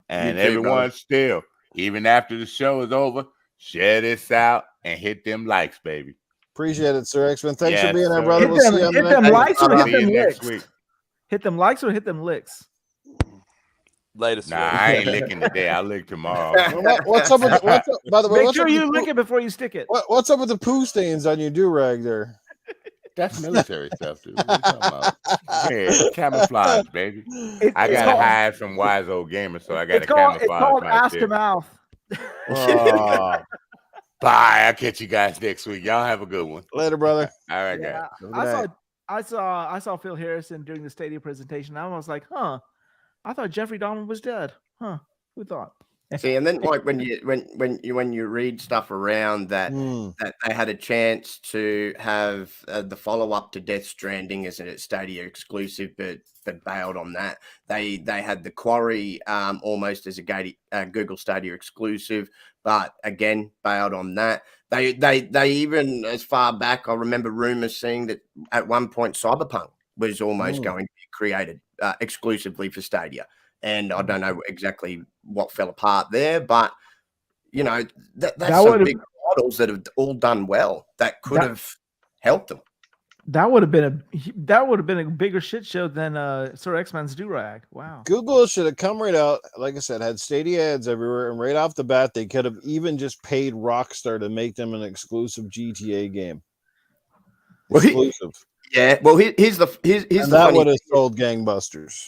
And everyone, still, even after the show is over, share this out and hit them likes, baby. Appreciate it, Sir X-Men. Thanks for being there, brother. Hit them likes or hit them licks. Hit them likes or hit them licks. Latest. I ain't licking today. I'll lick tomorrow. What's up with by the way? Make sure you lick it before you stick it. What's up with the poo stains on your do-rag there? That's military stuff, dude. What are you talking about? Hey, camouflage, baby. I got to hide from Wize Old Gamer, so I got to camouflage. It's called Ask a Mouth. Bye. I'll catch you guys next week. Y'all have a good one. Later, brother. All right, guys. I saw Phil Harrison during the Stadia presentation. I was like, I thought Jeffrey Dahmer was dead. Who thought? See, and then like when you read stuff around that that they had a chance to have the follow up to Death Stranding as a Stadia exclusive, but bailed on that. They had the Quarry almost as a Google Stadia exclusive, but again bailed on that. They even, as far back, I remember rumors saying that at one point Cyberpunk was almost going to be created exclusively for Stadia. And I don't know exactly what fell apart there, but that's some big models that have all done well that could have helped them. That would have been a bigger shit show than Sir X-Men's do-rag. Wow. Google should have come right out, like I said, had Stadia ads everywhere, and right off the bat they could have even just paid Rockstar to make them an exclusive GTA game. Exclusive. Well, here's the that would have sold gangbusters.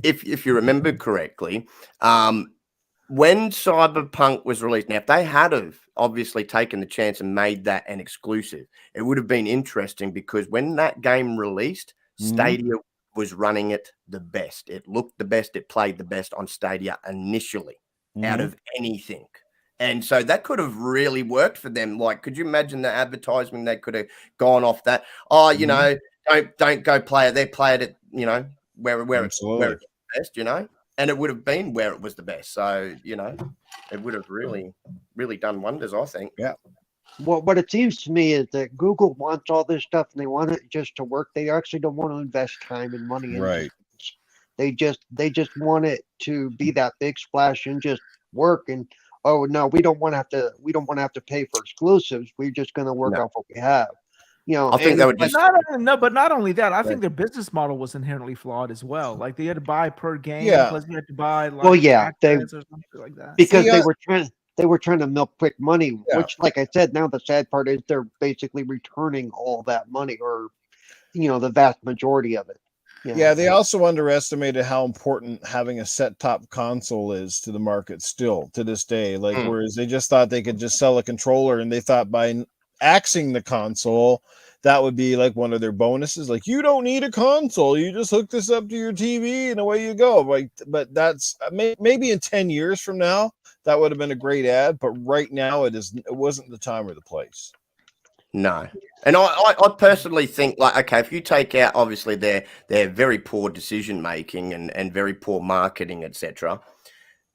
If you remember correctly, when Cyberpunk was released, now if they had have obviously taken the chance and made that an exclusive, it would have been interesting, because when that game released, Stadia was running it the best. It looked the best. It played the best on Stadia initially out of anything. And so that could have really worked for them. Like, could you imagine the advertisement? They could have gone off that. Oh, you know, don't go play it. They played it, you know, where it's the best, you know, and it would have been where it was the best. So, you know, it would have really, really done wonders, I think. Yeah. Well, what it seems to me is that Google wants all this stuff and they want it just to work. They actually don't want to invest time and money in it. They just want it to be that big splash and just work. And oh no, we don't want to have to pay for exclusives. We're just going to work off what we have. You know, I think that would just but not only that, I think their business model was inherently flawed as well. Like they had to buy per game, plus you had to buy like they or something like that. Because they were trying to milk quick money, which, like I said, now the sad part is they're basically returning all that money, or you know, the vast majority of it. Yeah, they also underestimated how important having a set-top console is to the market still to this day. Like, whereas they just thought they could just sell a controller, and they thought by axing the console, that would be like one of their bonuses. Like, you don't need a console, you just hook this up to your TV and away you go. Like, but that's maybe in 10 years from now that would have been a great ad, but right now it wasn't the time or the place. No. And I personally think, like, okay, if you take out obviously their very poor decision making and very poor marketing, etc.,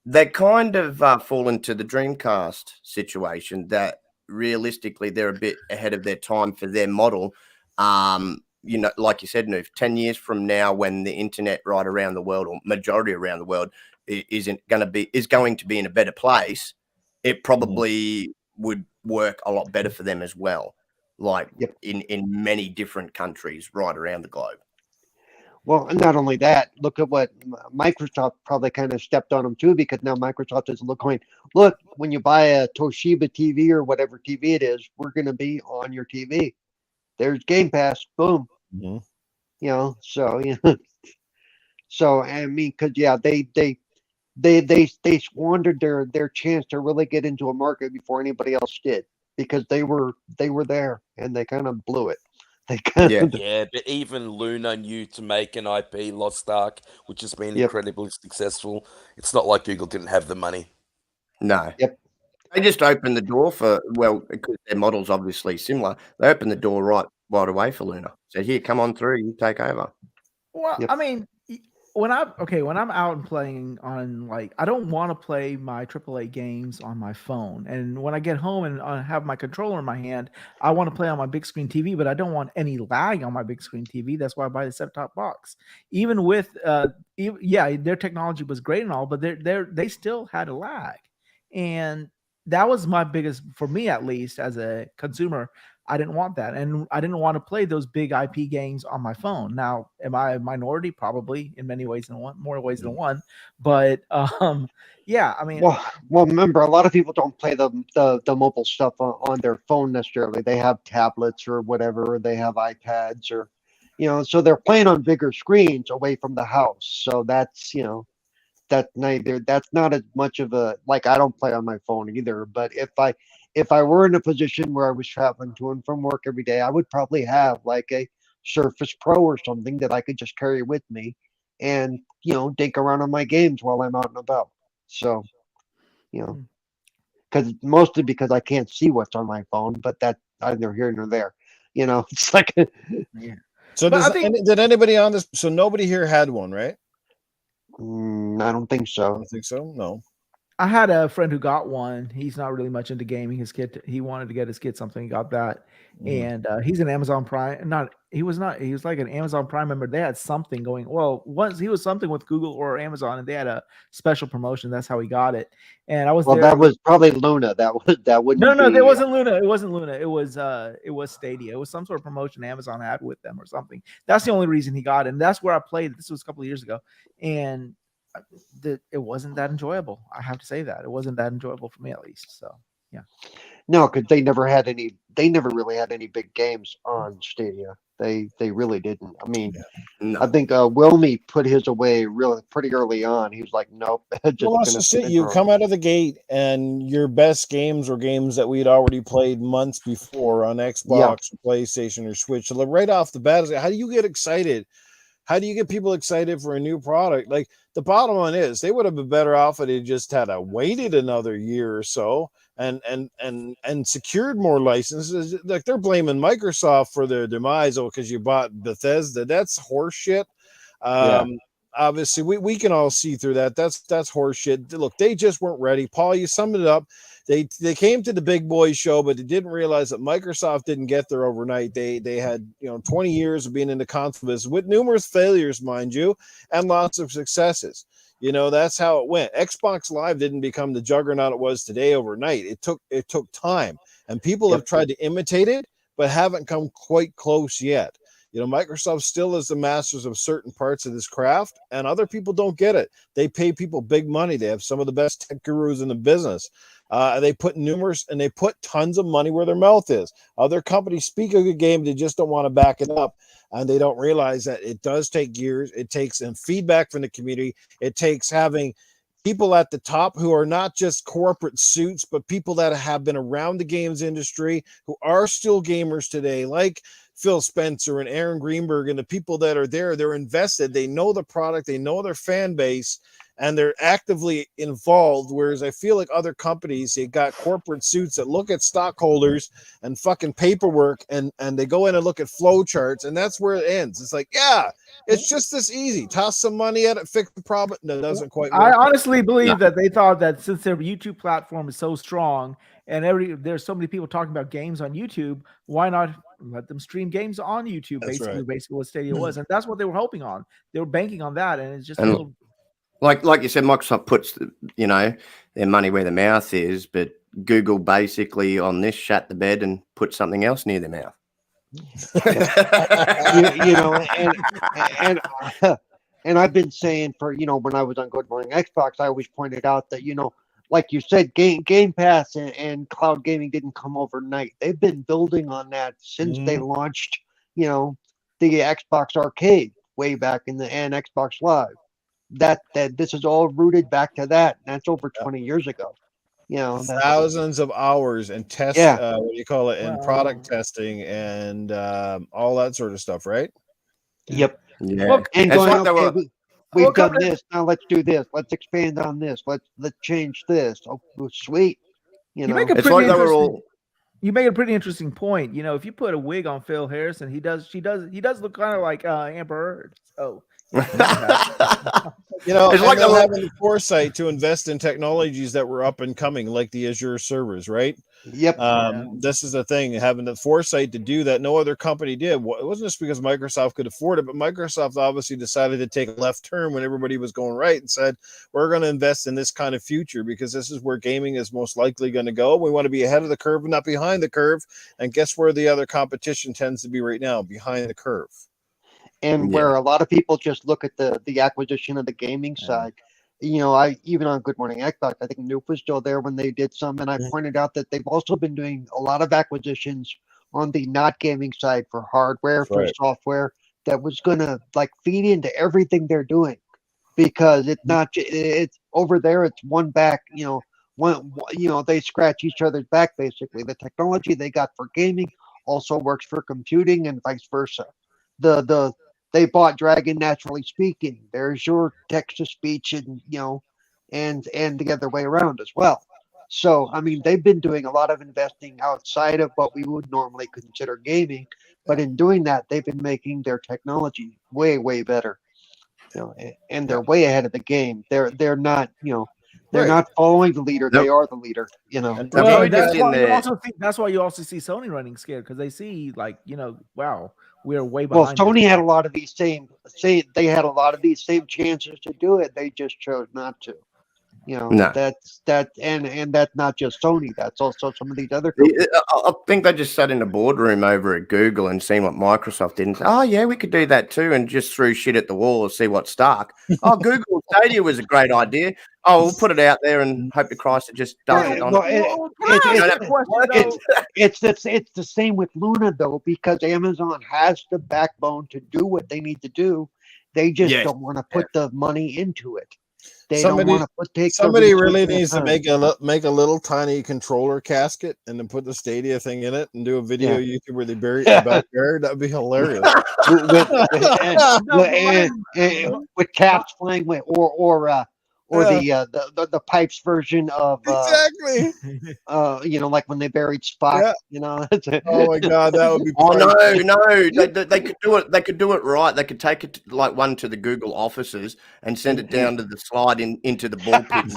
they kind of fall into the Dreamcast situation that realistically they're a bit ahead of their time for their model. You know, like you said, Noof, 10 years from now, when the internet right around the world, or majority around the world, is going to be in a better place, it probably would work a lot better for them as well. Like in many different countries right around the globe. Well, and not only that, look at what Microsoft probably kind of stepped on them too, because now Microsoft is looking, look, when you buy a Toshiba TV or whatever TV it is, we're going to be on your TV. There's Game Pass, boom. You know, so so I mean, because they squandered their chance to really get into a market before anybody else did, because they were there and they kind of blew it. They kind of but even Luna knew to make an IP, Lost Ark, which has been incredibly successful. It's not like Google didn't have the money. No. They just opened the door for, well, because their model's obviously similar. They opened the door right away for Luna. Said, here, come on through, you take over. Well, I mean, when I'm out and playing on, like, I don't want to play my AAA games on my phone. And when I get home and I have my controller in my hand, I want to play on my big screen TV, but I don't want any lag on my big screen TV. That's why I buy the set-top box. Even with, their technology was great and all, but they still had a lag. And that was my biggest, for me at least, as a consumer, I didn't want that. And I didn't want to play those big IP games on my phone. Now, am I a minority? Probably, in many ways than one, more ways than one. But I mean, well, remember, a lot of people don't play the mobile stuff on their phone necessarily. They have tablets or whatever, or they have iPads, or, you know, so they're playing on bigger screens away from the house. So that's, you know, that's not as much of a, like, I don't play on my phone either. But if I were in a position where I was traveling to and from work every day, I would probably have like a Surface Pro or something that I could just carry with me and, you know, dink around on my games while I'm out and about. So, you know, mostly because I can't see what's on my phone, but that's neither here nor there. You know, it's like, So did anybody on this? So nobody here had one, right? I don't think so. I don't think so. No. I had a friend who got one. He's not really much into gaming. His kid, he wanted to get his kid something. He got that, and he's an Amazon Prime. He was like an Amazon Prime member. They had something going. Well, once he was something with Google or Amazon, and they had a special promotion. That's how he got it. And I was there. That was probably Luna. That wouldn't. No, it wasn't Luna. It wasn't Luna. It was Stadia. It was some sort of promotion Amazon had with them or something. That's the only reason he got it. And that's where I played. This was a couple of years ago, and it wasn't that enjoyable. I have to say that it wasn't that enjoyable for me, at least. So no, because they never really had any big games on Stadia. They really didn't. I mean, I think Wilmy put his away really pretty early on. He was like, nope. You come out of the gate and your best games were games that we'd already played months before on Xbox or PlayStation or Switch. So right off the bat, how do you get excited How do you get people excited for a new product? Like, the bottom line is they would have been better off if they just had waited another year or so and secured more licenses. Like, they're blaming Microsoft for their demise because you bought Bethesda. That's horseshit. Obviously, we can all see through that. That's horseshit. Look, they just weren't ready. Paul, you summed it up. They came to the big boys show, but they didn't realize that Microsoft didn't get there overnight. They had 20 years of being in the console business with numerous failures, mind you, and lots of successes. That's how it went. Xbox Live didn't become the juggernaut it was today overnight. It took time, and people have tried to imitate it, but haven't come quite close yet. Microsoft still is the masters of certain parts of this craft, and other people don't get it. They pay people big money. They have some of the best tech gurus in the business. They put tons of money where their mouth is. Other companies speak a good game, they just don't want to back it up, and they don't realize that it does take years. It takes feedback from the community. It takes having people at the top who are not just corporate suits, but people that have been around the games industry, who are still gamers today, like Phil Spencer and Aaron Greenberg, and the people that are there. They're invested. They know the product. They know their fan base, and they're actively involved. Whereas I feel like other companies, they got corporate suits that look at stockholders and fucking paperwork, and they go in and look at flow charts, and that's where it ends. It's like, it's just this easy. Toss some money at it, fix the problem. No, it doesn't quite work. I honestly believe that they thought that since their YouTube platform is so strong and there's so many people talking about games on YouTube, why not let them stream games on YouTube? That's basically right. what Stadia was, and that's what they were hoping on. They were banking on that, and it's just And a little... like you said, Microsoft puts their money where their mouth is, but Google basically on this shut the bed and put something else near their mouth. And I've been saying for when I was on Good Morning Xbox, I always pointed out that like you said, Game Pass and cloud gaming didn't come overnight. They've been building on that since they launched the Xbox Arcade way back and Xbox Live. That this is all rooted back to that. And that's over 20 years ago. Thousands of hours and test, and product testing and all that sort of stuff, right? Yep. Yeah. Well, And It's going, like okay, we've done this. Now let's do this. Let's expand on this. Let's change this. Oh, sweet. You make a it's pretty like they were interesting... all. You make a pretty interesting point. If you put a wig on Phil Harrison, he does look kind of like Amber Heard. So it's like they're having the foresight to invest in technologies that were up and coming, like the Azure servers, right? Yep. This is the thing, having the foresight to do that. No other company did. It wasn't just because Microsoft could afford it, but Microsoft obviously decided to take a left turn when everybody was going right and said, we're going to invest in this kind of future because this is where gaming is most likely going to go. We want to be ahead of the curve and not behind the curve. And guess where the other competition tends to be right now? Behind the curve. And where a lot of people just look at the acquisition of the gaming side. I even on Good Morning Xbox, I think Noob was still there when they did some, and I pointed out that they've also been doing a lot of acquisitions on the not gaming side for hardware, for software that was gonna feed into everything they're doing, because it's over there. It's one back. They scratch each other's back basically. The technology they got for gaming also works for computing and vice versa. They bought Dragon Naturally Speaking. There's your text to speech and the other way around as well. So I mean, they've been doing a lot of investing outside of what we would normally consider gaming, but in doing that, they've been making their technology way, way better. And they're way ahead of the game. They're not they're not following the leader. They are the leader. Well, that's why you also see Sony running scared, because they see wow, we're way behind. Well, Sony had a lot of these same chances to do it. They just chose not to. That's not just Sony. That's also some of these other companies. I think they just sat in a boardroom over at Google and seen what Microsoft did and said, oh yeah, we could do that too, and just threw shit at the wall and see what stuck. Oh, Google Stadia was a great idea. Oh, we'll put it out there and hope to Christ it just does it. It's the same with Luna though, because Amazon has the backbone to do what they need to do. They just don't want to put the money into it. They don't want to take somebody really needs to make a little tiny controller casket and then put the Stadia thing in it and do a video YouTube where they bury it in the backyard. That'd be hilarious. with cats playing with or the pipes version of exactly. Like when they buried Spock. Oh my God, that would be. Oh no, they could do it. They could do it right. They could take it like one to the Google offices and send it down to the slide into the ball pit.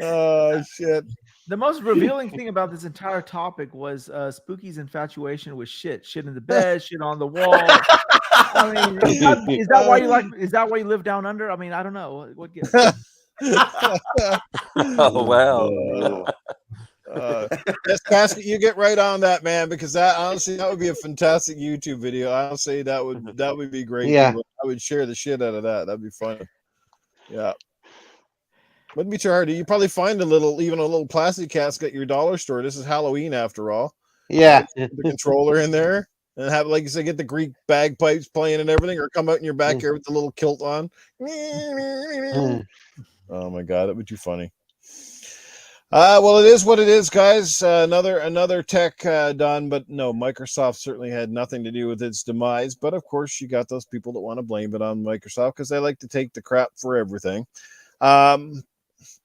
Oh shit. The most revealing thing about this entire topic was Spooky's infatuation with shit in the bed, shit on the wall. I mean, is that why you like? Is that why you live down under? I mean, I don't know. What gives? Oh wow. Yes, Casket, you get right on that, man, because that honestly that would be a fantastic YouTube video. I'll say that would be great. Yeah, I would share the shit out of that. That'd be fun. Yeah. Wouldn't be too hard. You probably find even a little plastic casket at your dollar store. This is Halloween after all. Yeah. Put the controller in there and have, like you say, get the Greek bagpipes playing and everything, or come out in your backyard with the little kilt on. Oh my God, that would be too funny. Well, it is what it is, guys. Another tech done, but no, Microsoft certainly had nothing to do with its demise. But of course, you got those people that want to blame it on Microsoft because they like to take the crap for everything.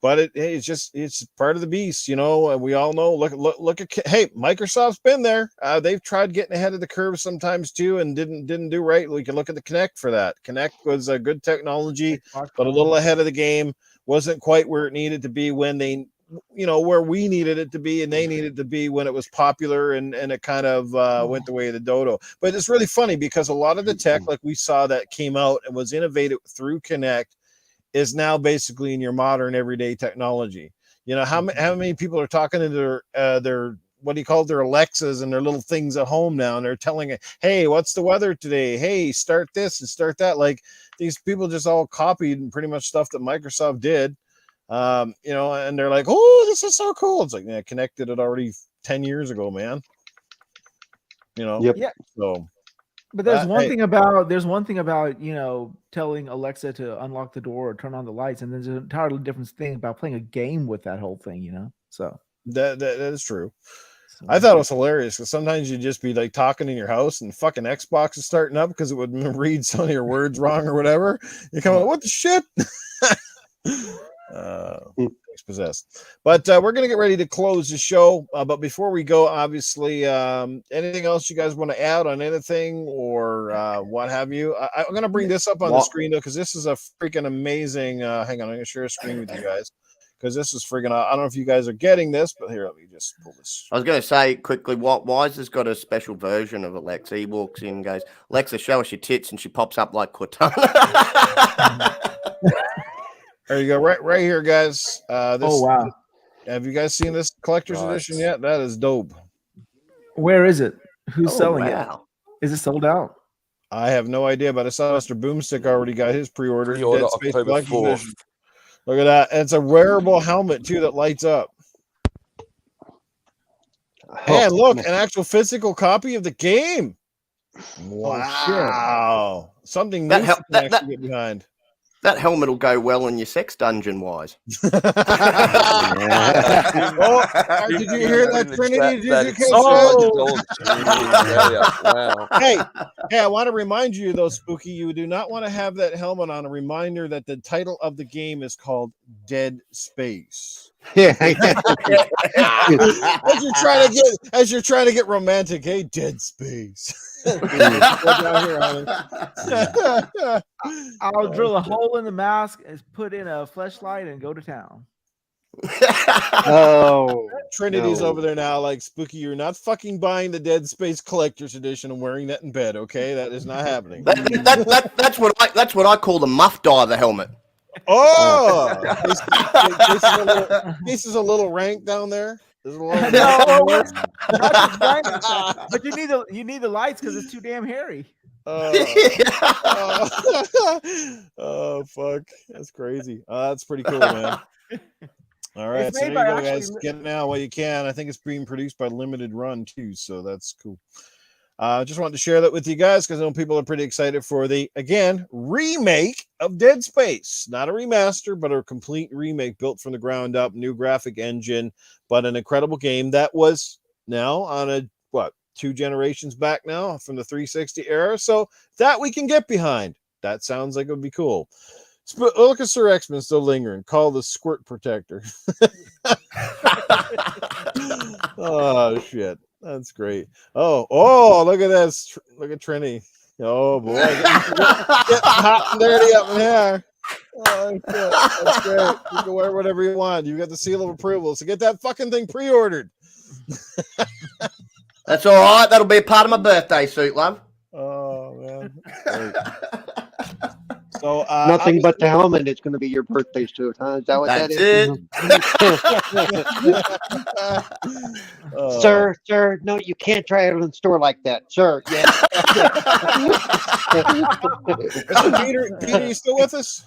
But it's part of the beast, and we all know. Look at Microsoft's been there. They've tried getting ahead of the curve sometimes too, and didn't do right. We can look at the Kinect for that. Kinect was a good technology, but a little ahead of the game. Wasn't quite where it needed to be when they, where we needed it to be, and they needed to be when it was popular, and it kind of went the way of the dodo. But it's really funny because a lot of the tech, like we saw, that came out and was innovated through Kinect, is now basically in your modern everyday technology. How many people are talking to their what do you call their Alexas and their little things at home now, and they're telling it, hey, what's the weather today? Hey, start this and start that. Like, these people just all copied pretty much stuff that Microsoft did. And they're like, oh, this is so cool. It's like, connected it already 10 years ago, man. Yep. Yeah. So, but there's one thing about telling Alexa to unlock the door or turn on the lights, and there's an entirely different thing about playing a game with that whole thing, So that is true. So, I thought it was hilarious because sometimes you'd just be like talking in your house and fucking Xbox is starting up because it would read some of your words wrong or whatever. You come out, what the shit? Possessed. But we're gonna get ready to close the show. But before we go, obviously, anything else you guys want to add on anything or what have you? I'm gonna bring this up on the screen though, because this is a freaking amazing. Hang on, I'm gonna share a screen with you guys because this is freaking. I don't know if you guys are getting this, but here, let me just pull this. I was going to say quickly, Wize has got a special version of Alexa. He walks in and goes, Alexa, show us your tits, and she pops up like Cortana. There you go, right here, guys. Oh wow! Have you guys seen this collector's edition yet? That is dope. Where is it? Who's selling it? Is it sold out? I have no idea, but I saw Mr. Boomstick already got his pre-order. Pre-order October 4th. Look at that. And it's a wearable helmet too that lights up. And look, an actual physical copy of the game. Wow. Something new to actually get behind. That helmet will go well in your sex dungeon, Wize. Did you hear that, Trinity? Wow. Hey, I want to remind you, though, Spooky, you do not want to have that helmet on. A reminder that the title of the game is called Dead Space. Yeah. as you're trying to get romantic, hey, Dead Space. I'll drill a hole in the mask and put in a fleshlight and go to town. Trinity's over there now, like, Spooky, you're not fucking buying the Dead Space Collector's Edition and wearing that in bed, okay? That is not happening. That's what I call the muff diver helmet. Oh, this is a little rank down there. But you need the lights because it's too damn hairy. Oh, fuck, that's crazy. That's pretty cool, man. All right, so there you go, guys. Get it now while you can. I think it's being produced by Limited Run too, so that's cool. Just wanted to share that with you guys because I know people are pretty excited for the remake of Dead Space. Not a remaster, but a complete remake built from the ground up, new graphic engine, but an incredible game that was now on a, 2 generations back now from the 360 era. So that we can get behind. That sounds like it would be cool. Look at Sir X-Men still lingering. Call the Squirt Protector. Oh, shit. That's great. Oh, look at this. Look at Trini. Oh, boy. Getting hot and dirty up in here. Oh, shit. That's great. You can wear whatever you want. You got the seal of approval. So get that fucking thing pre-ordered. That's all right. That'll be a part of my birthday suit, love. Oh, man. So nothing but the helmet is going to be your birthday suit, huh? Is that what That's it? Sir, no, you can't try it in the store like that, sir. Yeah. Peter, you still with us?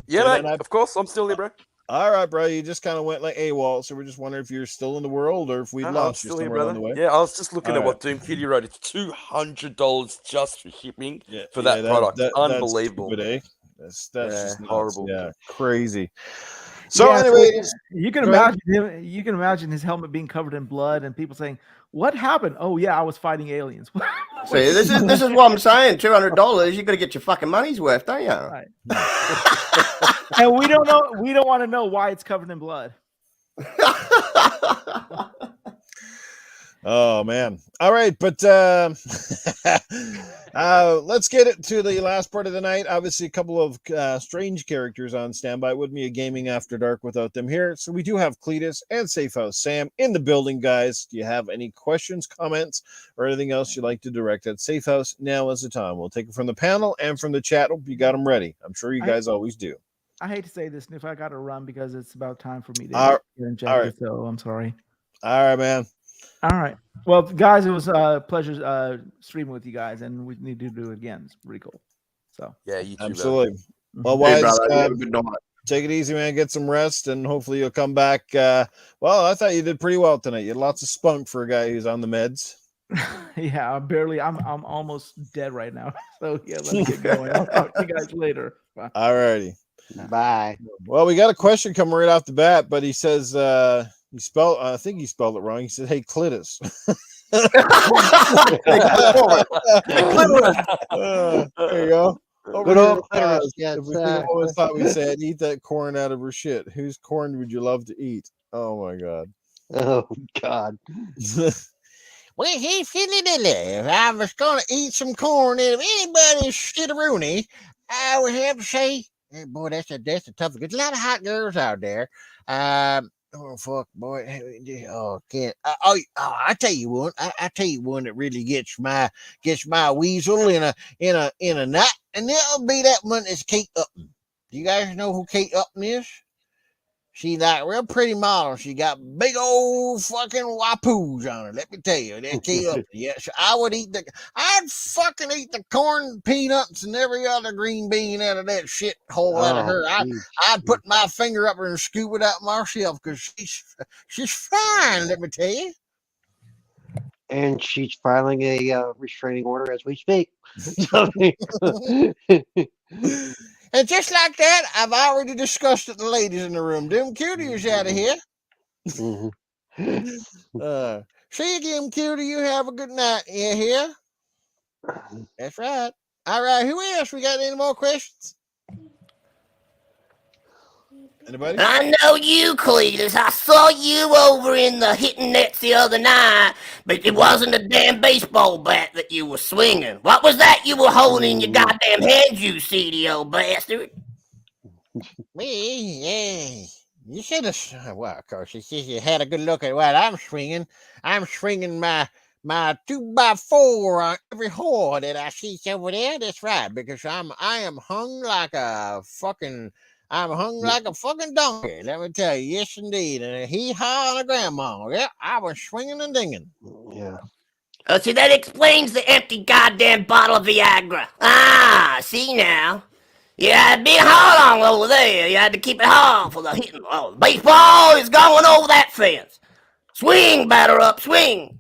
Yeah, mate, of course, I'm still here, bro. All right, bro. You just kind of went like AWOL, so we're just wondering if you're still in the world or if we lost you somewhere on the way. Yeah, I was just looking at what Doom Kitty wrote. It's $200 just for shipping for that product. That's unbelievable. Stupid, eh? That's just horrible. Yeah, crazy. So anyway, you can imagine him. You can imagine his helmet being covered in blood and people saying, "What happened?" Oh yeah, I was fighting aliens. See, this is what I'm saying. $200. You got to get your fucking money's worth, don't you? Right. And we don't know. We don't want to know why it's covered in blood. Oh man. All right, but let's get it to the last part of the night. Obviously, a couple of strange characters on standby. It wouldn't be a gaming after dark without them here. So we do have Cletus and Safehouse Sam in the building, guys. Do you have any questions, comments, or anything else you'd like to direct at Safehouse? Now is the time. We'll take it from the panel and from the chat. Hope you got them ready. I'm sure you guys always do. I hate to say this, Sniff. I got to run because it's about time for me to get injected. So I'm sorry. All right, man. All right. Well, guys, it was a pleasure streaming with you guys, and we need to do it again. It's pretty cool. So yeah, you too, absolutely. Brother. Well, Wize, good night. Take it easy, man. Get some rest, and hopefully you'll come back. Well, I thought you did pretty well tonight. You had lots of spunk for a guy who's on the meds. Yeah, I'm almost dead right now. So yeah, let's get going. I'll talk to you guys later. Bye. All righty. Bye. Well, we got a question coming right off the bat, but he says I think he spelled it wrong. He said, "Hey, Cletus." There you go. Good old Cletus. Yes, we always thought we said, "Eat that corn out of her shit." Whose corn would you love to eat? Oh my god. Oh god. Well, hey, if I was going to eat some corn out of anybody's shit-a-rooney, I would have to say, hey, boy, that's a tough one. There's a lot of hot girls out there. Oh fuck, boy! Oh, can't. I tell you one. I tell you one that really gets my weasel in a knot, and that'll be that one is Kate Upton. Do you guys know who Kate Upton is? She like a real pretty model. She got big old fucking wapoos on her. Let me tell you, that Kate Upton. Yes, I'd fucking eat the corn, peanuts, and every other green bean out of that shit hole out of her. I'd put my finger up her and scoop it out myself because she's fine. Let me tell you. And she's filing a restraining order as we speak. And just like that, I've already discussed it with the ladies in the room. Them cuties out of here. See you again, cutie. You have a good night. You hear? That's right. All right. Who else? We got any more questions? Anybody? I know you, Cletus. I saw you over in the hitting nets the other night, but it wasn't a damn baseball bat that you were swinging. What was that you were holding in your goddamn hand, you CDO bastard? Me? Yeah. You should have. Well, of course, you had a good look at what I'm swinging. I'm swinging my 2x4 on every whore that I see over there. That's right, because I am hung like a fucking. I'm hung like a fucking donkey, let me tell you. Yes, indeed. And a hee-haw and a grandma. Yeah, I was swinging and dinging. Yeah. Oh, see, that explains the empty goddamn bottle of Viagra. Ah, see now. You had to be hard on over there. You had to keep it hard for the hitting. Oh, baseball is going over that fence. Swing, batter up, swing.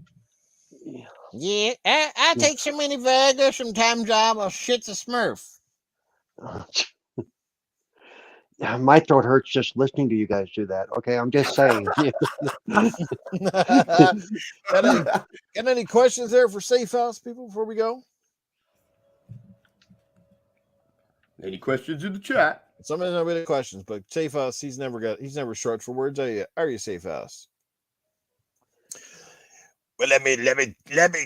Yeah, I take so many Viagra, sometimes I'm a shit's a smurf. Yeah, my throat hurts just listening to you guys do that. Okay, I'm just saying. Got any questions there for Safe House people before we go? Any questions in the chat? Some of them have questions, but Safe House, he's never short for words. Are you Safe House? Well, let me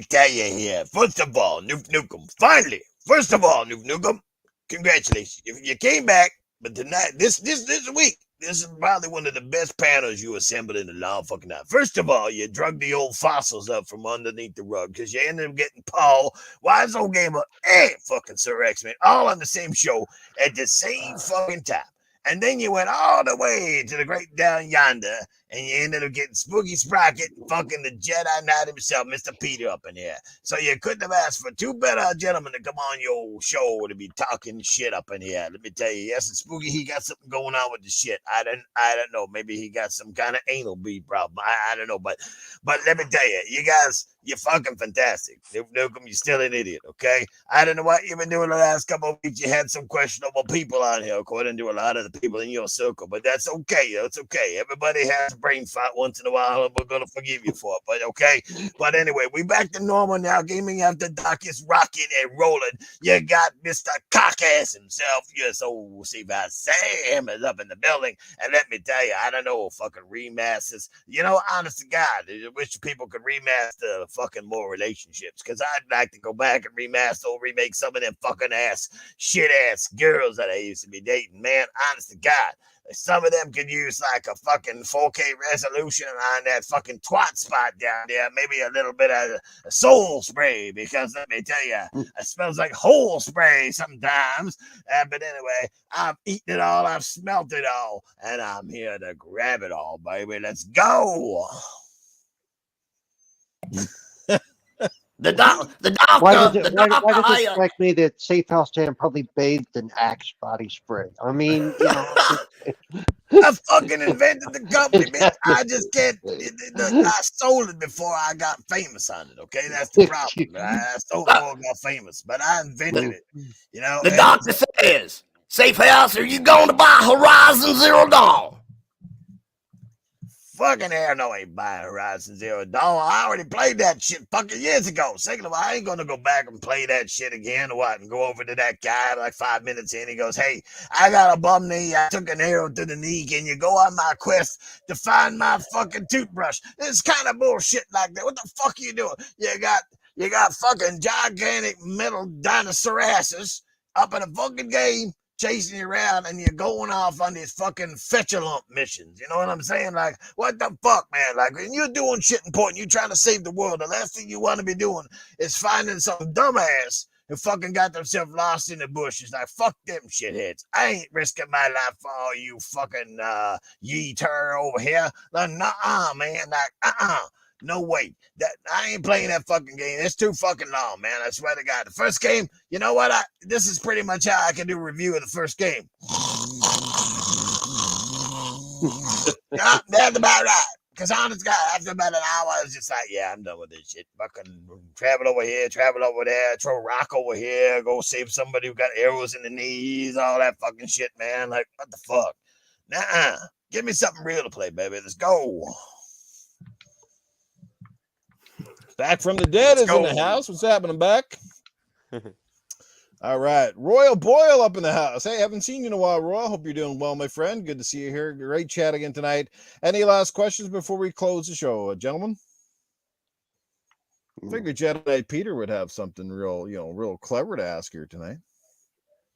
tell you here. First of all, Nuke Nukem, finally. First of all, Nuke Nukem, congratulations. You came back, but tonight, this week, this is probably one of the best panels you assembled in a long fucking time. First of all, you drug the old fossils up from underneath the rug because you ended up getting Paul, Wize Old Gamer, and fucking Sir X-Men all on the same show at the same fucking time. And then you went all the way to the great down yonder, and you ended up getting Spooky Sprocket, fucking the Jedi Knight himself, Mr. Peter, up in here. So you couldn't have asked for two better gentlemen to come on your show to be talking shit up in here. Let me tell you, yes, and Spooky, he got something going on with the shit. I don't know. Maybe he got some kind of anal bead problem. I don't know. But let me tell you, you guys, you're fucking fantastic. Nuke Nukem, you're still an idiot, okay? I don't know what you've been doing the last couple of weeks. You had some questionable people on here, according to a lot of the people in your circle, but that's okay. It's okay. Everybody has a brain fight once in a while, and we're going to forgive you for it, but okay? But anyway, we back to normal now. Gaming After Dark is rocking and rolling. You got Mr. Cockass himself. Yes, oh, see, Sam is up in the building, and let me tell you, I don't know, fucking remasters. You know, honest to God, I wish people could remaster fucking more relationships, because I'd like to go back and remaster or remake some of them fucking shit ass girls that I used to be dating, man. Honest to God, some of them could use like a fucking 4K resolution on that fucking twat spot down there. Maybe a little bit of soul spray, because let me tell you, it smells like whole spray sometimes. But anyway, I've eaten it all, I've smelt it all, and I'm here to grab it all, baby. Let's go. The doctor. Why does it strike me that Safe House Sam probably bathed in Axe body spray? I mean, you know. I fucking invented the company, man. I just can't. I stole it before I got famous on it. Okay, that's the problem. I stole it before I got famous, but I invented it. You know. The doctor says, "Safe House, are you going to buy Horizon Zero Dawn?" Fucking hell no, I ain't buying Horizon Zero Dawn. I already played that shit fucking years ago. Second of all, I ain't gonna go back and play that shit again or what, and go over to that guy like 5 minutes in. He goes, "Hey, I got a bum knee. I took an arrow to the knee. Can you go on my quest to find my fucking toothbrush?" It's kind of bullshit like that. What the fuck are you doing? You got fucking gigantic metal dinosaur asses up in a fucking game, chasing you around, and you're going off on these fucking fetch-a-lump missions. You know what I'm saying? Like, what the fuck, man? Like, when you're doing shit important, you're trying to save the world, the last thing you want to be doing is finding some dumbass who fucking got themselves lost in the bushes. Like, fuck them shitheads. I ain't risking my life for all you fucking yeeter over here. Like, nuh-uh, man. Like, no way. That I ain't playing that fucking game. It's too fucking long, man. I swear to God. The first game, you know what? This is pretty much how I can do a review of the first game. That's about right. Because honest God, after about an hour, I was just like, yeah, I'm done with this shit. Fucking travel over here, travel over there, throw a rock over here, go save somebody who got arrows in the knees, all that fucking shit, man. Like, what the fuck? Nuh-uh. Give me something real to play, baby. Let's go. Back from the dead is in the house. What's happening, back? All right. Royal Boyle up in the house. Hey, haven't seen you in a while, Royal. Hope you're doing well, my friend. Good to see you here. Great chat again tonight. Any last questions before we close the show, gentlemen? I figured Jedi Peter would have something real clever to ask here tonight.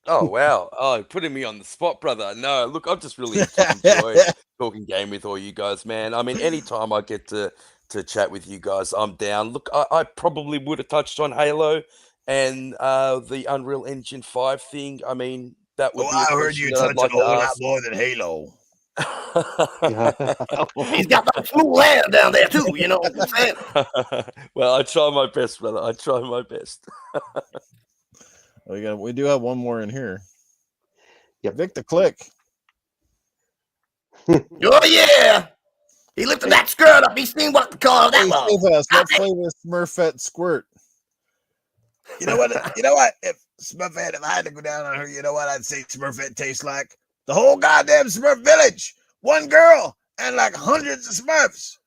Oh, wow. Oh, putting me on the spot, brother. No, look, I've just really enjoyed talking game with all you guys, man. I mean, anytime I get to chat with you guys, I'm down. Look, I probably would have touched on Halo and the Unreal Engine 5 thing. I mean, that would be I heard you touch on a whole lot more than Halo. He's got that smooth hair down there too, you know what I'm saying? Well, I try my best, brother. I try my best. We do have one more in here. Yep. Vic the Click. Oh yeah. He lifted that skirt up. He seen what the color that was. What flavor is Smurfette Squirt? You know what? You know what? If Smurfette, if I had to go down on her, you know what I'd say Smurfette tastes like? The whole goddamn Smurf village. One girl and like hundreds of Smurfs.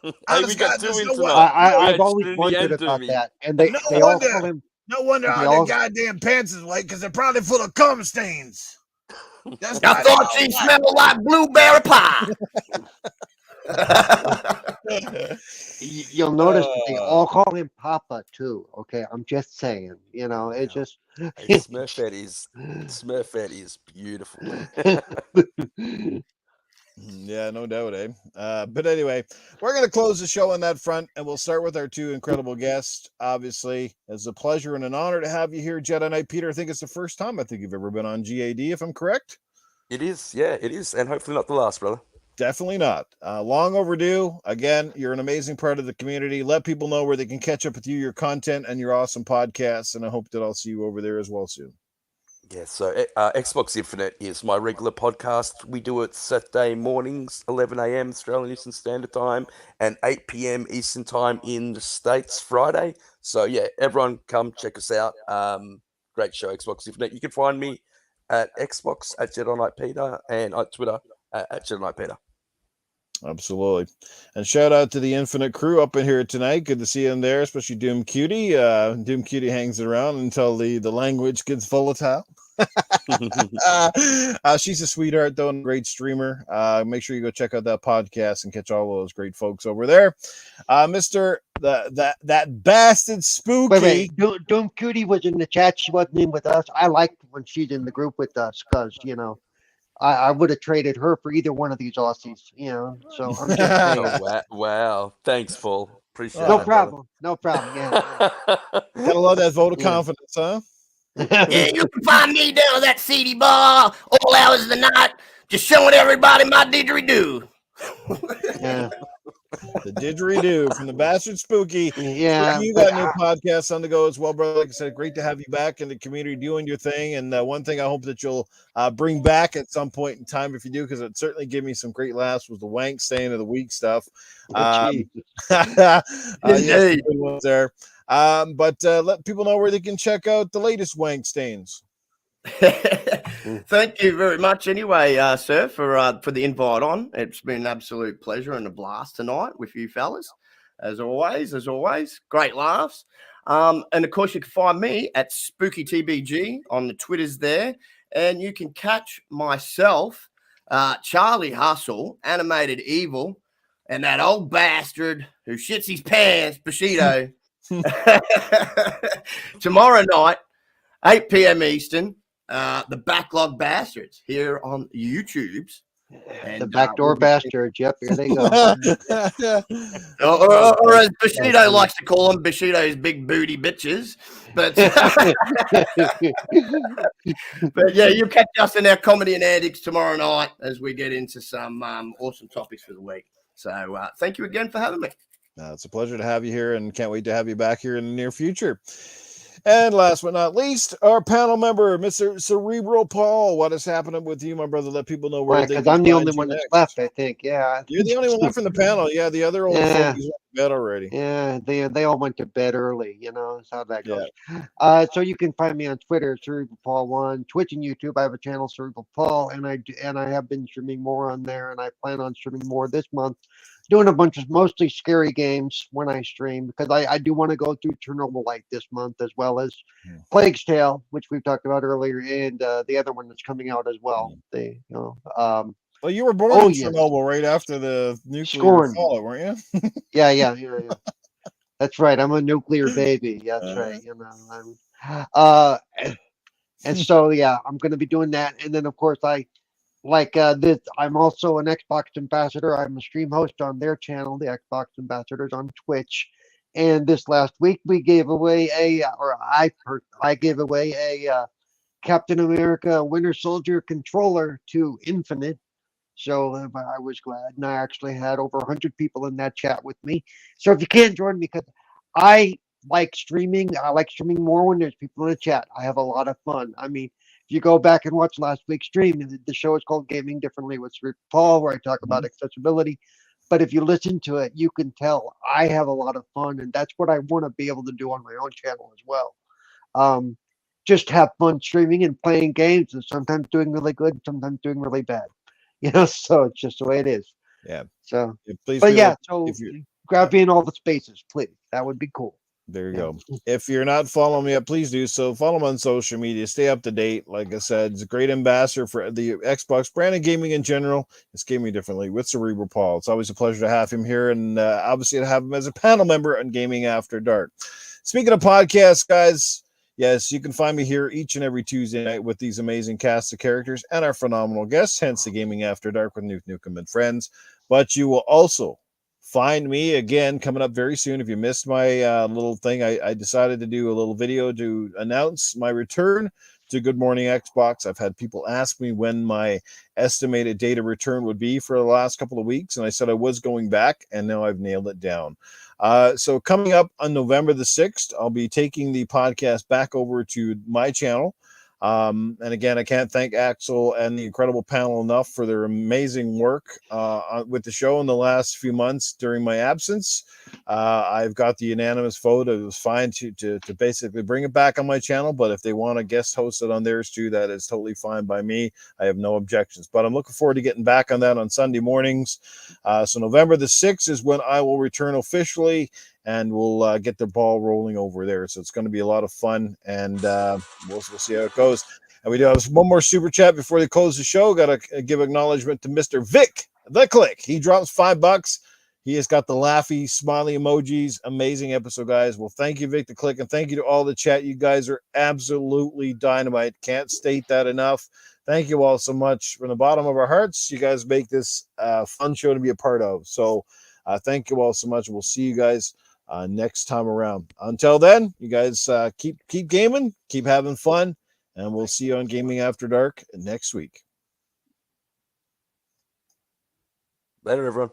Hey, Honest we got God, two there's in no tonight. one. I've Red always Snoopy wondered and about Doomy. that, and No they all wonder. call him. No wonder They all all- their goddamn pants is white because they're probably full of cum stains. That's I why they thought all she white. smelled like blueberry pie. You'll notice that they all call him Papa too. Okay, I'm just saying. You know, it's just. Hey, Smurfette is beautiful. Yeah, no doubt, eh? But anyway, we're going to close the show on that front, and we'll start with our two incredible guests. Obviously, it's a pleasure and an honor to have you here, Jedi Knight Peter. I think it's the first time I think you've ever been on GAD, if I'm correct. It is, yeah, it is, and hopefully not the last, brother. Definitely not. Long overdue. Again, you're an amazing part of the community. Let people know where they can catch up with you, your content, and your awesome podcasts. And I hope that I'll see you over there as well soon. Yeah, so Xbox Infinite is my regular podcast. We do it Saturday mornings, 11 a.m. Australian Eastern Standard Time, and 8 p.m. Eastern Time in the States Friday. So, yeah, everyone come check us out. Great show, Xbox Infinite. You can find me at Xbox at Jedi Knight Peter and on Twitter at Jedi Knight Peter. Absolutely. And shout out to the Infinite crew up in here tonight. Good to see him there, especially Doom Cutie. Doom Cutie hangs around until the language gets volatile. She's a sweetheart, though, and a great streamer. Make sure you go check out that podcast and catch all those great folks over there. Mr. That bastard Spooky. Wait. Doom Cutie was in the chat. She wasn't in with us. I liked when she's in the group with us because, you know, I would have traded her for either one of these Aussies, you know. So I'm just saying. Oh, wow. Thanks, Paul. Appreciate No that, problem. No problem. Yeah. Gotta love that vote of Yeah. confidence, huh? Yeah, you can find me down at that CD bar all hours of the night, just showing everybody my didgeridoo. Yeah. The didgeridoo from the bastard Spooky. Yeah. You got a new podcast on the go as well, brother. Like I said, great to have you back in the community doing your thing. And one thing I hope that you'll bring back at some point in time, if you do, because it certainly gave me some great laughs, was the wank staying of the week stuff. Indeed. Yes, good ones there. But let people know where they can check out the latest wank stains. Thank you very much anyway, sir, for the invite on. It's been an absolute pleasure and a blast tonight with you fellas. As always. Great laughs. And of course you can find me at SpookyTBG on the Twitters there. And you can catch myself, Charlie Hustle, Animated Evil, and that old bastard who shits his pants, Bushido, tomorrow night, 8 p.m. Eastern. The Backlog Bastards here on YouTube's. And, The backdoor bastards. Yep, here they go. or as Bushido likes to call them, Bushido's big booty bitches. But but yeah, you catch us in our comedy and antics tomorrow night as we get into some awesome topics for the week. So thank you again for having me. It's a pleasure to have you here, and can't wait to have you back here in the near future. And last but not least, our panel member, Mr. Cerebral Paul. What is happening with you, my brother? Let people know where they Because can I'm the find only you one that's next. left, I think. Yeah. You're the only one left from the panel. Yeah, the other old Yeah. folks went to bed already. Yeah, they all went to bed early, you know, that's how that goes. Yeah. So you can find me on Twitter, Cerebral Paul 1, Twitch and YouTube. I have a channel, Cerebral Paul, and I have been streaming more on there, and I plan on streaming more this month, doing a bunch of mostly scary games when I stream, because I do want to go through Chernobyl Light this month, as well as Plague's Tale, which we've talked about earlier, and the other one that's coming out as well. Well, you were born in Chernobyl right after the nuclear fallout, weren't you? Yeah. That's right. I'm a nuclear baby. That's right. You know, and so yeah, I'm going to be doing that. And then of course I'm also an Xbox ambassador. I'm a stream host on their channel, the Xbox Ambassadors on Twitch. And this last week we gave away I gave away a Captain America Winter Soldier controller to Infinite. So I was glad, and I actually had over 100 people in that chat with me. So if you can't join me, because I like streaming more when there's people in the chat. I have a lot of fun. I mean, if you go back and watch last week's stream, the show is called Gaming Differently with Cerebral Paul, where I talk about accessibility. But if you listen to it, you can tell I have a lot of fun, and that's what I want to be able to do on my own channel as well. just have fun streaming and playing games, and sometimes doing really good, sometimes doing really bad. So it's just the way it is. Yeah. So, Please but do yeah, like, so if you grab in all the spaces, please. That would be cool. there you Yeah. go. If you're not following me yet, please do so. Follow me on social media. Stay up to date. Like I said, it's a great ambassador for the Xbox brand and gaming in general. It's gaming differently with Cerebral Paul. It's always a pleasure to have him here, and obviously to have him as a panel member on Gaming After Dark. Speaking of podcasts, guys, yes, you can find me here each and every Tuesday night with these amazing cast of characters and our phenomenal guests, hence the Gaming After Dark with Nuke Nukem and Friends. But you will also find me again coming up very soon. If you missed my little thing, I decided to do a little video to announce my return to Good Morning Xbox. I've had people ask me when my estimated date of return would be for the last couple of weeks, and I said I was going back, and now I've nailed it down. So coming up on November the 6th, I'll be taking the podcast back over to my channel. And again, I can't thank Axel and the incredible panel enough for their amazing work with the show in the last few months during my absence. I've got the unanimous vote. It was fine to basically bring it back on my channel, but if they want to guest host it on theirs too, that is totally fine by me. I have no objections, but I'm looking forward to getting back on that on Sunday mornings. So November the 6th is when I will return officially, and we'll get the ball rolling over there. So it's going to be a lot of fun, and we'll see how it goes. And we do have one more super chat before they close the show. Got to give acknowledgement to Mr. Vic the Click. He drops $5. He has got the laughy, smiley emojis. Amazing episode, guys. Well, thank you, Vic the Click, and thank you to all the chat. You guys are absolutely dynamite. Can't state that enough. Thank you all so much from the bottom of our hearts. You guys make this fun show to be a part of. So thank you all so much. We'll see you guys next time around. Until then, you guys keep gaming, keep having fun, and we'll see you on Gaming After Dark next week. Later, everyone.